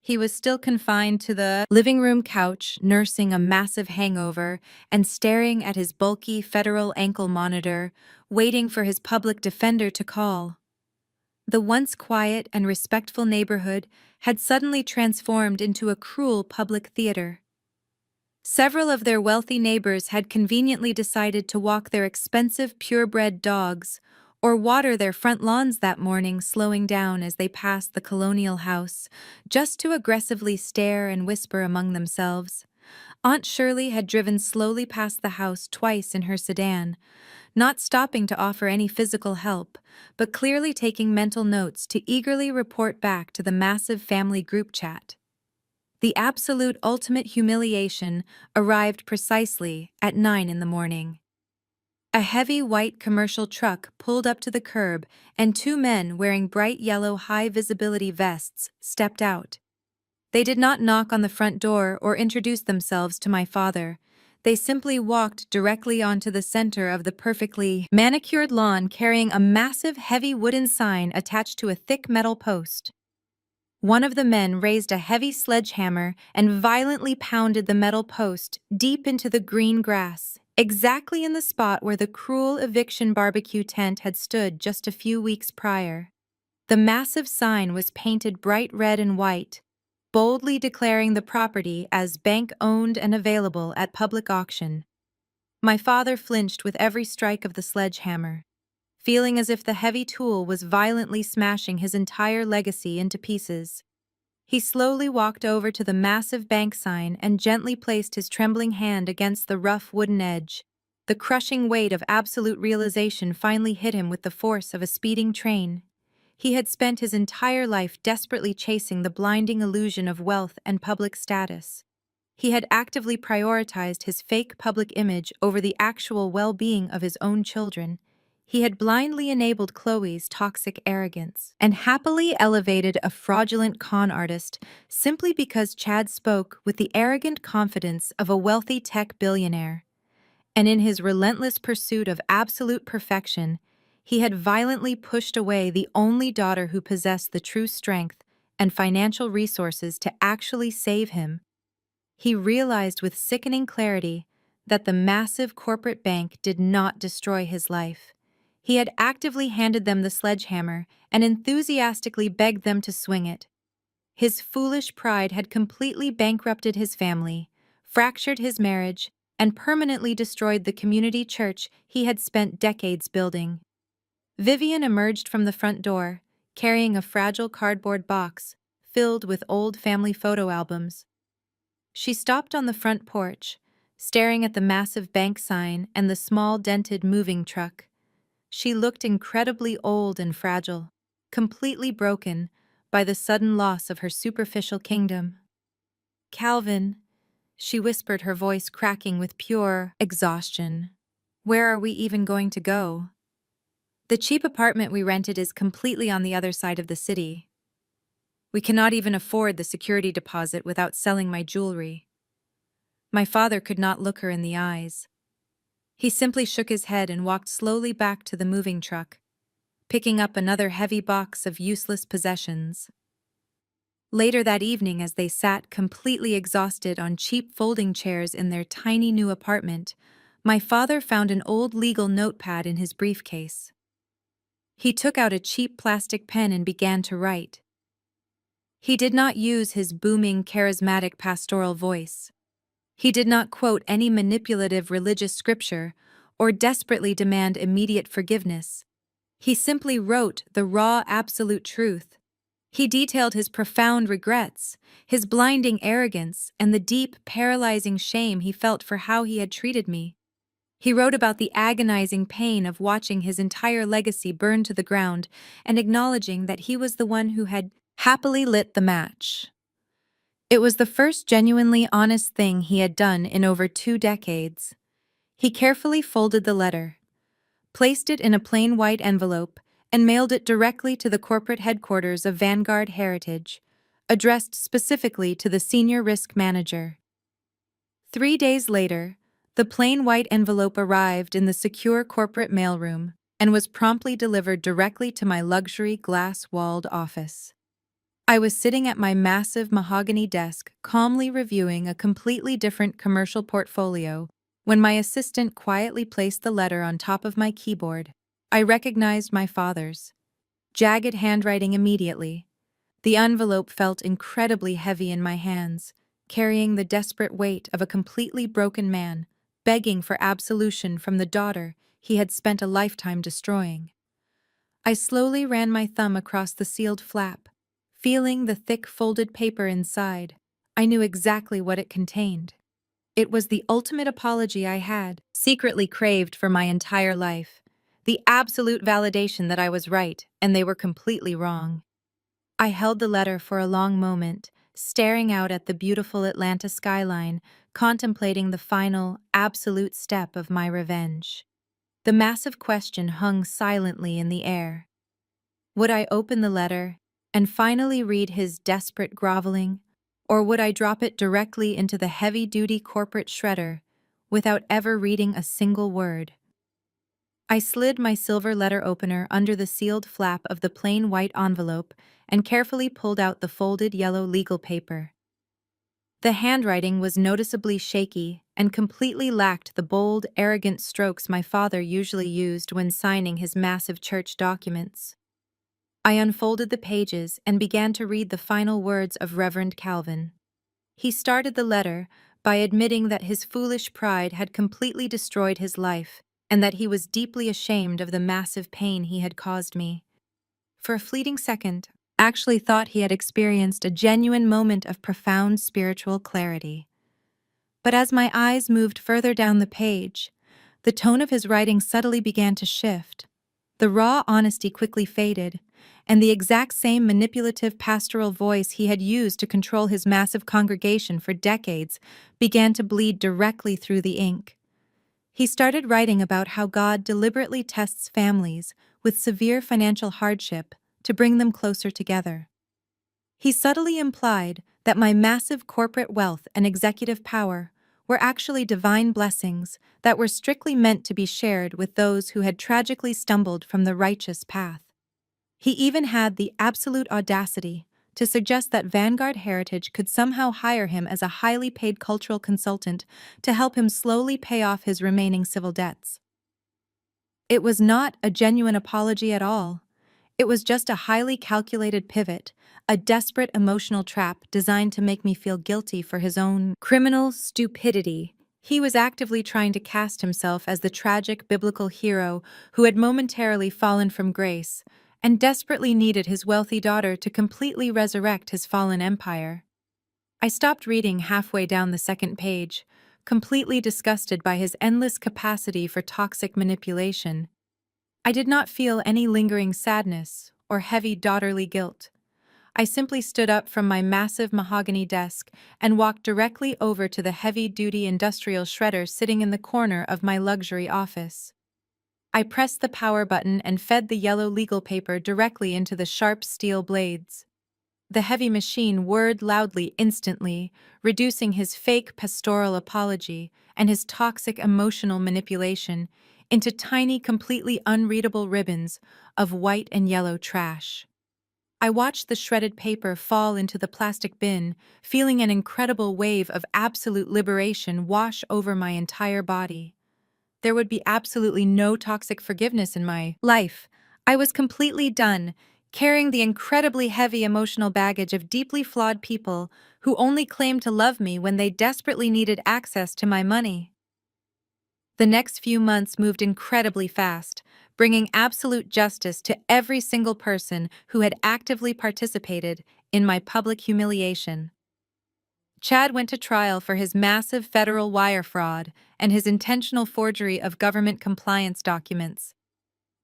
He was still confined to the living room couch, nursing a massive hangover and staring at his bulky federal ankle monitor, waiting for his public defender to call. The once quiet and respectful neighborhood had suddenly transformed into a cruel public theater. Several of their wealthy neighbors had conveniently decided to walk their expensive purebred dogs or water their front lawns that morning, slowing down as they passed the colonial house, just to aggressively stare and whisper among themselves. Aunt Shirley had driven slowly past the house twice in her sedan, not stopping to offer any physical help, but clearly taking mental notes to eagerly report back to the massive family group chat. The absolute ultimate humiliation arrived precisely at 9 in the morning. A heavy white commercial truck pulled up to the curb, and two men wearing bright yellow high-visibility vests stepped out. They did not knock on the front door or introduce themselves to my father. They simply walked directly onto the center of the perfectly manicured lawn, carrying a massive heavy wooden sign attached to a thick metal post. One of the men raised a heavy sledgehammer and violently pounded the metal post deep into the green grass, exactly in the spot where the cruel Eviction barbecue tent had stood just a few weeks prior. The massive sign was painted bright red and white, boldly declaring the property as bank-owned and available at public auction. My father flinched with every strike of the sledgehammer, feeling as if the heavy tool was violently smashing his entire legacy into pieces. He slowly walked over to the massive bank sign and gently placed his trembling hand against the rough wooden edge. The crushing weight of absolute realization finally hit him with the force of a speeding train. He had spent his entire life desperately chasing the blinding illusion of wealth and public status. He had actively prioritized his fake public image over the actual well-being of his own children. He had blindly enabled Chloe's toxic arrogance and happily elevated a fraudulent con artist simply because Chad spoke with the arrogant confidence of a wealthy tech billionaire. And in his relentless pursuit of absolute perfection, he had violently pushed away the only daughter who possessed the true strength and financial resources to actually save him. He realized with sickening clarity that the massive corporate bank did not destroy his life. He had actively handed them the sledgehammer and enthusiastically begged them to swing it. His foolish pride had completely bankrupted his family, fractured his marriage, and permanently destroyed the community church he had spent decades building. Vivian emerged from the front door, carrying a fragile cardboard box filled with old family photo albums. She stopped on the front porch, staring at the massive bank sign and the small dented moving truck. She looked incredibly old and fragile, completely broken by the sudden loss of her superficial kingdom. "Calvin," she whispered, her voice cracking with pure exhaustion, "where are we even going to go? The cheap apartment we rented is completely on the other side of the city. We cannot even afford the security deposit without selling my jewelry." My father could not look her in the eyes. He simply shook his head and walked slowly back to the moving truck, picking up another heavy box of useless possessions. Later that evening, as they sat completely exhausted on cheap folding chairs in their tiny new apartment, my father found an old legal notepad in his briefcase. He took out a cheap plastic pen and began to write. He did not use his booming, charismatic pastoral voice. He did not quote any manipulative religious scripture or desperately demand immediate forgiveness. He simply wrote the raw, absolute truth. He detailed his profound regrets, his blinding arrogance, and the deep, paralyzing shame he felt for how he had treated me. He wrote about the agonizing pain of watching his entire legacy burn to the ground and acknowledging that he was the one who had happily lit the match. It was the first genuinely honest thing he had done in over 2 decades. He carefully folded the letter, placed it in a plain white envelope, and mailed it directly to the corporate headquarters of Vanguard Heritage, addressed specifically to the senior risk manager. 3 days later, the plain white envelope arrived in the secure corporate mailroom and was promptly delivered directly to my luxury glass-walled office. I was sitting at my massive mahogany desk, calmly reviewing a completely different commercial portfolio, when my assistant quietly placed the letter on top of my keyboard. I recognized my father's jagged handwriting immediately. The envelope felt incredibly heavy in my hands, carrying the desperate weight of a completely broken man, begging for absolution from the daughter he had spent a lifetime destroying. I slowly ran my thumb across the sealed flap, feeling the thick folded paper inside. I knew exactly what it contained. It was the ultimate apology I had secretly craved for my entire life. The absolute validation that I was right and they were completely wrong. I held the letter for a long moment, staring out at the beautiful Atlanta skyline, contemplating the final, absolute step of my revenge. The massive question hung silently in the air. Would I open the letter and finally read his desperate groveling, or would I drop it directly into the heavy-duty corporate shredder without ever reading a single word? I slid my silver letter opener under the sealed flap of the plain white envelope and carefully pulled out the folded yellow legal paper. The handwriting was noticeably shaky and completely lacked the bold, arrogant strokes my father usually used when signing his massive church documents. I unfolded the pages and began to read the final words of Reverend Calvin. He started the letter by admitting that his foolish pride had completely destroyed his life and that he was deeply ashamed of the massive pain he had caused me. For a fleeting second, I actually thought he had experienced a genuine moment of profound spiritual clarity. But as my eyes moved further down the page, the tone of his writing subtly began to shift. The raw honesty quickly faded, and the exact same manipulative pastoral voice he had used to control his massive congregation for decades began to bleed directly through the ink. He started writing about how God deliberately tests families with severe financial hardship to bring them closer together. He subtly implied that my massive corporate wealth and executive power were actually divine blessings that were strictly meant to be shared with those who had tragically stumbled from the righteous path. He even had the absolute audacity to suggest that Vanguard Heritage could somehow hire him as a highly paid cultural consultant to help him slowly pay off his remaining civil debts. It was not a genuine apology at all. It was just a highly calculated pivot, a desperate emotional trap designed to make me feel guilty for his own criminal stupidity. He was actively trying to cast himself as the tragic biblical hero who had momentarily fallen from grace and desperately needed his wealthy daughter to completely resurrect his fallen empire. I stopped reading halfway down the second page, completely disgusted by his endless capacity for toxic manipulation. I did not feel any lingering sadness or heavy daughterly guilt. I simply stood up from my massive mahogany desk and walked directly over to the heavy-duty industrial shredder sitting in the corner of my luxury office. I pressed the power button and fed the yellow legal paper directly into the sharp steel blades. The heavy machine whirred loudly instantly, reducing his fake pastoral apology and his toxic emotional manipulation into tiny, completely unreadable ribbons of white and yellow trash. I watched the shredded paper fall into the plastic bin, feeling an incredible wave of absolute liberation wash over my entire body. There would be absolutely no toxic forgiveness in my life. I was completely done, carrying the incredibly heavy emotional baggage of deeply flawed people who only claimed to love me when they desperately needed access to my money. The next few months moved incredibly fast, bringing absolute justice to every single person who had actively participated in my public humiliation. Chad went to trial for his massive federal wire fraud and his intentional forgery of government compliance documents.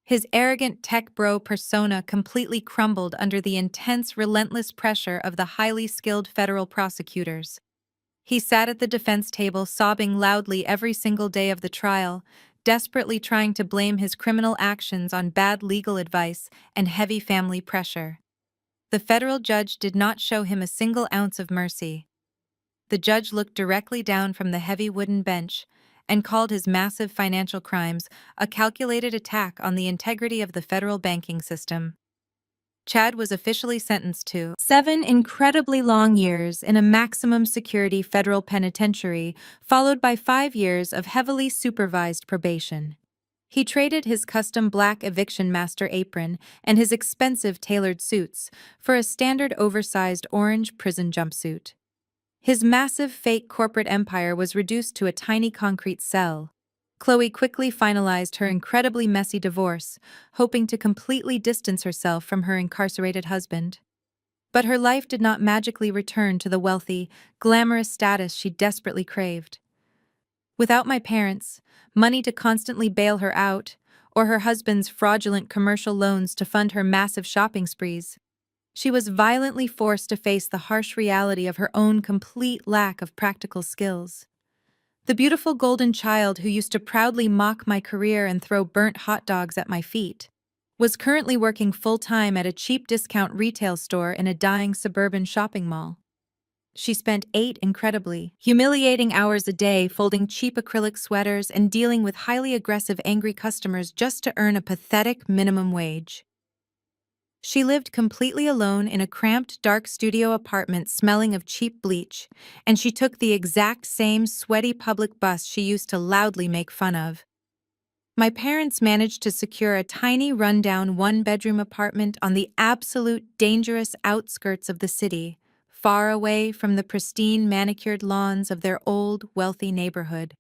His arrogant tech bro persona completely crumbled under the intense, relentless pressure of the highly skilled federal prosecutors. He sat at the defense table sobbing loudly every single day of the trial, desperately trying to blame his criminal actions on bad legal advice and heavy family pressure. The federal judge did not show him a single ounce of mercy. The judge looked directly down from the heavy wooden bench and called his massive financial crimes a calculated attack on the integrity of the federal banking system. Chad was officially sentenced to 7 incredibly long years in a maximum security federal penitentiary, followed by 5 years of heavily supervised probation. He traded his custom black eviction master apron and his expensive tailored suits for a standard oversized orange prison jumpsuit. His massive fake corporate empire was reduced to a tiny concrete cell. Chloe quickly finalized her incredibly messy divorce, hoping to completely distance herself from her incarcerated husband. But her life did not magically return to the wealthy, glamorous status she desperately craved. Without my parents, money to constantly bail her out, or her husband's fraudulent commercial loans to fund her massive shopping sprees, she was violently forced to face the harsh reality of her own complete lack of practical skills. The beautiful golden child who used to proudly mock my career and throw burnt hot dogs at my feet was currently working full-time at a cheap discount retail store in a dying suburban shopping mall. She spent 8 incredibly humiliating hours a day folding cheap acrylic sweaters and dealing with highly aggressive angry customers just to earn a pathetic minimum wage. She lived completely alone in a cramped, dark studio apartment smelling of cheap bleach, and she took the exact same sweaty public bus she used to loudly make fun of. My parents managed to secure a tiny, rundown one-bedroom apartment on the absolute dangerous outskirts of the city, far away from the pristine, manicured lawns of their old, wealthy neighborhood.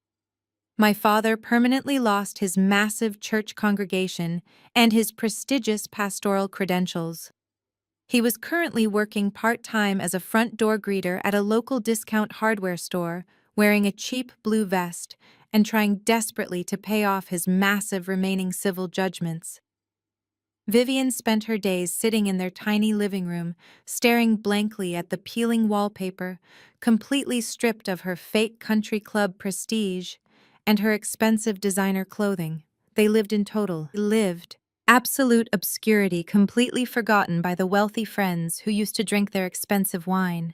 My father permanently lost his massive church congregation and his prestigious pastoral credentials. He was currently working part-time as a front door greeter at a local discount hardware store, wearing a cheap blue vest and trying desperately to pay off his massive remaining civil judgments. Vivian spent her days sitting in their tiny living room, staring blankly at the peeling wallpaper, completely stripped of her fake country club prestige and her expensive designer clothing. They lived in absolute obscurity, completely forgotten by the wealthy friends who used to drink their expensive wine.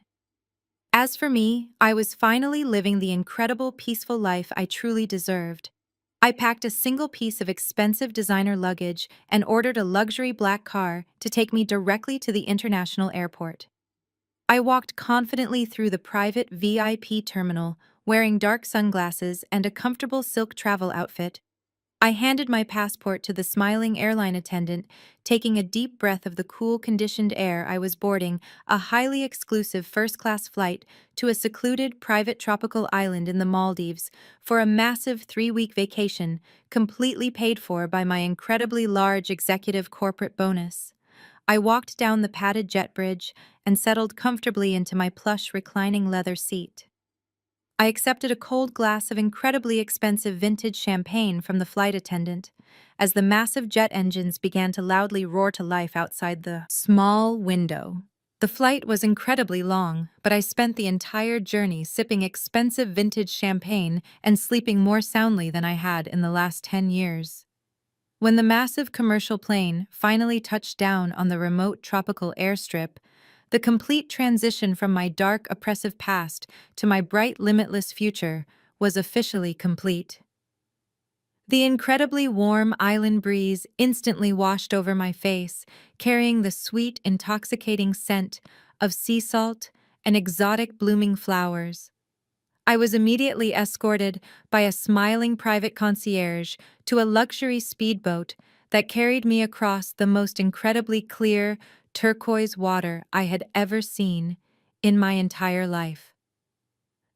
As for me, I was finally living the incredible, peaceful life I truly deserved. I packed a single piece of expensive designer luggage and ordered a luxury black car to take me directly to the international airport. I walked confidently through the private VIP terminal, wearing dark sunglasses and a comfortable silk travel outfit. I handed my passport to the smiling airline attendant, taking a deep breath of the cool, conditioned air. I was boarding a highly exclusive first-class flight to a secluded private tropical island in the Maldives for a massive 3-week vacation, completely paid for by my incredibly large executive corporate bonus. I walked down the padded jet bridge and settled comfortably into my plush reclining leather seat. I accepted a cold glass of incredibly expensive vintage champagne from the flight attendant as the massive jet engines began to loudly roar to life outside the small window. The flight was incredibly long, but I spent the entire journey sipping expensive vintage champagne and sleeping more soundly than I had in the last 10 years. When the massive commercial plane finally touched down on the remote tropical airstrip, the complete transition from my dark, oppressive past to my bright, limitless future was officially complete. The incredibly warm island breeze instantly washed over my face, carrying the sweet, intoxicating scent of sea salt and exotic blooming flowers. I was immediately escorted by a smiling private concierge to a luxury speedboat that carried me across the most incredibly clear, turquoise water I had ever seen in my entire life.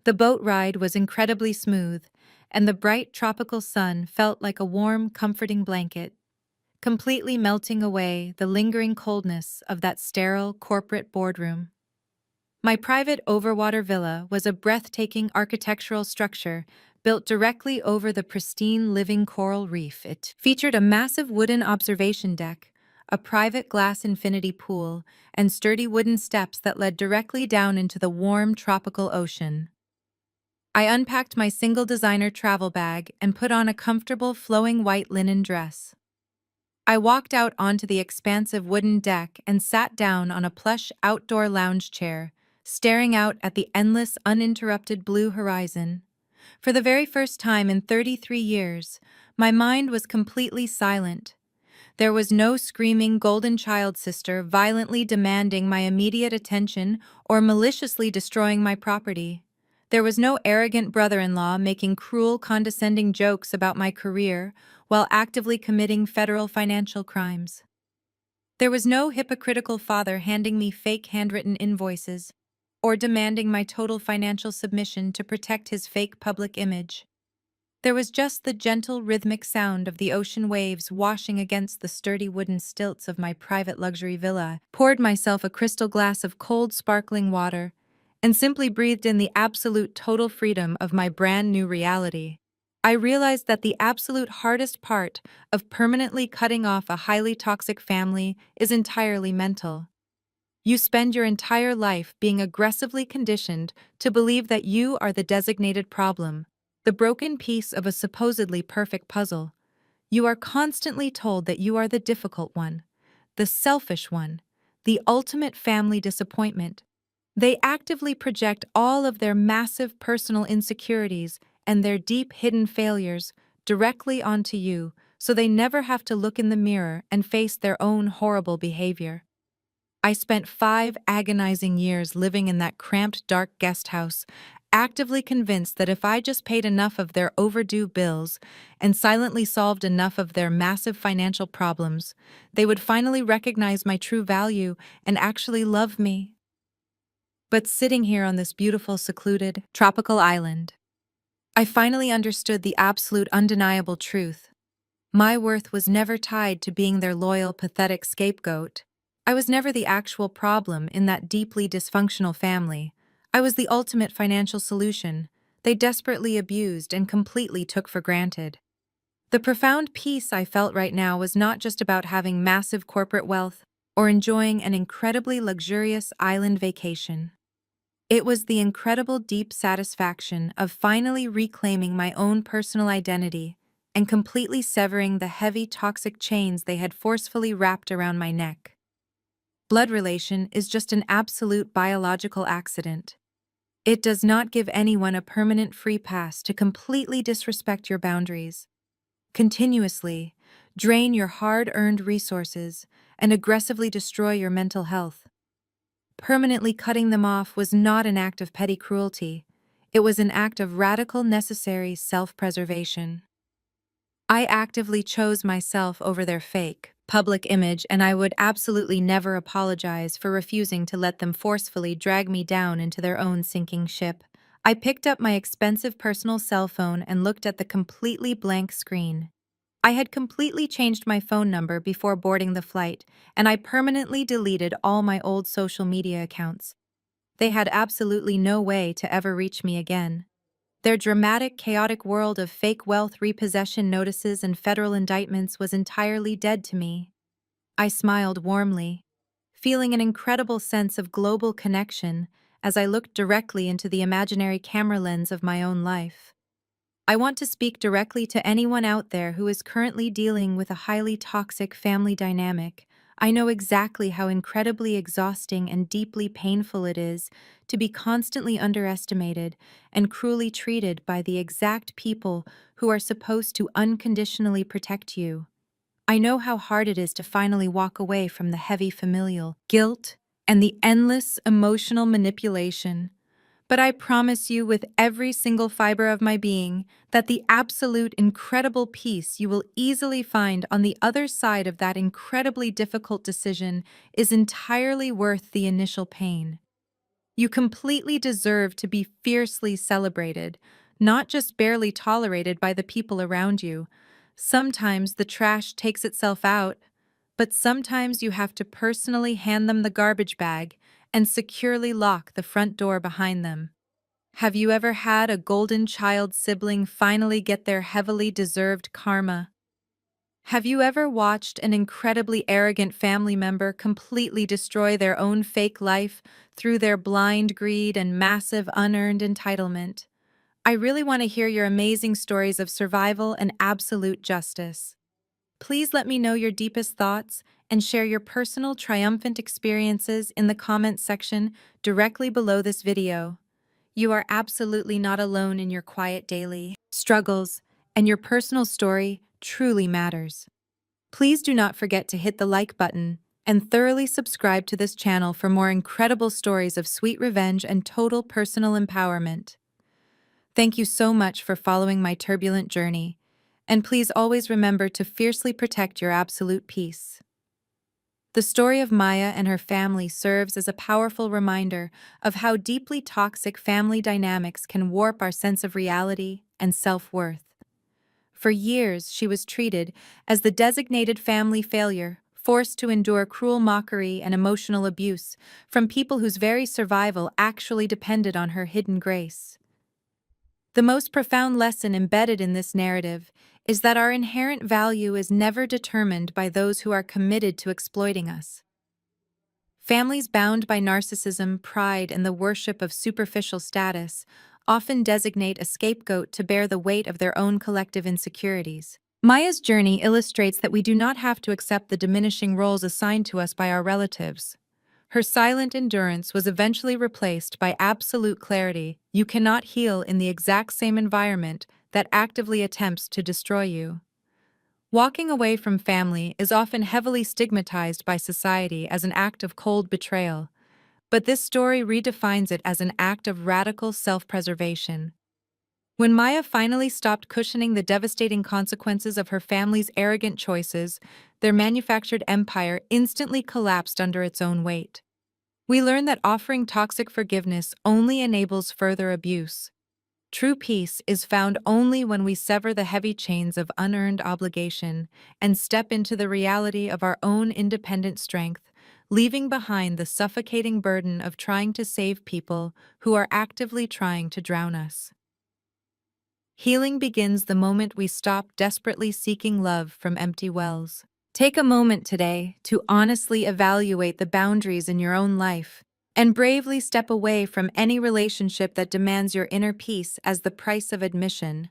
The boat ride was incredibly smooth, and the bright tropical sun felt like a warm, comforting blanket, completely melting away the lingering coldness of that sterile corporate boardroom. My private overwater villa was a breathtaking architectural structure built directly over the pristine living coral reef. It featured a massive wooden observation deck, a private glass infinity pool, and sturdy wooden steps that led directly down into the warm tropical ocean. I unpacked my single designer travel bag and put on a comfortable flowing white linen dress. I walked out onto the expansive wooden deck and sat down on a plush outdoor lounge chair, staring out at the endless, uninterrupted blue horizon. For the very first time in 33 years, my mind was completely silent. There was no screaming golden child sister violently demanding my immediate attention or maliciously destroying my property. There was no arrogant brother-in-law making cruel, condescending jokes about my career while actively committing federal financial crimes. There was no hypocritical father handing me fake handwritten invoices or demanding my total financial submission to protect his fake public image. There was just the gentle, rhythmic sound of the ocean waves washing against the sturdy wooden stilts of my private luxury villa. Poured myself a crystal glass of cold, sparkling water, and simply breathed in the absolute total freedom of my brand new reality. I realized that the absolute hardest part of permanently cutting off a highly toxic family is entirely mental. You spend your entire life being aggressively conditioned to believe that you are the designated problem, the broken piece of a supposedly perfect puzzle. You are constantly told that you are the difficult one, the selfish one, the ultimate family disappointment. They actively project all of their massive personal insecurities and their deep hidden failures directly onto you, so they never have to look in the mirror and face their own horrible behavior. I spent 5 agonizing years living in that cramped, dark guest house, actively convinced that if I just paid enough of their overdue bills and silently solved enough of their massive financial problems, they would finally recognize my true value and actually love me. But sitting here on this beautiful, secluded, tropical island, I finally understood the absolute, undeniable truth. My worth was never tied to being their loyal, pathetic scapegoat. I was never the actual problem in that deeply dysfunctional family. I was the ultimate financial solution they desperately abused and completely took for granted. The profound peace I felt right now was not just about having massive corporate wealth or enjoying an incredibly luxurious island vacation. It was the incredible deep satisfaction of finally reclaiming my own personal identity and completely severing the heavy toxic chains they had forcefully wrapped around my neck. Blood relation is just an absolute biological accident. It does not give anyone a permanent free pass to completely disrespect your boundaries, continuously drain your hard-earned resources, and aggressively destroy your mental health. Permanently cutting them off was not an act of petty cruelty. It was an act of radical, necessary self-preservation. I actively chose myself over their fake, public image, and I would absolutely never apologize for refusing to let them forcefully drag me down into their own sinking ship. I picked up my expensive personal cell phone and looked at the completely blank screen. I had completely changed my phone number before boarding the flight, and I permanently deleted all my old social media accounts. They had absolutely no way to ever reach me again. Their dramatic, chaotic world of fake wealth repossession notices and federal indictments was entirely dead to me. I smiled warmly, feeling an incredible sense of global connection as I looked directly into the imaginary camera lens of my own life. I want to speak directly to anyone out there who is currently dealing with a highly toxic family dynamic. I know exactly how incredibly exhausting and deeply painful it is to be constantly underestimated and cruelly treated by the exact people who are supposed to unconditionally protect you. I know how hard it is to finally walk away from the heavy familial guilt and the endless emotional manipulation. But I promise you with every single fiber of my being that the absolute incredible peace you will easily find on the other side of that incredibly difficult decision is entirely worth the initial pain. You completely deserve to be fiercely celebrated, not just barely tolerated by the people around you. Sometimes the trash takes itself out, but sometimes you have to personally hand them the garbage bag and securely lock the front door behind them. Have you ever had a golden child sibling finally get their heavily deserved karma? Have you ever watched an incredibly arrogant family member completely destroy their own fake life through their blind greed and massive unearned entitlement? I really want to hear your amazing stories of survival and absolute justice. Please let me know your deepest thoughts and share your personal triumphant experiences in the comments section directly below this video. You are absolutely not alone in your quiet daily struggles, and your personal story truly matters. Please do not forget to hit the like button and thoroughly subscribe to this channel for more incredible stories of sweet revenge and total personal empowerment. Thank you so much for following my turbulent journey, and please always remember to fiercely protect your absolute peace. The story of Maya and her family serves as a powerful reminder of how deeply toxic family dynamics can warp our sense of reality and self-worth. For years, she was treated as the designated family failure, forced to endure cruel mockery and emotional abuse from people whose very survival actually depended on her hidden grace. The most profound lesson embedded in this narrative is that our inherent value is never determined by those who are committed to exploiting us. Families bound by narcissism, pride, and the worship of superficial status often designate a scapegoat to bear the weight of their own collective insecurities. Maya's journey illustrates that we do not have to accept the diminishing roles assigned to us by our relatives. Her silent endurance was eventually replaced by absolute clarity. You cannot heal in the exact same environment that actively attempts to destroy you. Walking away from family is often heavily stigmatized by society as an act of cold betrayal, but this story redefines it as an act of radical self-preservation. When Maya finally stopped cushioning the devastating consequences of her family's arrogant choices, their manufactured empire instantly collapsed under its own weight. We learn that offering toxic forgiveness only enables further abuse. True peace is found only when we sever the heavy chains of unearned obligation and step into the reality of our own independent strength, leaving behind the suffocating burden of trying to save people who are actively trying to drown us. Healing begins the moment we stop desperately seeking love from empty wells. Take a moment today to honestly evaluate the boundaries in your own life and bravely step away from any relationship that demands your inner peace as the price of admission.